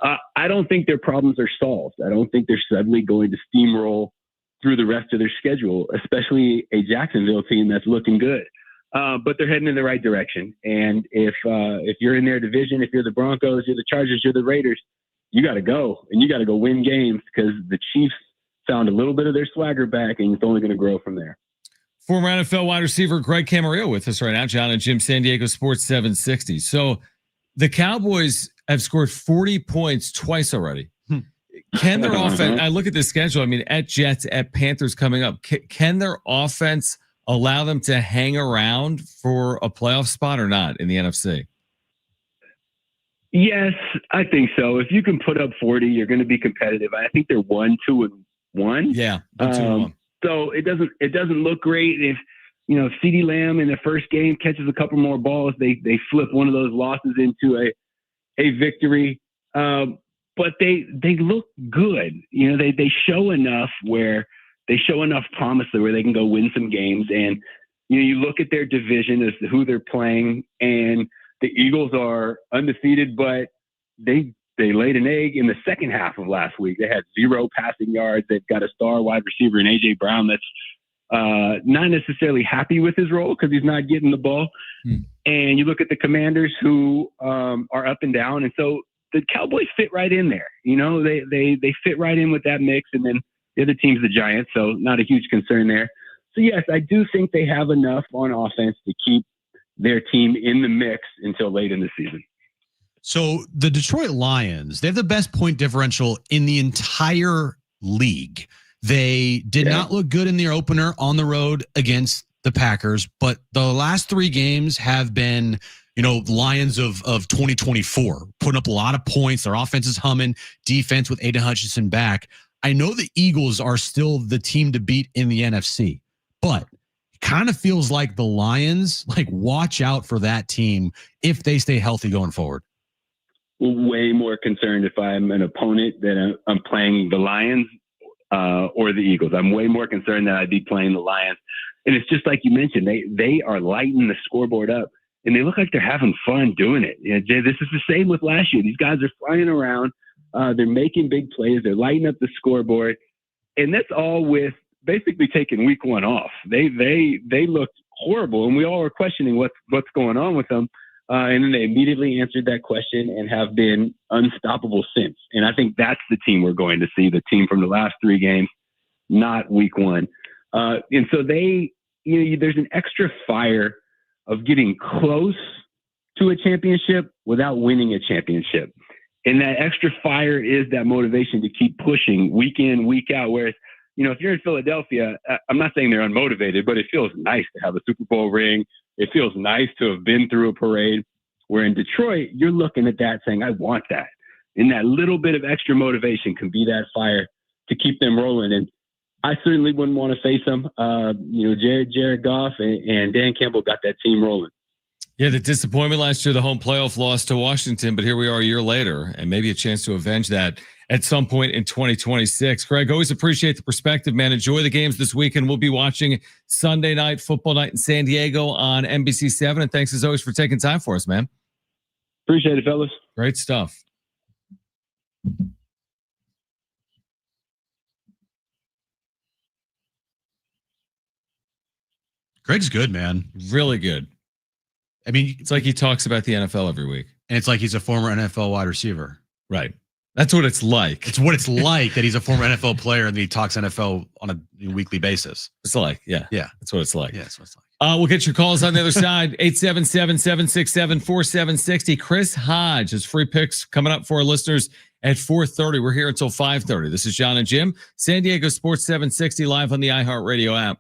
I don't think their problems are solved. I don't think they're suddenly going to steamroll through the rest of their schedule, especially a Jacksonville team that's looking good. But they're heading in the right direction. And if you're in their division, if you're the Broncos, you're the Chargers, you're the Raiders, you got to go, and you got to go win games, because the Chiefs found a little bit of their swagger back, and it's only going to grow from there. Former NFL wide receiver Greg Camarillo with us right now, John and Jim, San Diego Sports 760. So the Cowboys have scored 40 points twice already. Can their offense, I look at the schedule, I mean, at Jets, at Panthers coming up, can their offense allow them to hang around for a playoff spot or not in the NFC? Yes, I think so. If you can put up 40, you're going to be competitive. I think they're 1-2-1. Yeah, 2-1. So it doesn't look great if, you know, CeeDee Lamb in the first game catches a couple more balls. They flip one of those losses into a victory. But they look good. You know, they show enough promise where they can go win some games. And, you know, you look at their division as to who they're playing, and the Eagles are undefeated, but they laid an egg in the second half of last week. They had 0 passing yards. They've got a star wide receiver in A.J. Brown that's not necessarily happy with his role because he's not getting the ball. And you look at the Commanders, who are up and down. And so the Cowboys fit right in there. You know, they fit right in with that mix. And then the other team's the Giants, so not a huge concern there. So, yes, I do think they have enough on offense to keep their team in the mix until late in the season. So the Detroit Lions, they have the best point differential in the entire league. They did not look good in their opener on the road against the Packers, but the last 3 games have been, you know, Lions of 2024, putting up a lot of points. Their offense is humming, defense with Aiden Hutchinson back. I know the Eagles are still the team to beat in the NFC, but kind of feels like the Lions, like, watch out for that team if they stay healthy going forward. Way more concerned if I'm an opponent that I'm playing the Lions or the Eagles. I'm way more concerned that I'd be playing the Lions. And it's just like you mentioned, they are lighting the scoreboard up, and they look like they're having fun doing it. You know, Jay, this is the same with last year. These guys are flying around. They're making big plays. They're lighting up the scoreboard. And that's all with basically taking week one off. They looked horrible, and we all were questioning what's going on with them. And then they immediately answered that question and have been unstoppable since. And I think that's the team we're going to see, the team from the last 3 games, not week one. And so there's an extra fire of getting close to a championship without winning a championship. And that extra fire is that motivation to keep pushing week in, week out. Whereas, if you're in Philadelphia, I'm not saying they're unmotivated, but it feels nice to have a Super Bowl ring. It feels nice to have been through a parade. Where in Detroit, you're looking at that saying, I want that. And that little bit of extra motivation can be that fire to keep them rolling. And I certainly wouldn't want to face them. Jared Goff and Dan Campbell got that team rolling. Yeah, the disappointment last year, the home playoff loss to Washington, but here we are a year later, and maybe a chance to avenge that at some point in 2026. Greg, always appreciate the perspective, man. Enjoy the games this weekend. We'll be watching Sunday night football night in San Diego on NBC7, and thanks as always for taking time for us, man. Appreciate it, fellas. Great stuff. Greg's good, man. Really good. I mean, it's like he talks about the NFL every week. And it's like he's a former NFL wide receiver. Right. That's what it's like. It's what it's like that he's a former NFL player and that he talks NFL on a weekly basis. It's like, yeah. Yeah. That's what it's like. Yeah, that's what it's like. We'll get your calls on the other side. 877-767-4760. Chris Hodge has free picks coming up for our listeners at 4:30. We're here until 5:30. This is John and Jim. San Diego Sports 760 live on the iHeartRadio app.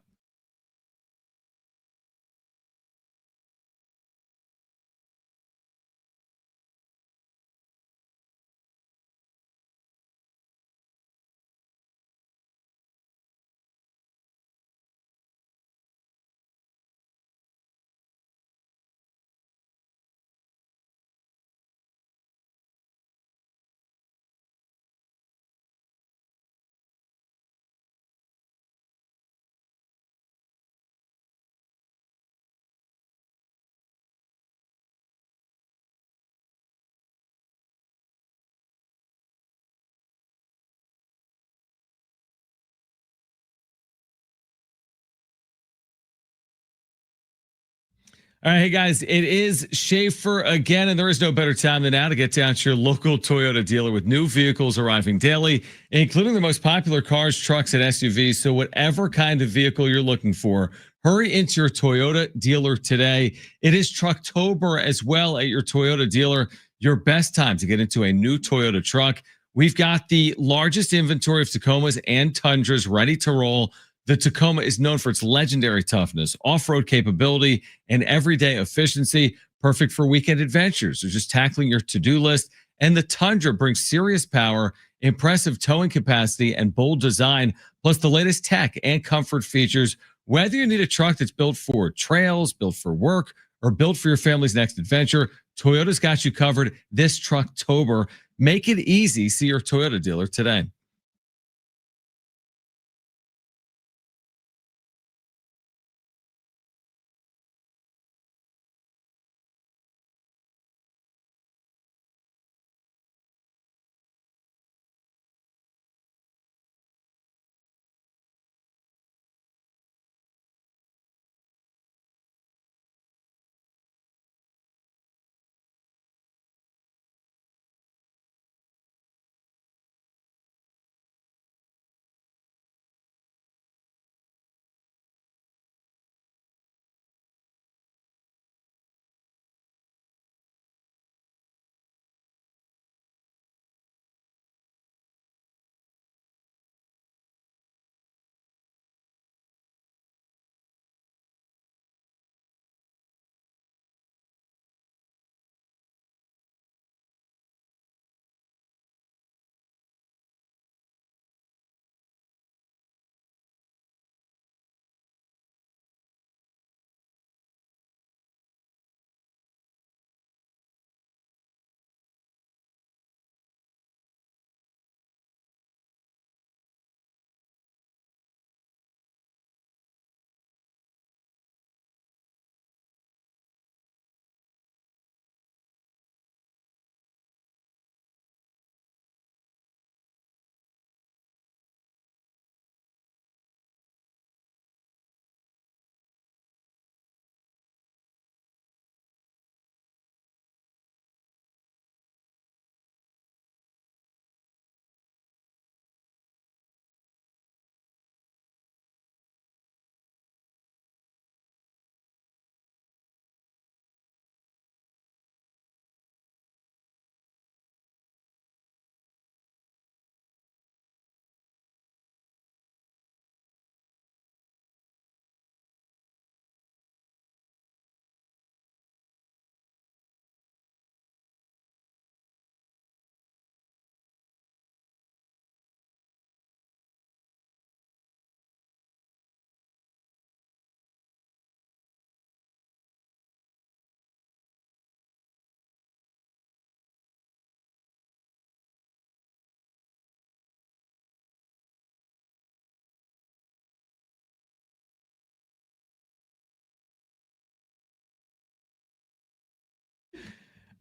All right, hey guys, it is Schaefer again, and there is no better time than now to get down to your local Toyota dealer with new vehicles arriving daily, including the most popular cars, trucks, and SUVs. So whatever kind of vehicle you're looking for, hurry into your Toyota dealer today. It is Trucktober as well at your Toyota dealer. Your best time to get into a new Toyota truck. We've got the largest inventory of Tacomas and Tundras ready to roll. The Tacoma is known for its legendary toughness, off-road capability, and everyday efficiency, perfect for weekend adventures or just tackling your to-do list. And the Tundra brings serious power, impressive towing capacity, and bold design, plus the latest tech and comfort features. Whether you need a truck that's built for trails, built for work, or built for your family's next adventure, Toyota's got you covered this Trucktober. Make it easy. See your Toyota dealer today.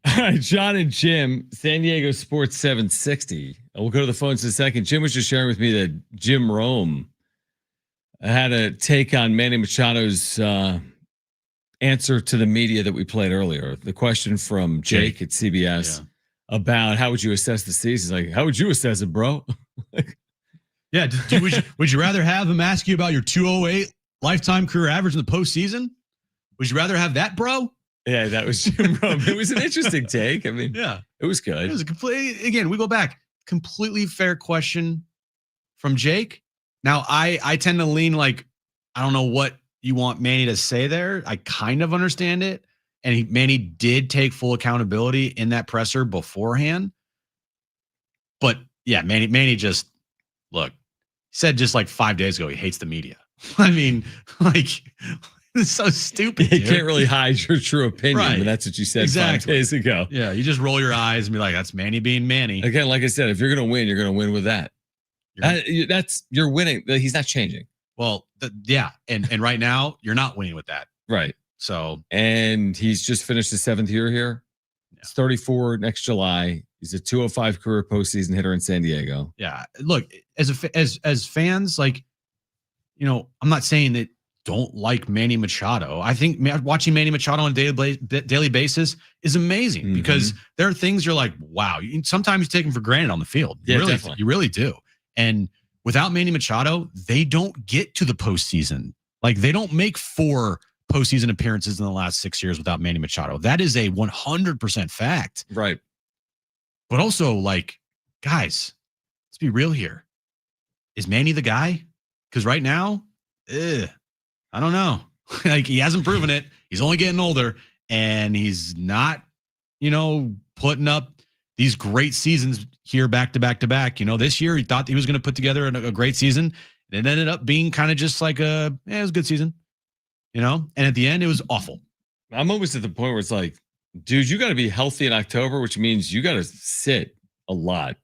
All right, John and Jim, San Diego Sports 760. We'll go to the phones in a second. Jim was just sharing with me that Jim Rome had a take on Manny Machado's answer to the media that we played earlier. The question from Jake at CBS about how would you assess the season? Like, how would you assess it, bro? Yeah. Would you rather have him ask you about your 208 lifetime career average in the postseason? Would you rather have that, bro? Yeah, that was Jim Rome. It was an interesting take. I mean, it was good. It was a complete, again, we go back, completely fair question from Jake. Now, I tend to lean like, I don't know what you want Manny to say there. I kind of understand it. And Manny did take full accountability in that presser beforehand. But yeah, Manny just, look, said just like 5 days ago, he hates the media. I mean, like, it's so stupid. You can't really hide your true opinion, Right. but that's what you said Exactly. 5 days ago. Yeah, you just roll your eyes and be like, that's Manny being Manny. Again, like I said, if you're going to win with that. You're winning. He's not changing. Well, and right now you're not winning with that. Right. So, and he's just finished his 7th year here. He's 34 next July. He's a 205 career postseason hitter in San Diego. Yeah. Look, as fans, like, you know, I'm not saying that don't like Manny Machado. I think watching Manny Machado on a daily basis is amazing because there are things you're like, wow. Sometimes you take them for granted on the field. Definitely. You really do. And without Manny Machado, they don't get to the postseason. Like, they don't make 4 postseason appearances in the last 6 years without Manny Machado. That is a 100% fact. Right. But also, like, guys, let's be real here. Is Manny the guy? Because right now, I don't know. Like, he hasn't proven it. He's only getting older, and he's not, putting up these great seasons here back to back to back. This year he thought he was going to put together a great season. And it ended up being kind of just like it was a good season, and at the end it was awful. I'm almost at the point where it's like, dude, you got to be healthy in October, which means you got to sit a lot.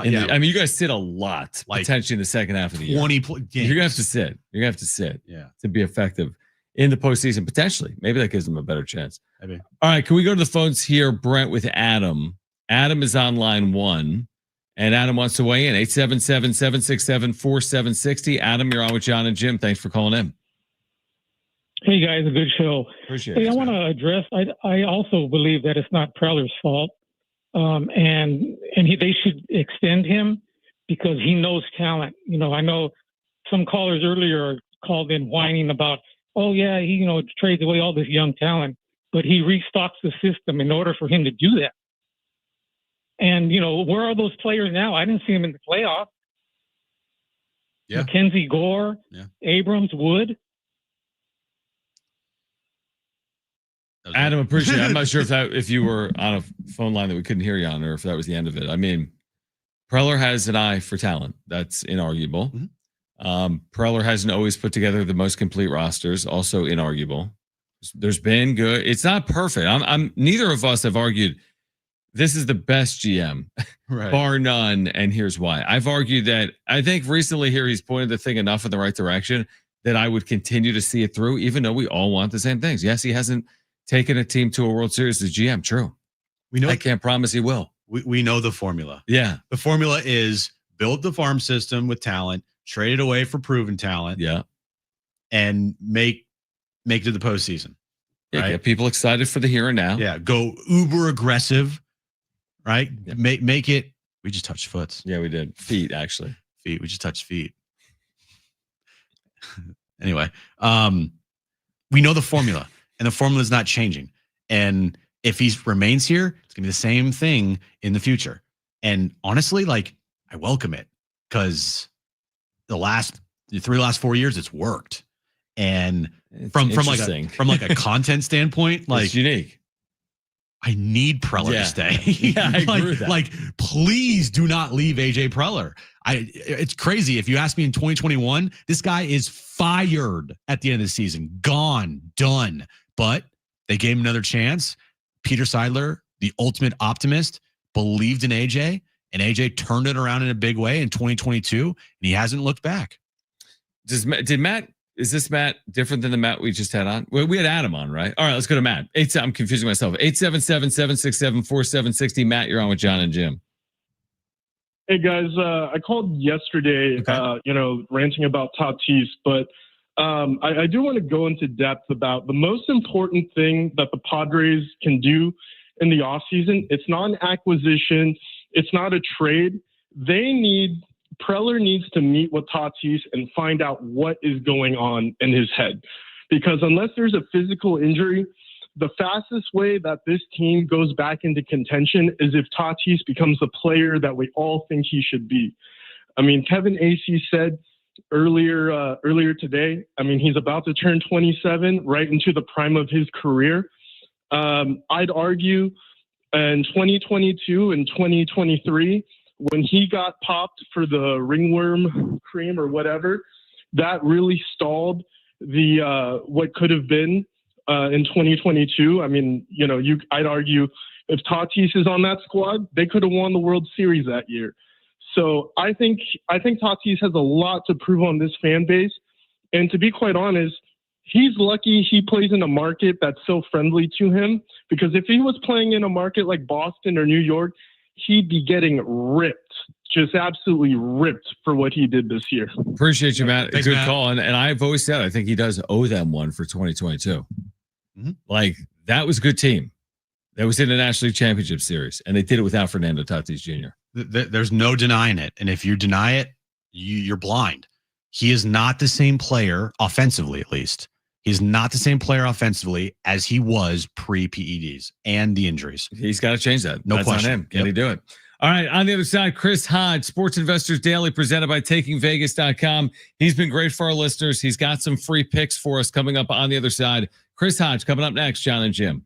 You got to sit a lot, like, potentially in the second half of the year. 20 games. You're going to have to sit. You're going to have to sit to be effective in the postseason, potentially. Maybe that gives them a better chance. Maybe. All right, can we go to the phones here, Brent, with Adam? Adam is on line 1, and Adam wants to weigh in. 877-767-4760. Adam, you're on with John and Jim. Thanks for calling in. Hey, guys, a good show. Appreciate it. Hey, I want to address, I also believe that it's not Preller's fault. They should extend him because he knows talent. I know some callers earlier called in whining about, he trades away all this young talent, but he restocks the system in order for him to do that. And, where are those players now? I didn't see them in the playoffs. Yeah. Mackenzie Gore, Abrams, Wood. Adam, appreciate it. I'm not sure if you were on a phone line that we couldn't hear you on, or if that was the end of it. I mean, Preller has an eye for talent. That's inarguable. Preller hasn't always put together the most complete rosters. Also inarguable. There's been good. It's not perfect. I'm neither of us have argued this is the best GM, right, bar none. And here's why. I've argued that I think recently here he's pointed the thing enough in the right direction that I would continue to see it through, even though we all want the same things. Yes, he hasn't taken a team to a World Series as GM. True. I can't promise he will. We know the formula. Yeah. The formula is build the farm system with talent, trade it away for proven talent. Yeah. And make it to the postseason. Yeah, right? Get people excited for the here and now. Yeah. Go uber aggressive. Right. Yeah. Make it. We just touched foots. Yeah, we did. Feet, actually. Feet. We just touched feet. Anyway, we know the formula, and the formula is not changing. And if he remains here, it's gonna be the same thing in the future. And honestly, like, I welcome it because the last 4 years, it's worked. And from like a content standpoint, like, it's unique. I need Preller to stay. Yeah, I agree with that. Like, please do not leave AJ Preller. It's crazy. If you ask me in 2021, this guy is fired at the end of the season, gone, done. But they gave him another chance. Peter Seidler, the ultimate optimist, believed in AJ, and AJ turned it around in a big way in 2022, and he hasn't looked back. Did Matt Is this Matt different than the Matt we just had on? Well, we had Adam on, right? All right, let's go to Matt. I'm confusing myself. 877-767-4760. Matt, you're on with John and Jim. Hey guys, I called yesterday, ranting about Tatis, but I do want to go into depth about the most important thing that the Padres can do in the offseason. It's not an acquisition. It's not a trade. Preller needs to meet with Tatis and find out what is going on in his head. Because unless there's a physical injury, the fastest way that this team goes back into contention is if Tatis becomes the player that we all think he should be. I mean, Kevin Acee said earlier today, I mean, he's about to turn 27, right into the prime of his career. I'd argue in 2022 and 2023, when he got popped for the ringworm cream or whatever, that really stalled the what could have been in 2022. I mean, I'd argue if Tatis is on that squad, they could have won the World Series that year. So I think Tatis has a lot to prove on this fan base. And to be quite honest, he's lucky he plays in a market that's so friendly to him, because if he was playing in a market like Boston or New York, he'd be getting ripped, just absolutely ripped for what he did this year. Appreciate you, Matt. Thanks, Good Matt. call. And I've always said I think he does owe them one for 2022. Mm-hmm. Like, that was a good team. That was in the National League Championship Series, and they did it without Fernando Tatis Jr. There's no denying it. And if you deny it, you're blind. He is not the same player, offensively at least. He's not the same player offensively as he was pre-PEDs and the injuries. He's got to change that. No That's question. on him. Can he do it? All right. On the other side, Chris Hodge, Sports Investors Daily, presented by TakingVegas.com. He's been great for our listeners. He's got some free picks for us coming up on the other side. Chris Hodge coming up next, John and Jim.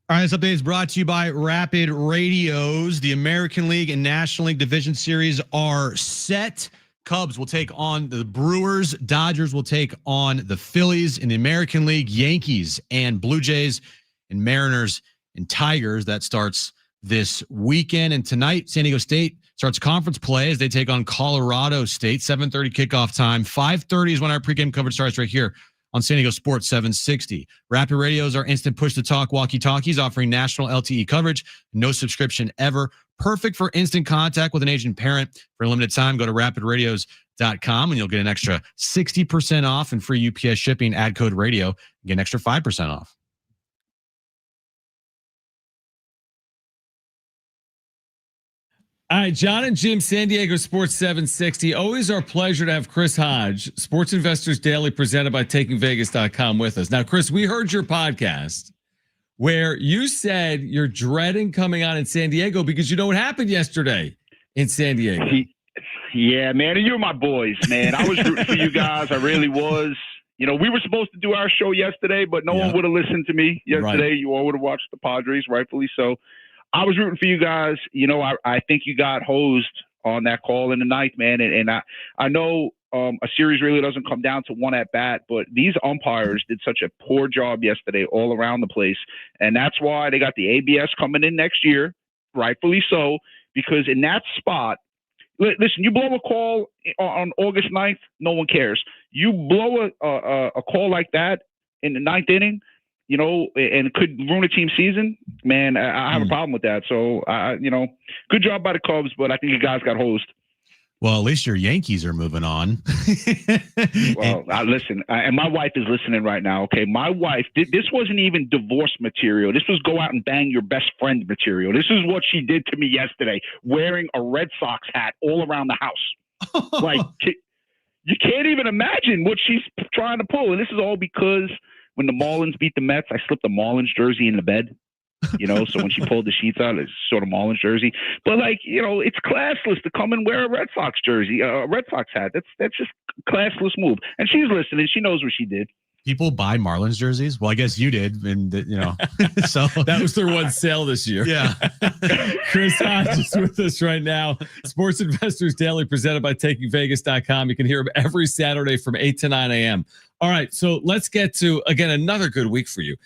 All right, this update is brought to you by Rapid Radios. The American League and National League Division Series are set. Cubs will take on the Brewers. Dodgers will take on the Phillies. In the American League, Yankees and Blue Jays and Mariners and Tigers. That starts this weekend. And tonight, San Diego State starts conference play as they take on Colorado State. 7:30 kickoff time. 5:30 is when our pregame coverage starts right here on San Diego Sports 760. Rapid Radios are instant push-to-talk walkie-talkies offering national LTE coverage. No subscription ever. Perfect for instant contact with an aging parent. For a limited time, go to rapidradios.com and you'll get an extra 60% off and free UPS shipping. Add code radio. Get an extra 5% off. All right, John and Jim, San Diego Sports 760. Always our pleasure to have Chris Hodge, Sports Investors Daily, presented by TakingVegas.com with us. Now, Chris, we heard your podcast where you said you're dreading coming on in San Diego because you know what happened yesterday in San Diego. Yeah, man, and you're my boys, man. I was rooting for you guys. I really was. You know, we were supposed to do our show yesterday, but no one would have listened to me yesterday. Right. You all would have watched the Padres, rightfully so. I was rooting for you guys. You know, I think you got hosed on that call in the ninth, man. And I know a series really doesn't come down to one at bat, but these umpires did such a poor job yesterday all around the place. And that's why they got the ABS coming in next year, rightfully so, because in that spot, listen, you blow a call on August 9th, no one cares. You blow a call like that in the ninth inning, you know, and it could ruin a team season, man, I have a problem with that. So, you know, good job by the Cubs, but I think you guys got hosed. Well, at least your Yankees are moving on. Well, listen, and my wife is listening right now, okay? My wife, this wasn't even divorce material. This was go out and bang your best friend material. This is what she did to me yesterday, wearing a Red Sox hat all around the house. Like, you can't even imagine what she's trying to pull. And this is all because when the Marlins beat the Mets, I slipped a Marlins jersey in the bed, you know, so when she pulled the sheets out, it's sort of Marlins jersey. But, like, you know, it's classless to come and wear a Red Sox jersey, a Red Sox hat. That's just a classless move. And she's listening. She knows what she did. People buy Marlins jerseys. Well, I guess you did. And, you know, so that was their one sale this year. Yeah. Chris Hodge is with us right now. Sports Investors Daily, presented by TakingVegas.com. You can hear him every Saturday from 8 to 9 a.m. All right, so let's get to, again, another good week for you.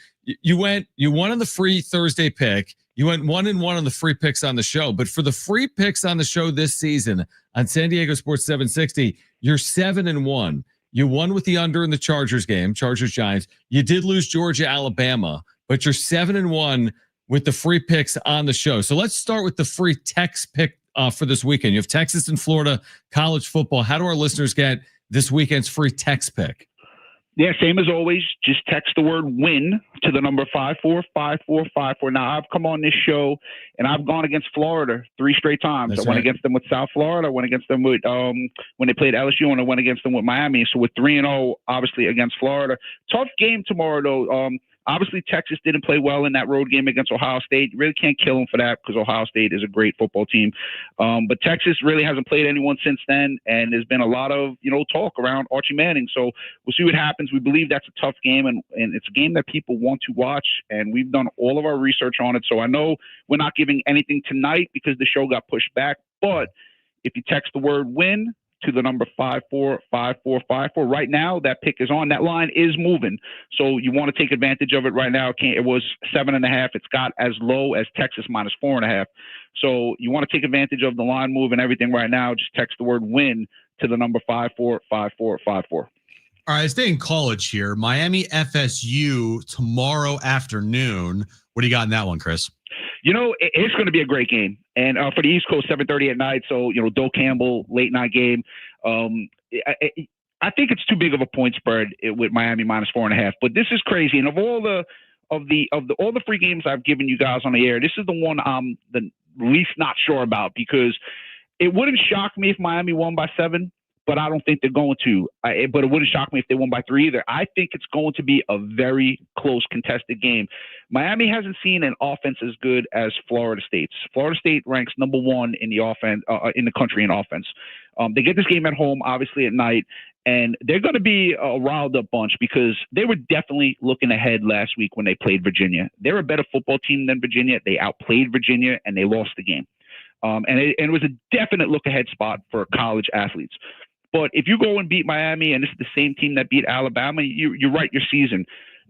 You won on the free Thursday pick. You went 1-1 on the free picks on the show. But for the free picks on the show this season on San Diego Sports 760, you're 7-1. You won with the under in the Chargers game, Chargers-Giants. You did lose Georgia-Alabama, but you're 7-1 with the free picks on the show. So let's start with the free Tex pick for this weekend. You have Texas and Florida college football. How do our listeners get this weekend's free Tex pick? Yeah, same as always. Just text the word WIN to the number 545454. Now, I've come on this show, and I've gone against Florida 3 straight times. That's I went right. against them with South Florida. I went against them with when they played LSU, and I went against them with Miami. So we're 3-0, obviously, against Florida. Tough game tomorrow, though. Obviously, Texas didn't play well in that road game against Ohio State. You really can't kill them for that because Ohio State is a great football team. But Texas really hasn't played anyone since then, and there's been a lot of, you know, talk around Archie Manning. So we'll see what happens. We believe that's a tough game, and it's a game that people want to watch, and we've done all of our research on it. So I know we're not giving anything tonight because the show got pushed back, but if you text the word WIN to the number 545454. Right now, that pick is on. That line is moving. So you want to take advantage of it right now. It was 7.5. It's got as low as Texas minus 4.5. So you want to take advantage of the line move and everything right now. Just text the word WIN to the number 545454. All right, stay in college here. Miami FSU tomorrow afternoon. What do you got in that one, Chris? You know, it's going to be a great game. And for the East Coast, 7:30 at night. So, you know, Doak Campbell, late night game. I think it's too big of a point spread with Miami minus 4.5. But this is crazy. And of all the free games I've given you guys on the air, this is the one I'm the least not sure about, because it wouldn't shock me if Miami won by 7. But I don't think they're going to. But it wouldn't shock me if they won by 3 either. I think it's going to be a very close, contested game. Miami hasn't seen an offense as good as Florida State's. Florida State ranks number 1 in the offense in the country in offense. They get this game at home, obviously at night, And they're going to be a riled up bunch because they were definitely looking ahead last week when they played Virginia. They're a better football team than Virginia. They outplayed Virginia and they lost the game. And it was a definite look ahead spot for college athletes. But if you go and beat Miami, and this is the same team that beat Alabama, you write your season.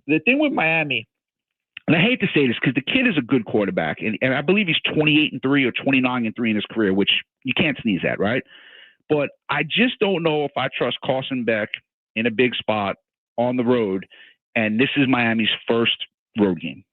The thing with Miami, and I hate to say this because the kid is a good quarterback, and I believe he's 28-3 or 29-3 in his career, which you can't sneeze at, right? But I just don't know if I trust Carson Beck in a big spot on the road, and this is Miami's first road game.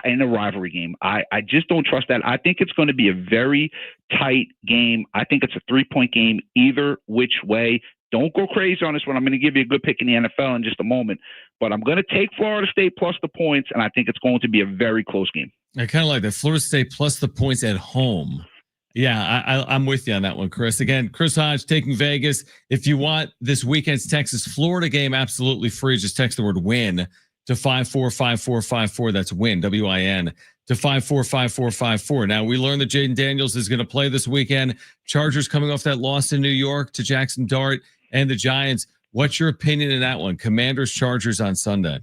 In a rivalry game. I just don't trust that. I think it's going to be a very tight game. I think it's a 3-point game either which way. Don't go crazy on this one. I'm going to give you a good pick in the NFL in just a moment. But I'm going to take Florida State plus the points, and I think it's going to be a very close game. I kind of like that. Florida State plus the points at home. Yeah, I'm with you on that one, Chris. Again, Chris Hodge taking Vegas. If you want this weekend's Texas-Florida game absolutely free, just text the word WIN to 545454. That's WIN, WIN, to 545454. Now, we learned that Jaden Daniels is going to play this weekend. Chargers coming off that loss in New York to Jackson Dart and the Giants. What's your opinion in that one? Commanders, Chargers on Sunday.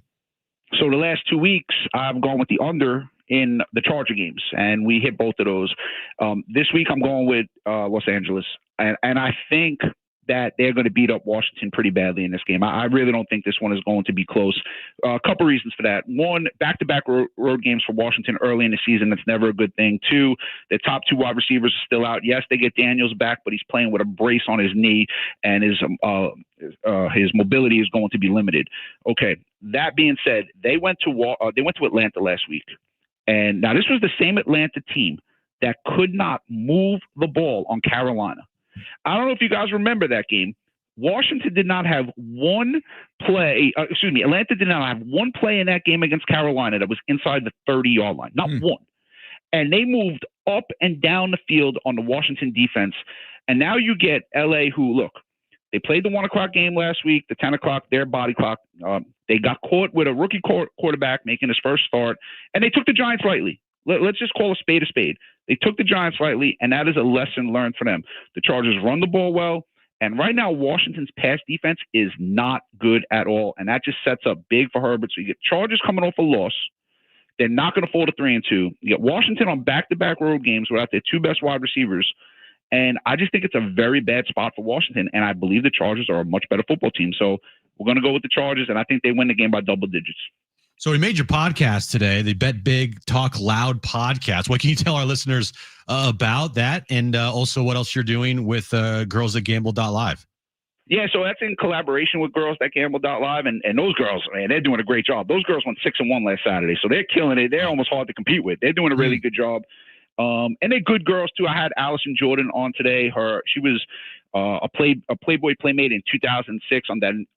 So the last 2 weeks, I've gone with the under in the Charger games, and we hit both of those. This week, I'm going with Los Angeles, and I think that they're going to beat up Washington pretty badly in this game. I really don't think this one is going to be close. A couple reasons for that. One, back-to-back road games for Washington early in the season. That's never a good thing. Two, the top two wide receivers are still out. Yes, they get Daniels back, but he's playing with a brace on his knee, and his mobility is going to be limited. Okay, that being said, they went to Atlanta last week. And now this was the same Atlanta team that could not move the ball on Carolina. I don't know if you guys remember that game. Washington did not have one play. Atlanta did not have one play in that game against Carolina that was inside the 30-yard line. Not one. And they moved up and down the field on the Washington defense. And now you get LA who, look, they played the 1 o'clock game last week, the 10 o'clock, their body clock. They got caught with a rookie quarterback making his first start, and they took the Giants lightly. Let's just call a spade a spade. They took the Giants lightly, and that is a lesson learned for them. The Chargers run the ball well, and right now Washington's pass defense is not good at all, and that just sets up big for Herbert. So you get Chargers coming off a loss. They're not going to fall to 3-2. You get Washington on back-to-back road games without their two best wide receivers, and I just think it's a very bad spot for Washington, and I believe the Chargers are a much better football team. So we're going to go with the Chargers, and I think they win the game by double digits. So we made your podcast today, the Bet Big Talk Loud podcast. What can you tell our listeners about that, and also what else you're doing with Girls at Gamble.live? Yeah, so that's in collaboration with Girls at Gamble.live, and those girls, man, they're doing a great job. Those girls went 6-1 last Saturday, so they're killing it. They're almost hard to compete with. They're doing a really good job. And they're good girls too. I had Allison Jordan on today. She was a Playboy Playmate in 2006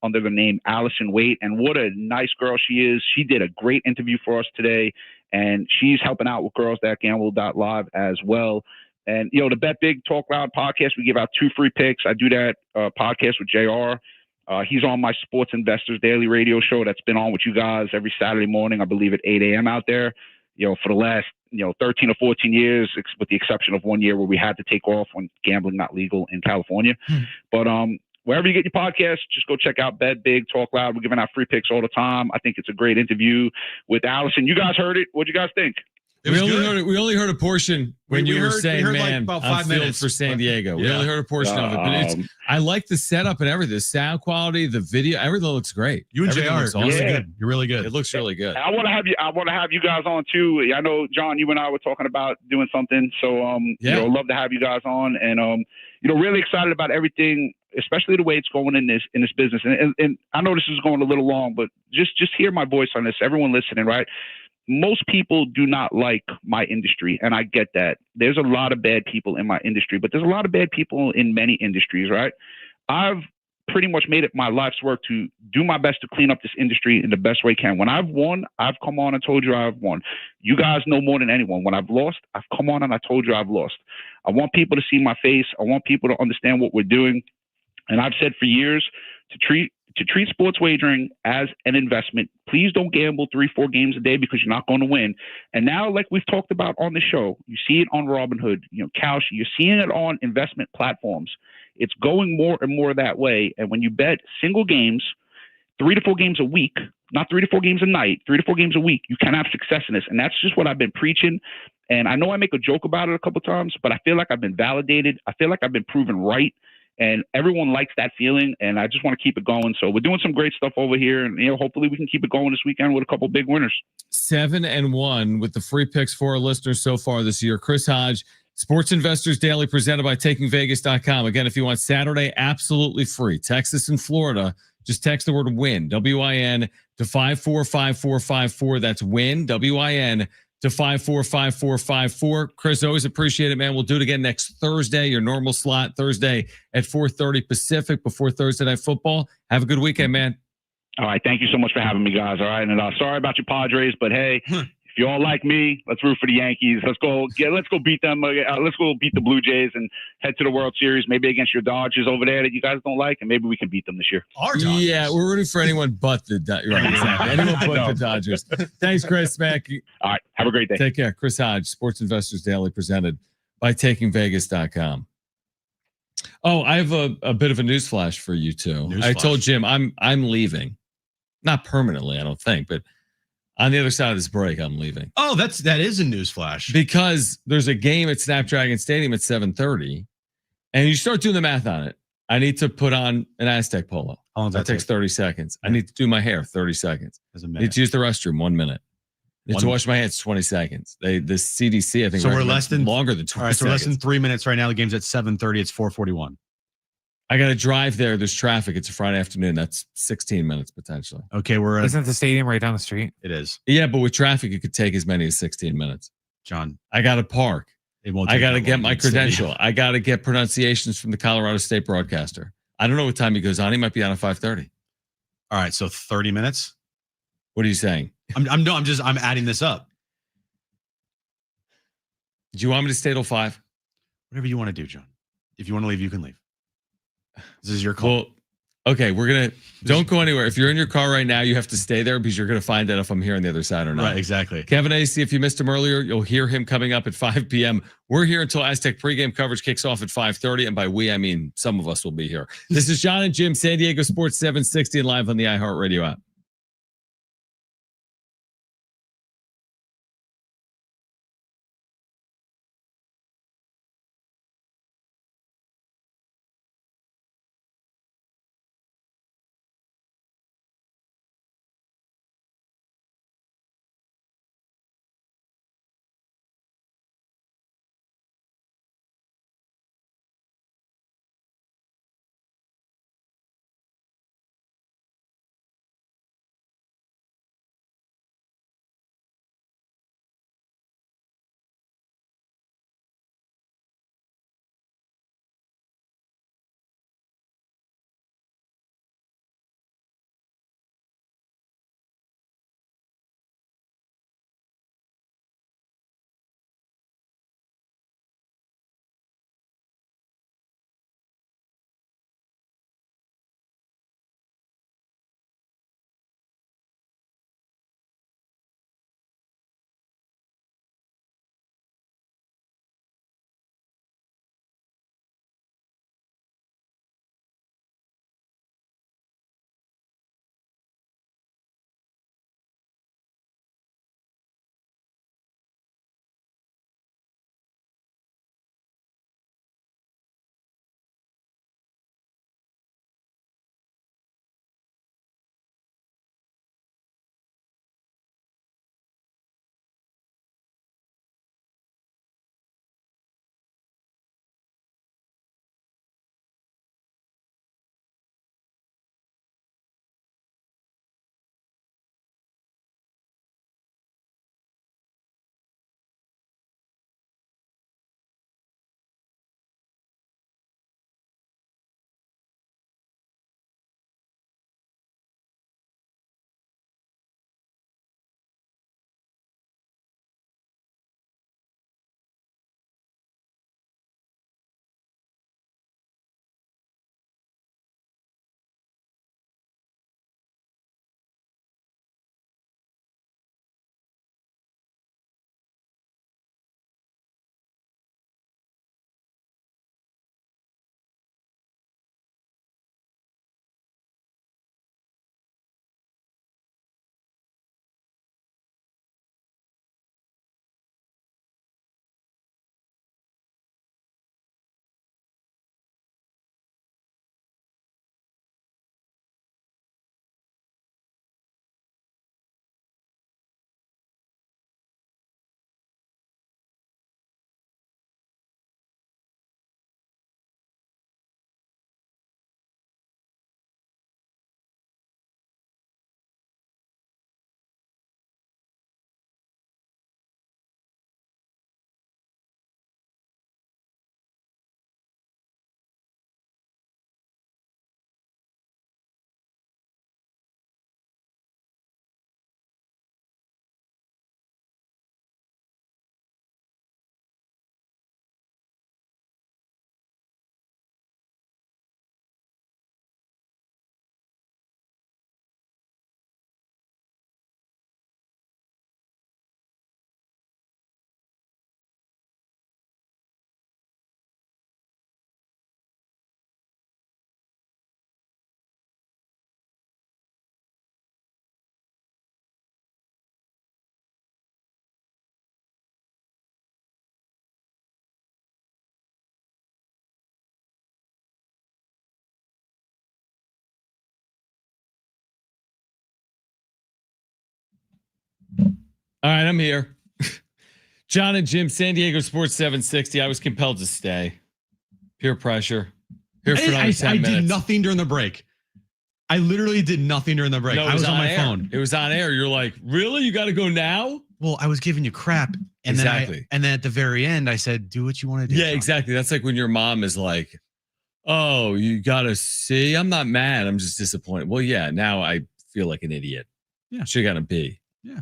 under the name Allison Waite, and what a nice girl she is. She did a great interview for us today, and she's helping out with Girls at Gamble.live as well. And the Bet Big Talk Loud podcast, we give out 2 free picks. I do that podcast with JR. He's on my Sports Investors Daily radio show that's been on with you guys every Saturday morning, I believe at 8 a.m. out there. For the last 13 or 14 years, with the exception of 1 year where we had to take off when gambling not legal in California. But wherever you get your podcast, just go check out Bet Big Talk Loud. We're giving out free picks all the time. I think it's a great interview with Allison. You guys heard it. What'd you guys think? We only heard a portion when you were saying, man, like I'm feeling for San Diego. We only heard a portion of it, but I like the setup and everything. The sound quality, the video, everything looks great. You and JR are awesome. good. You're really good. It looks really good. I want to have you guys on too. I know, John, you and I were talking about doing something. So love to have you guys on, and really excited about everything, especially the way it's going in this business. And I know this is going a little long, but just hear my voice on this. Everyone listening, right? Most people do not like my industry, and I get that. There's a lot of bad people in my industry, but there's a lot of bad people in many industries, right? I've pretty much made it my life's work to do my best to clean up this industry in the best way I can. When I've won, I've come on and told you I've won. You guys know more than anyone. When I've lost, I've come on and I told you I've lost. I want people to see my face. I want people to understand what we're doing. And I've said for years to treat sports wagering as an investment. Please don't gamble 3-4 games a day because you're not going to win. And now, like we've talked about on the show, you see it on Robinhood, Kalshi, you're seeing it on investment platforms. It's going more and more that way. And when you bet single games, 3 to 4 games a week, not 3 to 4 games a night, 3 to 4 games a week, you can have success in this. And that's just what I've been preaching. And I know I make a joke about it a couple times, but I feel like I've been validated. I feel like I've been proven right. And everyone likes that feeling. And I just want to keep it going. So we're doing some great stuff over here. And, hopefully we can keep it going this weekend with a couple big winners. 7-1 with the free picks for our listeners so far this year. Chris Hodge, Sports Investors Daily, presented by TakingVegas.com. Again, if you want Saturday, absolutely free. Texas and Florida, just text the word WIN, W-I-N, to 545454. That's WIN, W-I-N, to 545454. Chris, always appreciate it, man. We'll do it again next Thursday, your normal slot, Thursday at 4:30 Pacific before Thursday Night Football. Have a good weekend, man. All right. Thank you so much for having me, guys. All right. And sorry about your Padres, but hey, if you all like me, let's root for the Yankees. Let's go beat them. Let's go beat the Blue Jays and head to the World Series, maybe against your Dodgers over there that you guys don't like, and maybe we can beat them this year. Our Dodgers. Yeah, we're rooting for anyone but the Dodgers. Right, exactly. Anyone but the Dodgers. Thanks, Chris, man. All right. Have a great day. Take care. Chris Hodge, Sports Investors Daily, presented by TakingVegas.com. Oh, I have a bit of a news flash for you two. I told Jim I'm leaving. Not permanently, I don't think, but on the other side of this break, I'm leaving. Oh, that is a news flash. Because there's a game at Snapdragon Stadium at 7:30, and you start doing the math on it. I need to put on an Aztec polo. How long does that takes 30 seconds. I need to do my hair, 30 seconds. I need to use the restroom, 1 minute. I need to wash my hands, 20 seconds. The CDC, I think, so we're less than longer than 20 all right, so seconds. we're less than 3 minutes right now. The game's at 7:30. It's 4:41. I got to drive there. There's traffic. It's a Friday afternoon. That's 16 minutes potentially. Okay, Isn't the stadium right down the street? It is. Yeah, but with traffic, it could take as many as 16 minutes. John, I got to park. It won't. I got to get my credential. I got to get pronunciations from the Colorado State broadcaster. I don't know what time he goes on. He might be on at 5:30. All right, so 30 minutes. What are you saying? I'm adding this up. Do you want me to stay till 5? Whatever you want to do, John. If you want to leave, you can leave. This is your call. Well, okay, don't go anywhere. If you're in your car right now, you have to stay there because you're going to find out if I'm here on the other side or not. Right, exactly. Kevin AC, if you missed him earlier, you'll hear him coming up at 5 p.m. We're here until Aztec pregame coverage kicks off at 5:30. And by we, I mean some of us will be here. This is John and Jim, San Diego Sports 760 and live on the iHeartRadio app. All right, I'm here. John and Jim, San Diego Sports 760. I was compelled to stay. Peer pressure. Here for another 10 minutes. I did nothing during the break. I literally did nothing during the break. No, I was on my air. phone. It was on air. You're like, really? You got to go now? Well, I was giving you crap. And exactly. Then at the very end, I said, do what you want to do. Yeah, John. Exactly. That's like when your mom is like, oh, you got to see. I'm not mad. I'm just disappointed. Well, yeah, now I feel like an idiot. Yeah. Should have got a B. Yeah.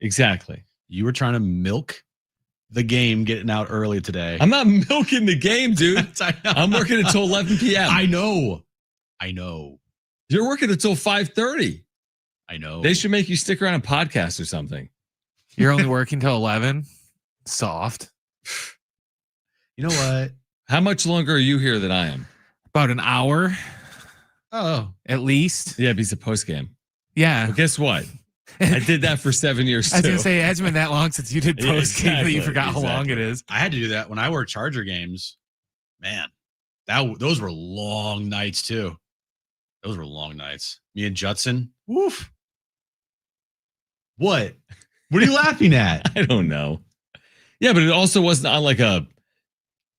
Exactly. You were trying to milk the game getting out early today. I'm not milking the game, dude. I'm working until 11 p.m. I know. You're working until 5:30. I know. They should make you stick around and podcast or something. You're only working till 11? Soft. You know what? How much longer are you here than I am? About an hour. Oh. At least. Yeah, he's a post game. Yeah. Well, guess what? I did that for 7 years, too. I was going to say, it hasn't been that long since you did post game that you forgot how long it is. I had to do that when I worked Charger games. Man, those were long nights, too. Those were long nights. Me and Judson. Woof. What? What are you laughing at? I don't know. Yeah, but it also wasn't on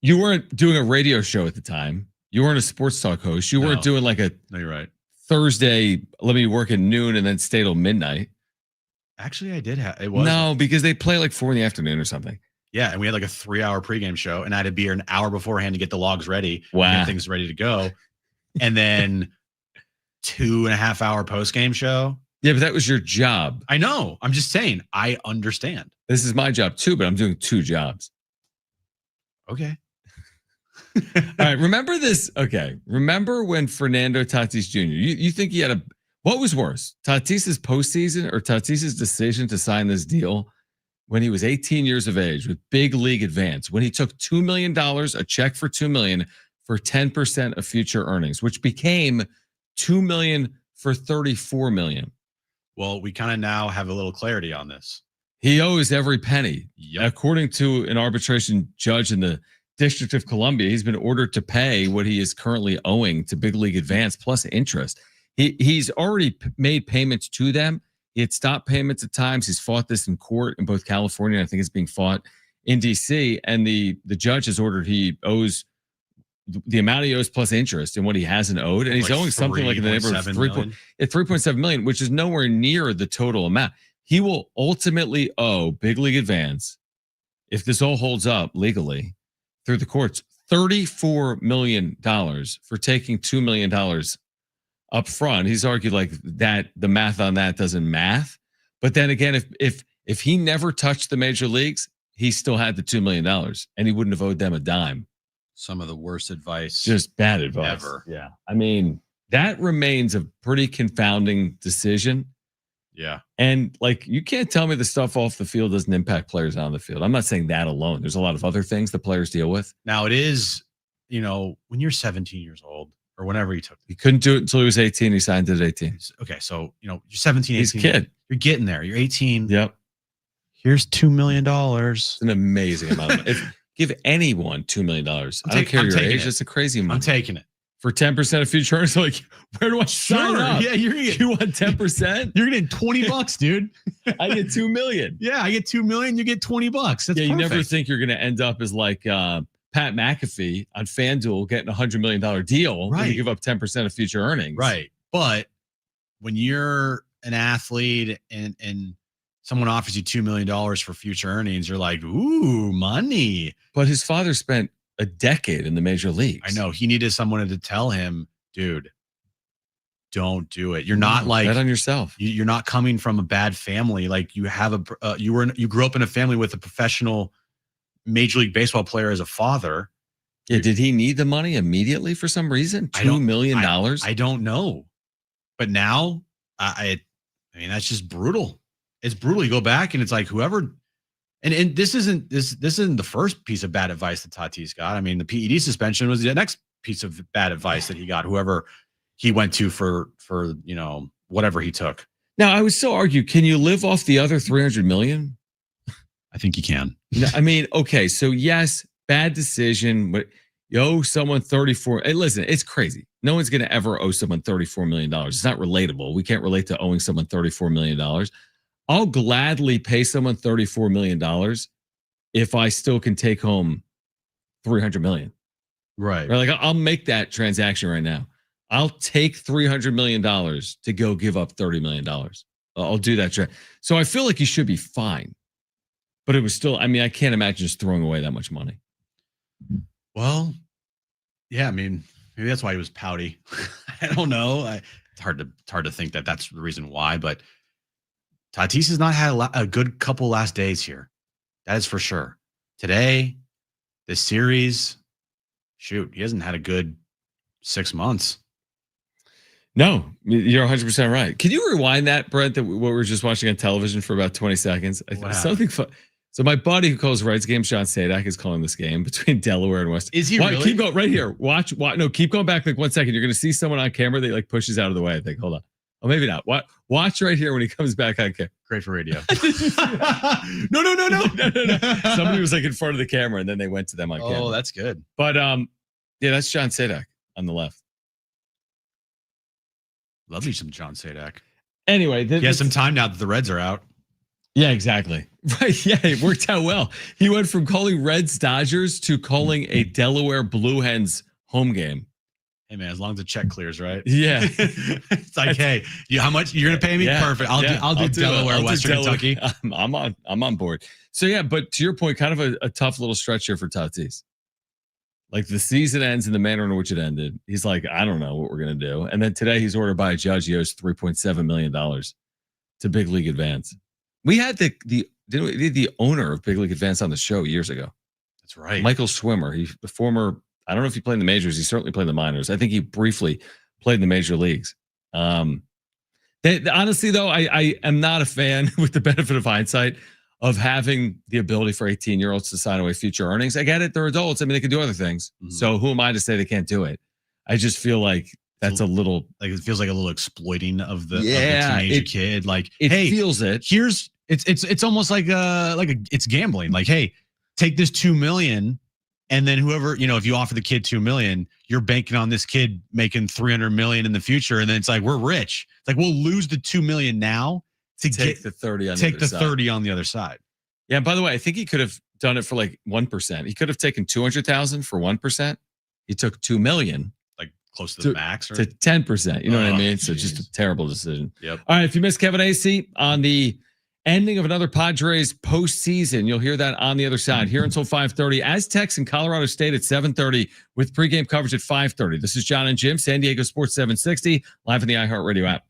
you weren't doing a radio show at the time. You weren't a sports talk host. You weren't doing No, you're right. Thursday, let me work at noon and then stay till midnight. Actually, I did have it. Was no, because they play 4 in the afternoon or something. Yeah, and we had a 3-hour pregame show, and I had to be here an hour beforehand to get the logs ready. Wow. Get things ready to go. And then 2.5-hour postgame show. Yeah, but that was your job. I know. I'm just saying, I understand. This is my job too, but I'm doing 2 jobs. Okay. All right. Remember this? Okay. Remember when Fernando Tatis Jr., you think he had what was worse? Tatis's postseason or Tatis's decision to sign this deal when he was 18 years of age with big league advance, when he took $2 million, a check for $2 million for 10% of future earnings, which became $2 million for $34 million. Well, we kind of now have a little clarity on this. He owes every penny. Yep. According to an arbitration judge in the District of Columbia, he's been ordered to pay what he is currently owing to Big League Advance plus interest. He's already made payments to them. He had stopped payments at times. He's fought this in court in both California, and I think it's being fought in D.C. And the judge has ordered he owes the amount he owes plus interest and what he hasn't owed, and he's owing something in the neighborhood of 3.7 million, which is nowhere near the total amount. He will ultimately owe Big League Advance, if this all holds up legally through the courts, $34 million for taking $2 million up front. He's argued that the math on that doesn't math. But then again, if he never touched the major leagues, he still had the $2 million and he wouldn't have owed them a dime. Some of the worst advice. Just bad advice. Ever. Yeah. I mean, that remains a pretty confounding decision. Yeah. And you can't tell me the stuff off the field doesn't impact players on the field. I'm not saying that alone. There's a lot of other things that players deal with. Now it is, when you're 17 years old or whenever he took it. He couldn't do it until he was 18. He signed it at 18. Okay. So, you're 17, 18. He's a kid. You're getting there. You're 18. Yep. Here's $2 million. It's an amazing amount of money. Give anyone $2 million. I don't care your age. It's a crazy amount. I'm taking it. For 10% of future earnings, where do I sign up? Yeah, you want 10%? You're getting $20, dude. I get $2 million. Yeah, I get $2 million. You get $20. That's you perfect. never think you're going to end up as Pat McAfee on FanDuel getting a $100 million deal when you give up 10% of future earnings. Right. But when you're an athlete and someone offers you $2 million for future earnings, you're like, ooh, money. But his father spent a decade in the major leagues. I know. He needed someone to tell him, dude, don't do it. You're not bet on yourself. You're not coming from a bad family. You have you grew up in a family with a professional Major League Baseball player as a father. Yeah. Did he need the money immediately for some reason? $2 million? I don't know. But now I mean, that's just brutal. It's brutal. You go back and it's whoever. And this isn't the first piece of bad advice that Tatis got. I mean, the PED suspension was the next piece of bad advice that he got, whoever he went to for whatever he took. Now, I would still argue, can you live off the other 300 million? I think you can. I mean, okay, so yes, bad decision, but you owe someone 34. Hey, listen, it's crazy. No one's going to ever owe someone $34 million. It's not relatable. We can't relate to owing someone $34 million. I'll gladly pay someone $34 million if I still can take home $300 million. Right. Like I'll make that transaction right now. I'll take $300 million to go give up $30 million. I'll do that. So I feel like he should be fine. But it was still, I mean, I can't imagine just throwing away that much money. Well, yeah, I mean, maybe that's why he was pouty. I don't know. It's hard to think that that's the reason why, but Tatis has not had a good couple last days here. That is for sure. Today, this series, shoot, he hasn't had a good 6 months. No, you're 100% right. Can you rewind that, Brent, that what we were just watching on television for about 20 seconds? Something fun. So my buddy who calls Reds games, John Sadak, is calling this game between Delaware and West. Is he really? Keep going right here. Watch. No, keep going back like 1 second. You're going to see someone on camera that like pushes out of the way. I think. Hold on. Oh, maybe not. Watch right here when he comes back on camera. Great for radio. No. Somebody was like in front of the camera and then they went to them on camera. Oh, that's good. But yeah, that's John Sadak on the left. Love you some John Sadak. Anyway, he has some time now that the Reds are out. Yeah, exactly. Right. Yeah, it worked out well. He went from calling Reds Dodgers to calling a Delaware Blue Hens home game. Hey man, as long as the check clears, right? Yeah. It's like, hey, how much you're gonna pay me? Yeah, Perfect. I'll do Delaware, Western Kentucky. I'm on board. So yeah, but to your point, kind of a tough little stretch here for Tatis. Like the season ends in the manner in which it ended. He's like, I don't know what we're gonna do. And then today he's ordered by a judge. He owes $3.7 million to Big League Advance. We had the owner of Big League Advance on the show years ago. That's right. Michael Swimmer. He's the former, I don't know if he played in the majors. He certainly played in the minors. I think he briefly played in the major leagues. Honestly, though, I am not a fan, with the benefit of hindsight, of having the ability for 18-year-olds to sign away future earnings. I get it. They're adults. I mean, they can do other things. Mm-hmm. So who am I to say they can't do it? I just feel like that's a little, like, it feels like a little exploiting of the teenager kid. Like, it hey, feels it. It's almost like it's gambling. Like, hey, take this $2 million, and then whoever, if you offer the kid $2 million, you're banking on this kid making $300 million in the future, and then it's like, we're rich. It's like, we'll lose the $2 million now to take the 30 on take the 30 on the other side. Yeah. And by the way, I think he could have done it for like 1%. He could have taken 200,000 for 1%. He took $2 million. Close to the max, or to 10%. You know what I mean? So just a terrible decision. Yep. All right. If you missed Kevin AC on the ending of another Padres postseason, you'll hear that on the other side. Here until 5:30. Aztecs in Colorado State at 7:30 with pregame coverage at 5:30. This is John and Jim, San Diego Sports 760, live in the iHeartRadio app.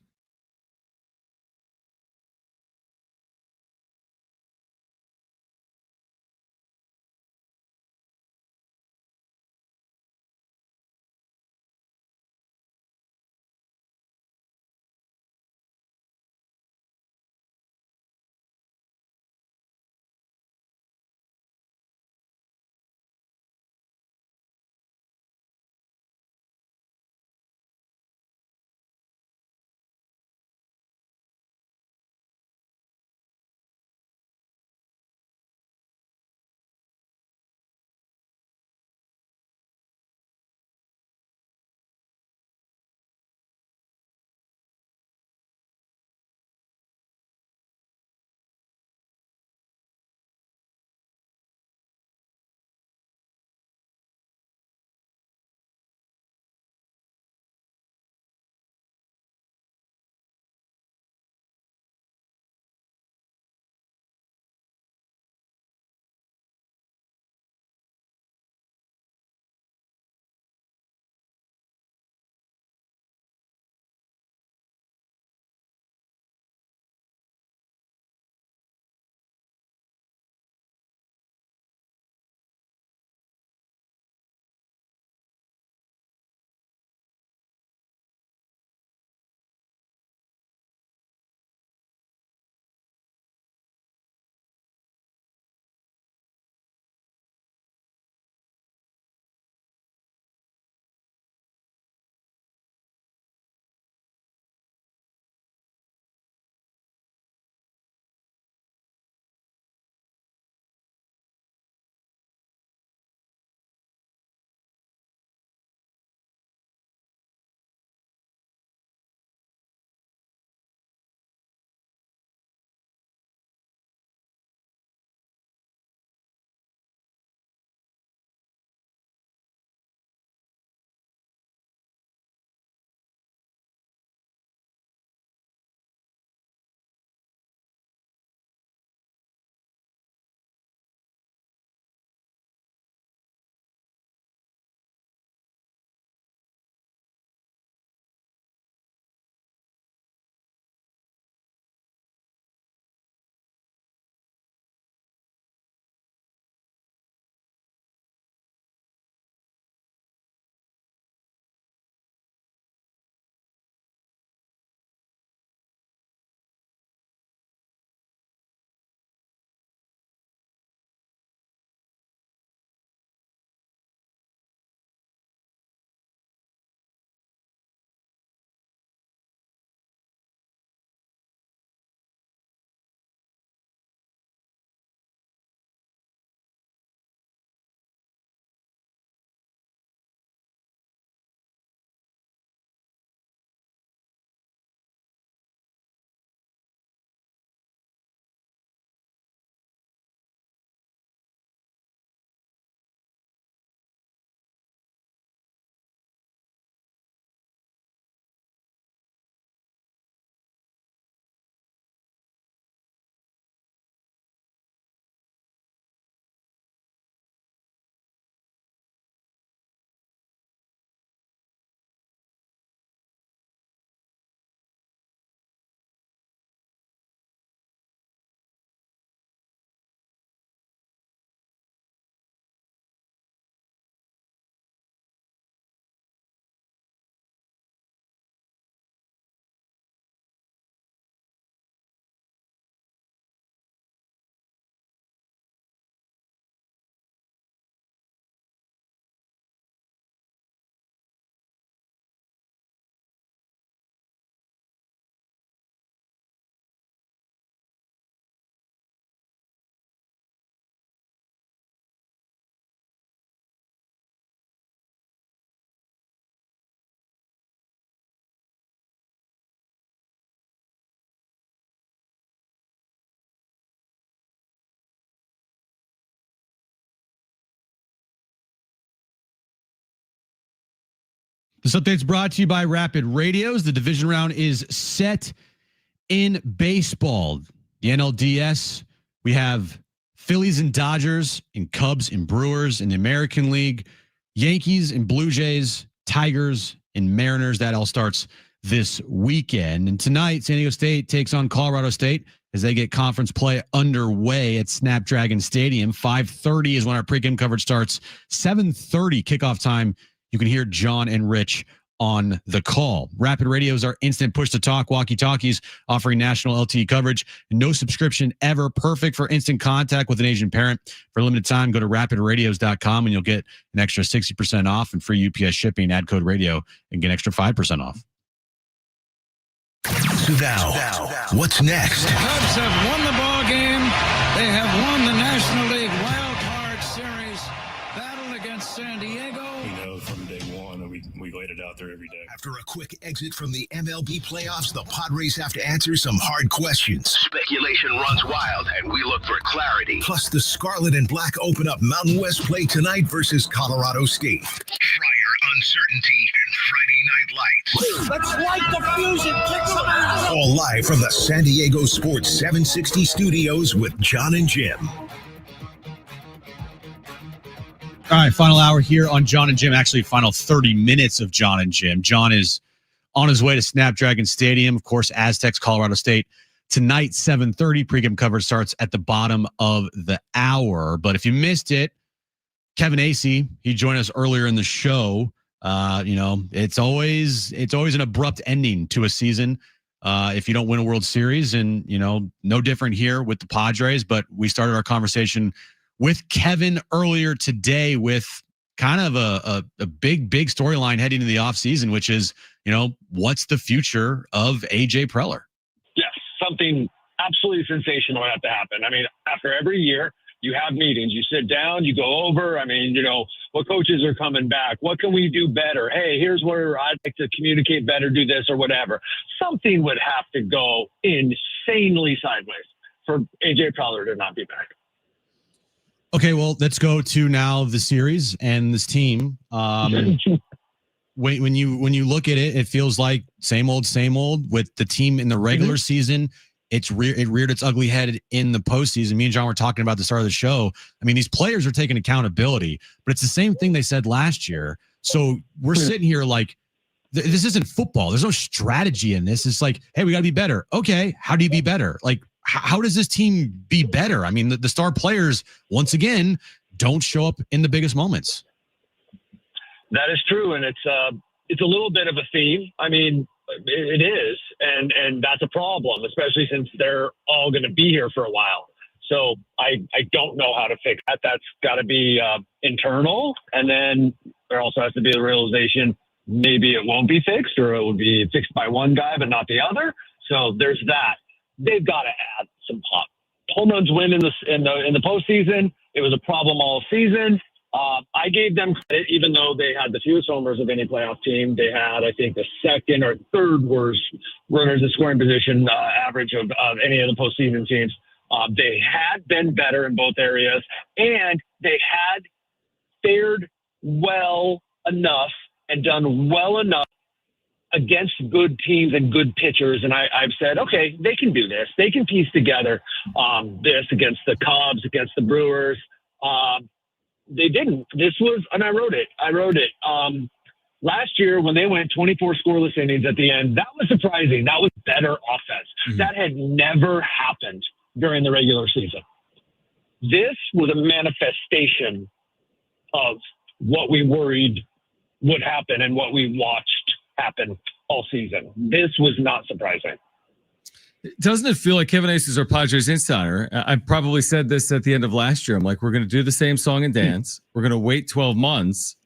This update's brought to you by Rapid Radios. The division round is set in baseball. The NLDS, we have Phillies and Dodgers, and Cubs and Brewers in the American League, Yankees and Blue Jays, Tigers and Mariners. That all starts this weekend. And tonight, San Diego State takes on Colorado State as they get conference play underway at Snapdragon Stadium. 5:30 is when our pregame coverage starts. 7:30 kickoff time. You can hear John and Rich on the call. Rapid Radio is our instant push-to-talk walkie-talkies offering national LTE coverage. No subscription ever. Perfect for instant contact with an Asian parent. For a limited time, go to rapidradios.com and you'll get an extra 60% off and free UPS shipping. Add code radio and get an extra 5% off. So now, what's next? The Cubs have won the ball game. They have won the National League Wild Card Series. Battle against San Diego. You know, from day one, we laid it out there every day. After a quick exit from the MLB playoffs, the Padres have to answer some hard questions. Speculation runs wild, and we look for clarity. Plus, the Scarlet and Black open up Mountain West play tonight versus Colorado State. Fryer, uncertainty, and Friday Night Lights. Let's light the fusion. Kick some ass. All live from the San Diego Sports 760 studios with John and Jim. All right, final hour here on John and Jim. Actually, final 30 minutes of John and Jim. John is on his way to Snapdragon Stadium. Of course, Aztecs, Colorado State. Tonight, 7:30. Pregame coverage starts at the bottom of the hour. But if you missed it, Kevin Acee, he joined us earlier in the show. It's always an abrupt ending to a season if you don't win a World Series. And, no different here with the Padres. But we started our conversation with Kevin earlier today with kind of a big storyline heading into the offseason, which is, what's the future of AJ Preller? Yes, something absolutely sensational would have to happen. I mean, after every year, you have meetings, you sit down, you go over, what coaches are coming back? What can we do better? Hey, here's where I'd like to communicate better, do this or whatever. Something would have to go insanely sideways for AJ Preller to not be back. Okay, well, let's go to now the series and this team. When you look at it, it feels like same old with the team in the regular season. It reared its ugly head in the postseason. Me and John were talking about the start of the show. I mean, these players are taking accountability, but it's the same thing they said last year. So we're sitting here like, this isn't football. There's no strategy in this. It's like, hey, we got to be better. Okay, how do you be better? Like, how does this team be better? I mean, the star players, once again, don't show up in the biggest moments. That is true, and it's a little bit of a theme. I mean, it is, and that's a problem, especially since they're all going to be here for a while. So I don't know how to fix that. That's got to be internal, and then there also has to be the realization maybe it won't be fixed, or it will be fixed by one guy but not the other. So there's that. They've got to add some pop. Home runs win in the postseason. It was a problem all season. I gave them credit, even though they had the fewest homers of any playoff team. They had, I think, the second or third worst runners in scoring position average of any of the postseason teams. They had been better in both areas, and they had fared well enough and done well enough against good teams and good pitchers. And I've said, okay, they can do this. They can piece together this against the Cubs, against the Brewers. They didn't. This was, and I wrote it. Last year when they went 24 scoreless innings at the end, that was surprising. That was better offense. Mm-hmm. That had never happened during the regular season. This was a manifestation of what we worried would happen and what we watched happen all season. This was not surprising. Doesn't it feel like Kevin Acee is our Padres insider? I probably said this at the end of last year. I'm like, we're going to do the same song and dance. We're going to wait 12 months,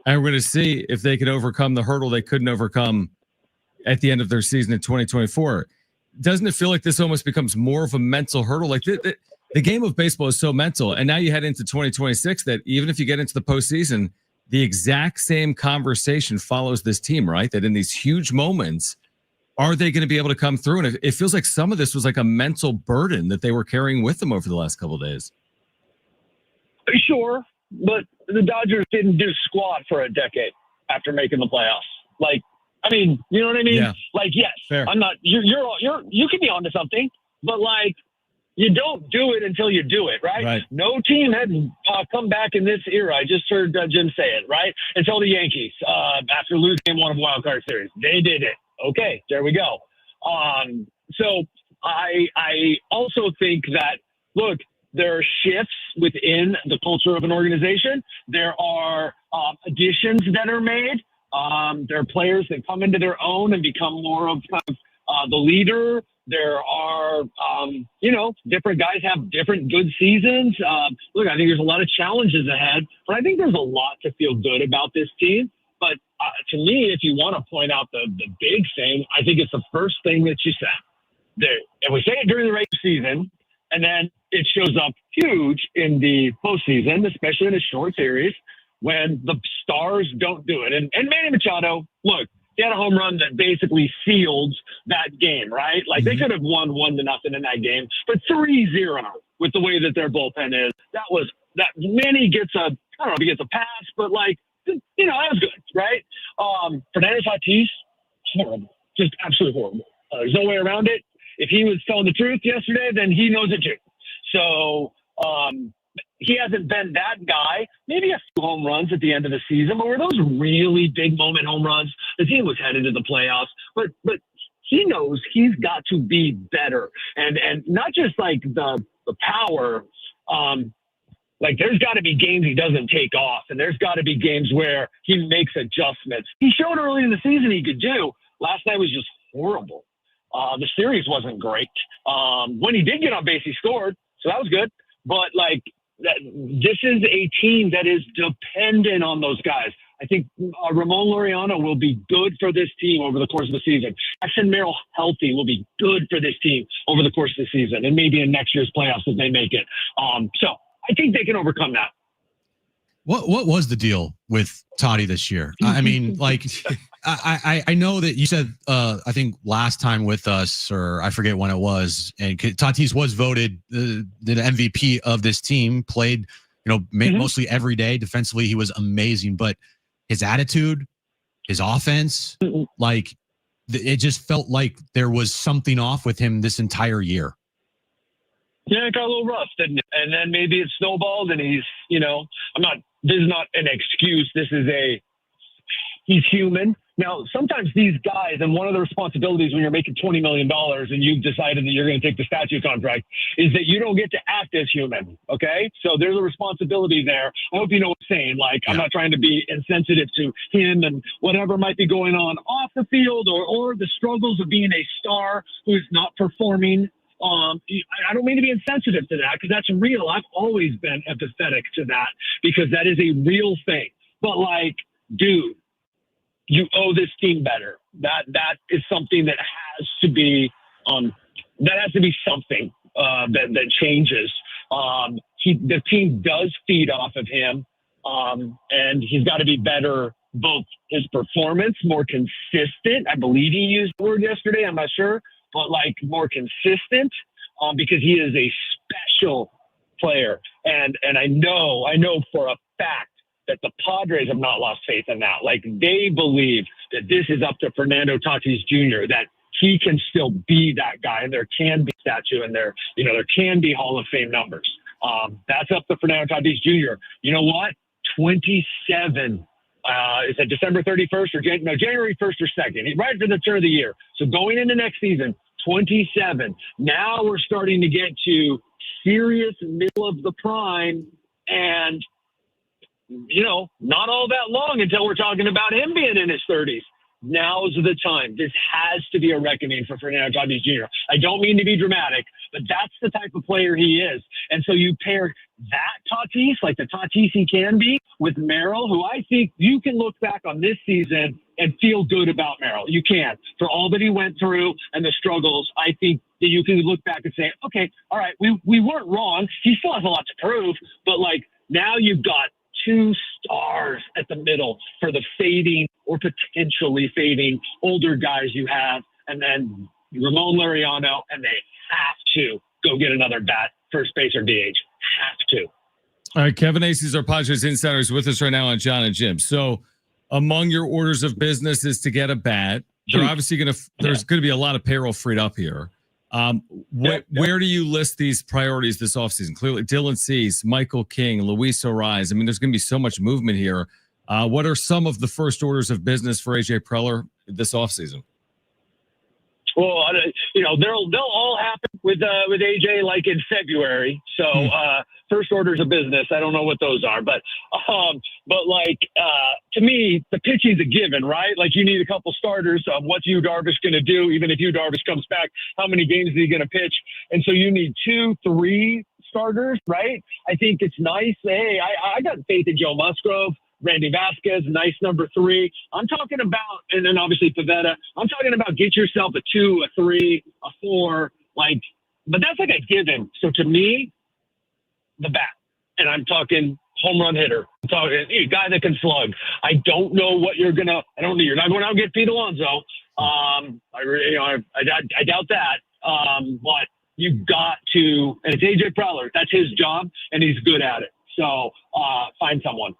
and we're going to see if they can overcome the hurdle they couldn't overcome at the end of their season in 2024. Doesn't it feel like this almost becomes more of a mental hurdle? Like the game of baseball is so mental, and now you head into 2026 that even if you get into the postseason, the exact same conversation follows this team, right? That in these huge moments, are they going to be able to come through? And it feels like some of this was like a mental burden that they were carrying with them over the last couple of days. Sure, but the Dodgers didn't do squat for a decade after making the playoffs. Like, I mean, you know what I mean? Yeah. Like, yes, Fair. I'm not. You can be onto something, but like, you don't do it until you do it, right? Right. No team had come back in this era. I just heard Jim say it, right? Until the Yankees, after losing game one of Wild Card Series, they did it. Okay, there we go. So I also think that, look, there are shifts within the culture of an organization. There are additions that are made. There are players that come into their own and become more of kind of the leader. There are, different guys have different good seasons. Look, I think there's a lot of challenges ahead, but I think there's a lot to feel good about this team. But to me, if you want to point out the big thing, I think it's the first thing that you said. And we say it during the regular season, and then it shows up huge in the postseason, especially in a short series, when the stars don't do it. And Manny Machado, look, he had a home run that basically sealed that game, right? Like, they could have won 1-0 in that game, but 3-0 with the way that their bullpen is. That Manny gets I don't know if he gets a pass, but like, that was good, right? Fernando Tatis, horrible, just absolutely horrible. There's no way around it. If he was telling the truth yesterday, then he knows it too. So he hasn't been that guy. Maybe a few home runs at the end of the season, but were those really big moment home runs? The team was headed to the playoffs, but he knows he's got to be better, and not just like the power. Like, there's got to be games he doesn't take off, and there's got to be games where he makes adjustments. He showed early in the season he could do. Last night was just horrible. The series wasn't great. When he did get on base, he scored, so that was good. But like, this is a team that is dependent on those guys. I think Ramon Laureano will be good for this team over the course of the season. Jackson Merrill healthy will be good for this team over the course of the season, and maybe in next year's playoffs if they make it. So I think they can overcome that. What was the deal with Toddy this year? I mean, like, I know that you said, I think last time with us, or I forget when it was, and Tatis was voted the MVP of this team, played, mostly every day. Defensively, he was amazing, but his attitude, his offense, like, it just felt like there was something off with him this entire year. Yeah, it got a little rough, didn't it? And then maybe it snowballed, and he's, this is not an excuse. He's human. Now, sometimes these guys, and one of the responsibilities when you're making $20 million and you've decided that you're going to take the statue contract, is that you don't get to act as human, okay? So there's a responsibility there. I hope you know what I'm saying. Like, I'm not trying to be insensitive to him and whatever might be going on off the field or the struggles of being a star who's not performing. I don't mean to be insensitive to that, because that's real. I've always been empathetic to that, because that is a real thing. But like, dude, you owe this team better. That is something that has to be something that changes. The team does feed off of him, and he's got to be better. Both his performance, more consistent. I believe he used the word yesterday. I'm not sure. But like, more consistent, because he is a special player. And I know for a fact that the Padres have not lost faith in that. Like, they believe that this is up to Fernando Tatis Jr., that he can still be that guy, and there can be statue, and there can be Hall of Fame numbers. That's up to Fernando Tatis Jr. You know what? 27. Is it December 31st or January 1st or 2nd? Right for the turn of the year. So going into next season, 27. Now we're starting to get to serious middle of the prime, and not all that long until we're talking about him being in his 30s. Now's the time. This has to be a reckoning for Fernando Tatis Jr. I don't mean to be dramatic, but that's the type of player he is. And so you pair that Tatis, like the Tatis he can be, with Merrill, who I think you can look back on this season and feel good about Merrill. You can. For all that he went through and the struggles, I think that you can look back and say, okay, all right, we weren't wrong. He still has a lot to prove, but like, now you've got two stars at the middle for the fading or potentially fading older guys you have, and then Ramon Laureano, and they have to go get another bat, first base or DH. Have to. All right, Kevin Acey's our Padres insider is with us right now on John and Jim. So among your orders of business is to get a bat. They're obviously there's going to be a lot of payroll freed up here. Where do you list these priorities this offseason? Clearly, Dylan Cease, Michael King, Luis Ariz. I mean, there's going to be so much movement here. What are some of the first orders of business for AJ Preller this offseason? Well, they'll all happen with AJ like in February. So first orders of business, I don't know what those are, but to me, the pitching's a given, right? Like you need a couple starters. What's Yu Darvish going to do? Even if Yu Darvish comes back, how many games is he going to pitch? And so you need 2-3 starters, right? I think it's nice. Hey, I got faith in Joe Musgrove. Randy Vasquez, nice number 3. I'm talking about, and then obviously Pavetta. I'm talking about get yourself a 2, a 3, a 4, but that's like a given. So to me, the bat, and I'm talking home run hitter. I'm talking a guy that can slug. I don't know what you're not going out and get Pete Alonso. I doubt that. But you got to, and it's AJ Preller. That's his job, and he's good at it. So find someone.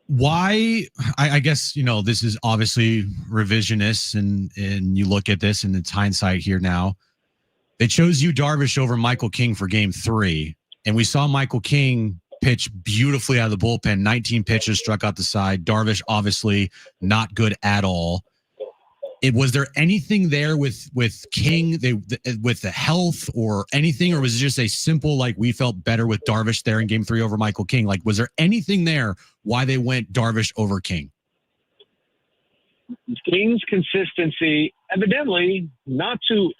Why? I guess, this is obviously revisionist, and you look at this and it's hindsight here now. They chose Yu Darvish over Michael King for game 3, and we saw Michael King pitch beautifully out of the bullpen. 19 pitches, struck out the side. Darvish obviously not good at all. Was there anything there with King, with the health or anything, or was it just a simple, we felt better with Darvish there in game 3 over Michael King? Was there anything there why they went Darvish over King? King's consistency, evidently, not to,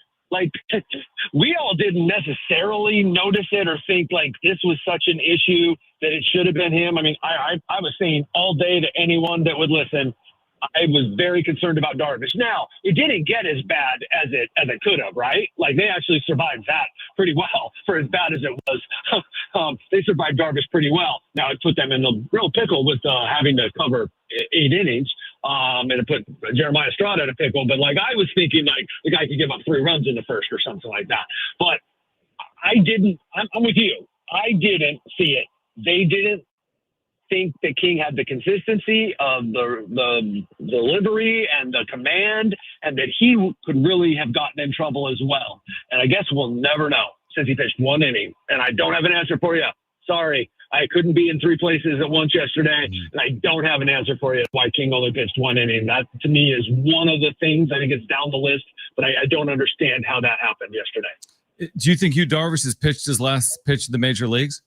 we all didn't necessarily notice it or think this was such an issue that it should have been him. I mean, I was saying all day to anyone that would listen, I was very concerned about Darvish. Now, it didn't get as bad as it could have, right? They actually survived that pretty well for as bad as it was. They survived Darvish pretty well. Now, it put them in the real pickle with having to cover 8 innings, and it put Jeremiah Stroud in a pickle. But I was thinking the guy could give up 3 runs in the first or something like that. But I'm with you. I didn't see it. They didn't think that King had the consistency of the delivery and the command, and that he could really have gotten in trouble as well. And I guess we'll never know since he pitched 1 inning. And I don't have an answer for you. Sorry. I couldn't be in 3 places at once yesterday, and I don't have an answer for you why King only pitched 1 inning. That, to me, is one of the things. I think it's down the list, but I don't understand how that happened yesterday. Do you think Yu Darvish has pitched his last pitch in the major leagues?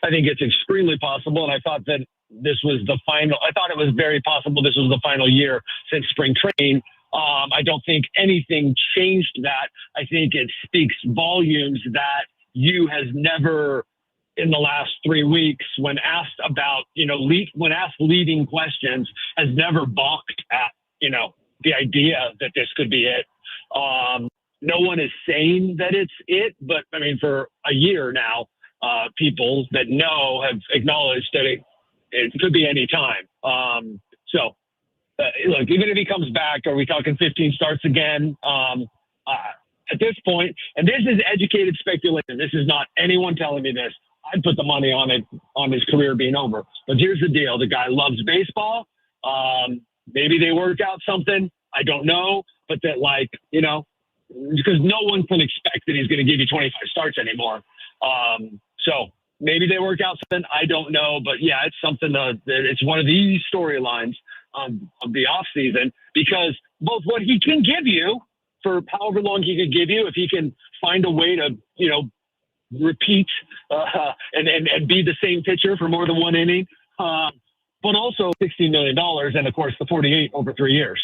I think it's extremely possible, and I thought that this was the final. I thought it was very possible this was the final year since spring training. I don't think anything changed that. I think it speaks volumes that Yu has never, in the last 3 weeks, when asked about, when asked leading questions, has never balked at, the idea that this could be it. No one is saying that it's it, but I mean, for a year now, people that know have acknowledged that it could be any time. Look, even if he comes back, are we talking 15 starts again? At this point, and this is educated speculation. This is not anyone telling me this. I'd put the money on it, on his career being over. But here's the deal. The guy loves baseball. Maybe they work out something. I don't know. But that, because no one can expect that he's going to give you 25 starts anymore. So maybe they work out something. I don't know. But, yeah, it's something that it's one of these storylines of the offseason, because both what he can give you for however long he can give you, if he can find a way to, repeat and be the same pitcher for more than 1 inning, but also $16 million and, of course, the 48 over 3 years.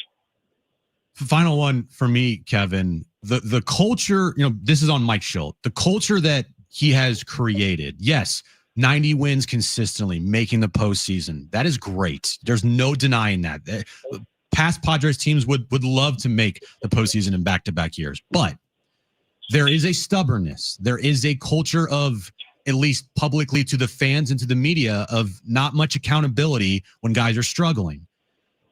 Final one for me, Kevin. The culture, this is on Mike Shildt. The culture that he has created, yes, 90 wins consistently, making the postseason. That is great. There's no denying that. Past Padres teams would love to make the postseason in back-to-back years. But there is a stubbornness. There is a culture of, at least publicly to the fans and to the media, of not much accountability when guys are struggling.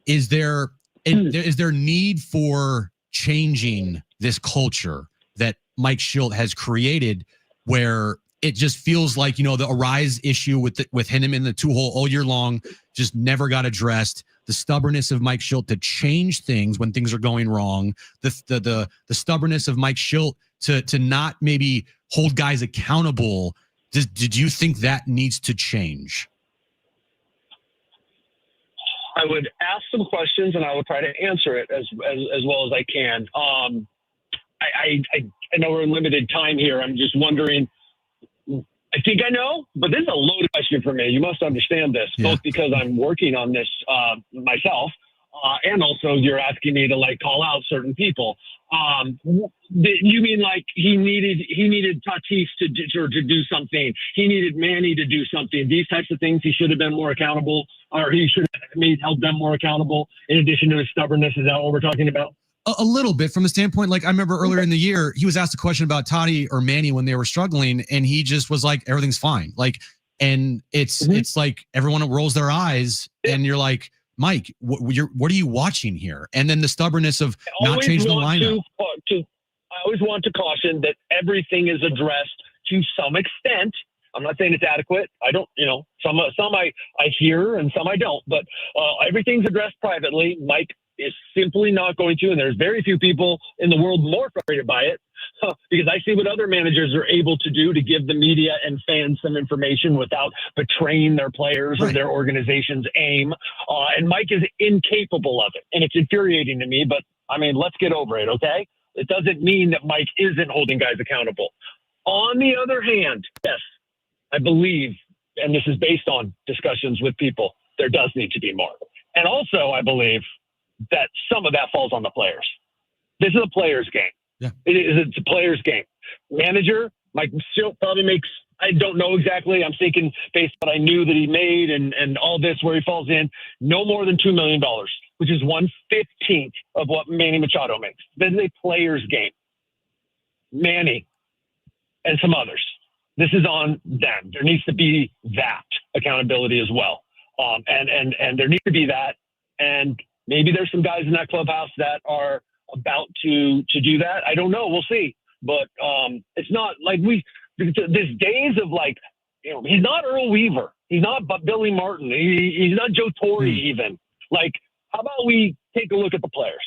Is there need for changing this culture that Mike Shildt has created, where it just feels like, the Arise issue with him in the 2-hole all year long just never got addressed. The stubbornness of Mike Schilt to change things when things are going wrong. The stubbornness of Mike Schilt to not maybe hold guys accountable. Did you think that needs to change? I would ask some questions and I will try to answer it as well as I can. I know we're in limited time here. I'm just wondering. I think I know, but this is a loaded question for me. You must understand this, both because I'm working on this myself, and also you're asking me to call out certain people. You mean like he needed Tatis to do something? He needed Manny to do something. These types of things, he should have been more accountable, or he should have held them more accountable. In addition to his stubbornness, is that what we're talking about? A little bit from the standpoint, I remember earlier in the year, he was asked a question about Toddy or Manny when they were struggling, and he just was like, everything's fine. And it's like everyone rolls their eyes, and you're like, Mike, what are you watching here? And then the stubbornness of not changing the lineup. I always want to caution that everything is addressed to some extent. I'm not saying it's adequate. I don't, some I hear and some I don't, but everything's addressed privately. Mike is simply not going to, and there's very few people in the world more frustrated by it, because I see what other managers are able to do to give the media and fans some information without betraying their players or their organization's aim. And Mike is incapable of it, and it's infuriating to me, but let's get over it, okay? It doesn't mean that Mike isn't holding guys accountable. On the other hand, yes, I believe, and this is based on discussions with people, there does need to be more. And also, I believe that some of that falls on the players. This is a player's game. Yeah. It's a player's game. Manager, Mike Schilt probably makes, I don't know exactly. I'm thinking based on what I knew that he made and all this where he falls in, no more than $2 million, which is 1/15 of what Manny Machado makes. This is a player's game. Manny and some others. This is on them. There needs to be that accountability as well. And there needs to be that. And maybe there's some guys in that clubhouse that are about to do that. I don't know. We'll see. But it's not like there's days of he's not Earl Weaver. He's not Billy Martin. He's not Joe Torre even. How about we take a look at the players?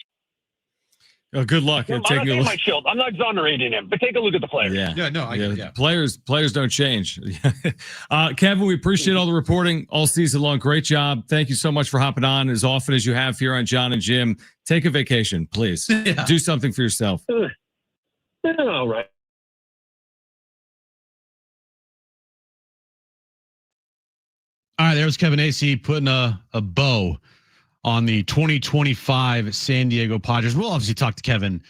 Good luck. I'm not exonerating him, but take a look at the players. Players don't change. Kevin, we appreciate all the reporting all season long. Great job. Thank you so much for hopping on as often as you have here on John and Jim. Take a vacation, please. Do something for yourself. All right. All right, there's Kevin Acee putting a bow on the 2025 San Diego Padres. We'll obviously talk to Kevin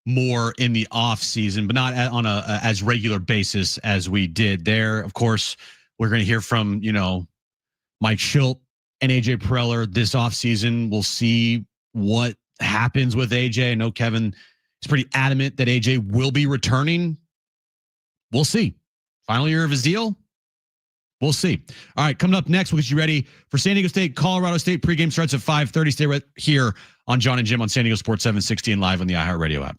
more in the off season, but not on a as regular basis as we did there. Of course, we're going to hear from, Mike Schilt and AJ Preller this off season. We'll see what happens with AJ. I know Kevin is pretty adamant that AJ will be returning. We'll see. Final year of his deal. We'll see. All right, coming up next, we'll get you ready for San Diego State, Colorado State. Pregame starts at 5:30. Stay right here on John and Jim on San Diego Sports 760 and live on the iHeartRadio app.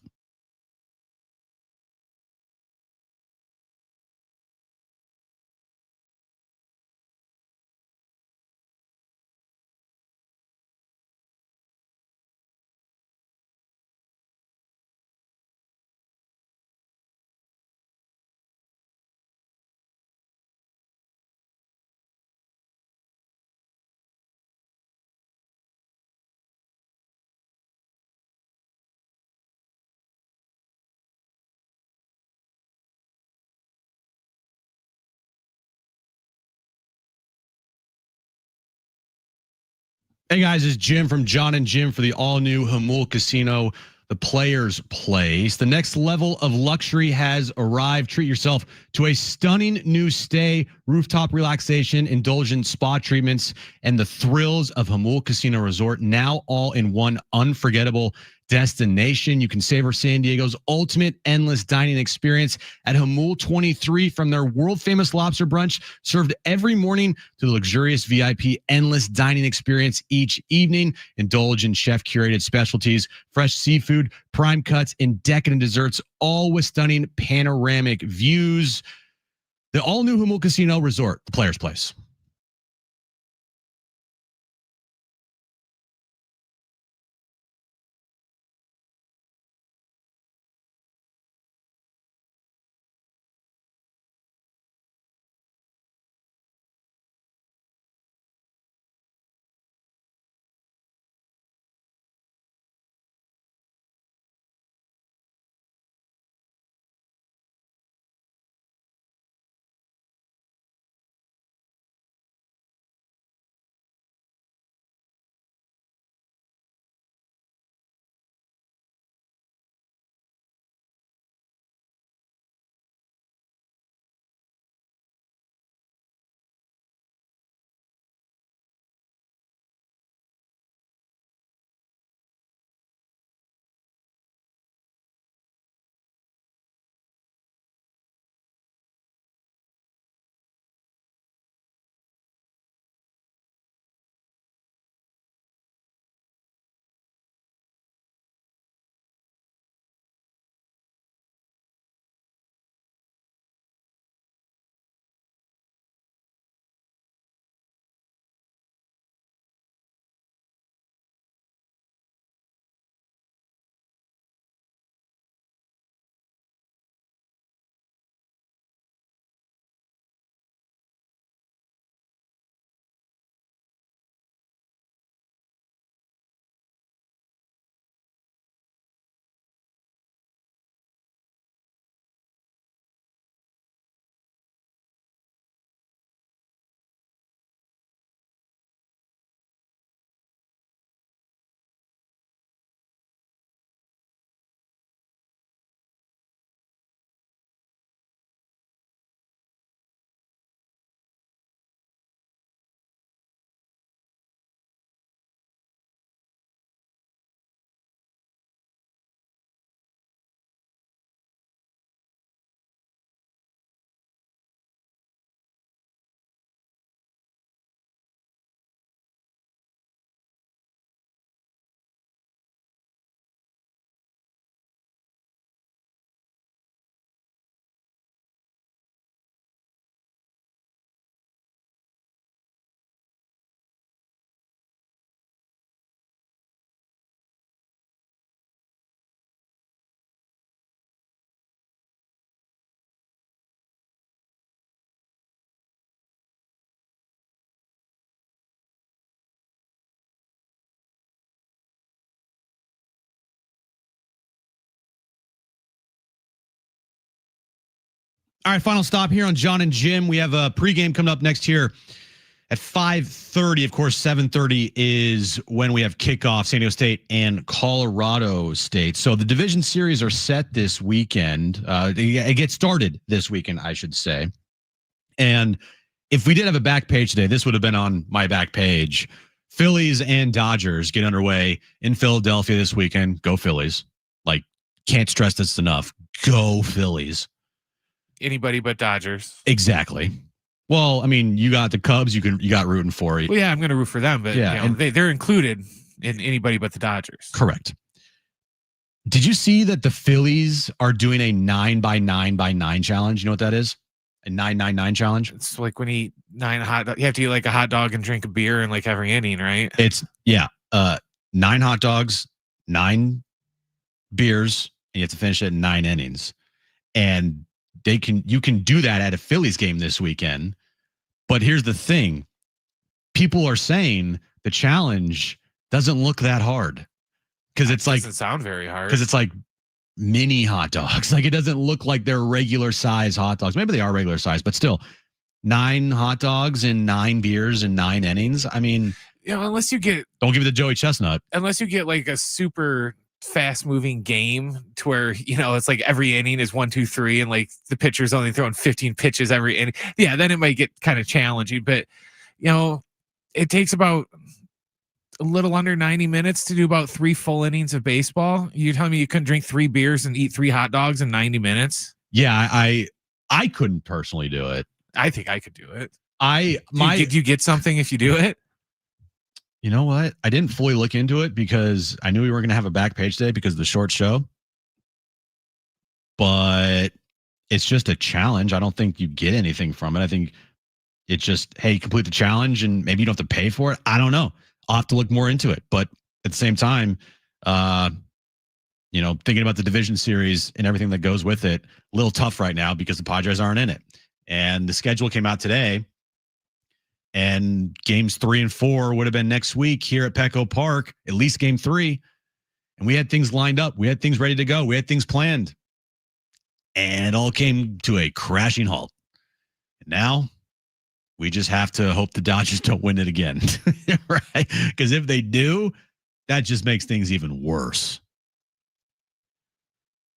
Hey guys, it's Jim from John and Jim for the all-new Jamul Casino, the Players Place. The next level of luxury has arrived. Treat yourself to a stunning new stay, rooftop relaxation, indulgent spa treatments, and the thrills of Jamul Casino Resort, now all in one unforgettable destination. You can savor San Diego's ultimate endless dining experience at Jamul 23, from their world-famous lobster brunch served every morning to the luxurious VIP endless dining experience each evening. Indulge in chef-curated specialties, fresh seafood, prime cuts, and decadent desserts, all with stunning panoramic views. The all-new Jamul Casino Resort, the Players Place. All right, final stop here on John and Jim. We have a pregame coming up next here at 5:30. Of course, 7:30 is when we have kickoff, San Diego State and Colorado State. So the division series are set this weekend. It gets started this weekend, I should say. And if we did have a back page today, this would have been on my back page. Phillies and Dodgers get underway in Philadelphia this weekend. Go Phillies. Like, can't stress this enough. Go Phillies. Anybody but Dodgers. Exactly. Well, I mean, you got the Cubs. You got rooting for it. Well, yeah, I'm going to root for them, but yeah, and they're included in anybody but the Dodgers. Correct. Did you see that the Phillies are doing a 9x9x9 challenge? You know what that is? A 9-9-9 challenge. It's like when you eat 9 hot dogs. You have to eat like a hot dog and drink a beer in like every inning, right? It's 9 hot dogs, 9 beers, and you have to finish it in 9 innings. And you can do that at a Phillies game this weekend. But here's the thing. People are saying the challenge doesn't look that hard. Because it's like doesn't sound very hard. Because it's like mini hot dogs. Like, it doesn't look like they're regular size hot dogs. Maybe they are regular size, but still 9 hot dogs and 9 beers and 9 innings. I mean, unless you get, don't give it to Joey Chestnut. Unless you get like a super fast moving game to where, it's like every inning is 1, 2, 3. And like the pitcher's only throwing 15 pitches every inning. Yeah. Then it might get kind of challenging, but it takes about a little under 90 minutes to do about 3 full innings of baseball. You're telling me you couldn't drink 3 beers and eat 3 hot dogs in 90 minutes? Yeah, I couldn't personally do it. I think I could do it. Do you get something if you do it? You know what? I didn't fully look into it because I knew we were going to have a back page today because of the short show. But it's just a challenge. I don't think you get anything from it. I think it's just, hey, complete the challenge and maybe you don't have to pay for it. I don't know. I'll have to look more into it. But at the same time, thinking about the division series and everything that goes with it, a little tough right now because the Padres aren't in it. And the schedule came out today, and games 3 and 4 would have been next week here at Petco Park, at least game 3. And we had things lined up. We had things ready to go. We had things planned. And it all came to a crashing halt. And now we just have to hope the Dodgers don't win it again. Right? Because if they do, that just makes things even worse.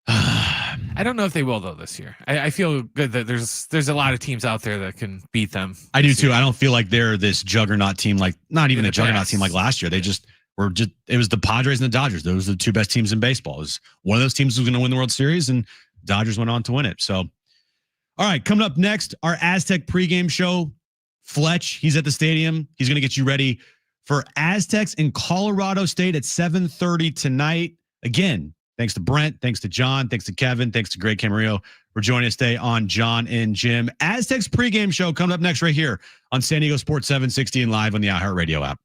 I don't know if they will though this year. I feel good that there's a lot of teams out there that can beat them. I do too. I don't feel like they're this juggernaut team, like not even a juggernaut team like last year. They just were just, it was the Padres and the Dodgers. Those were the two best teams in baseball. It was one of those teams who was going to win the World Series, and Dodgers went on to win it. So, all right, coming up next, our Aztec pregame show. Fletch, he's at the stadium. He's going to get you ready for Aztecs in Colorado State at 7:30 tonight. Again, thanks to Brent, thanks to John, thanks to Kevin, thanks to Greg Camarillo for joining us today on John and Jim. Aztecs pregame show coming up next right here on San Diego Sports 760 and live on the iHeartRadio app.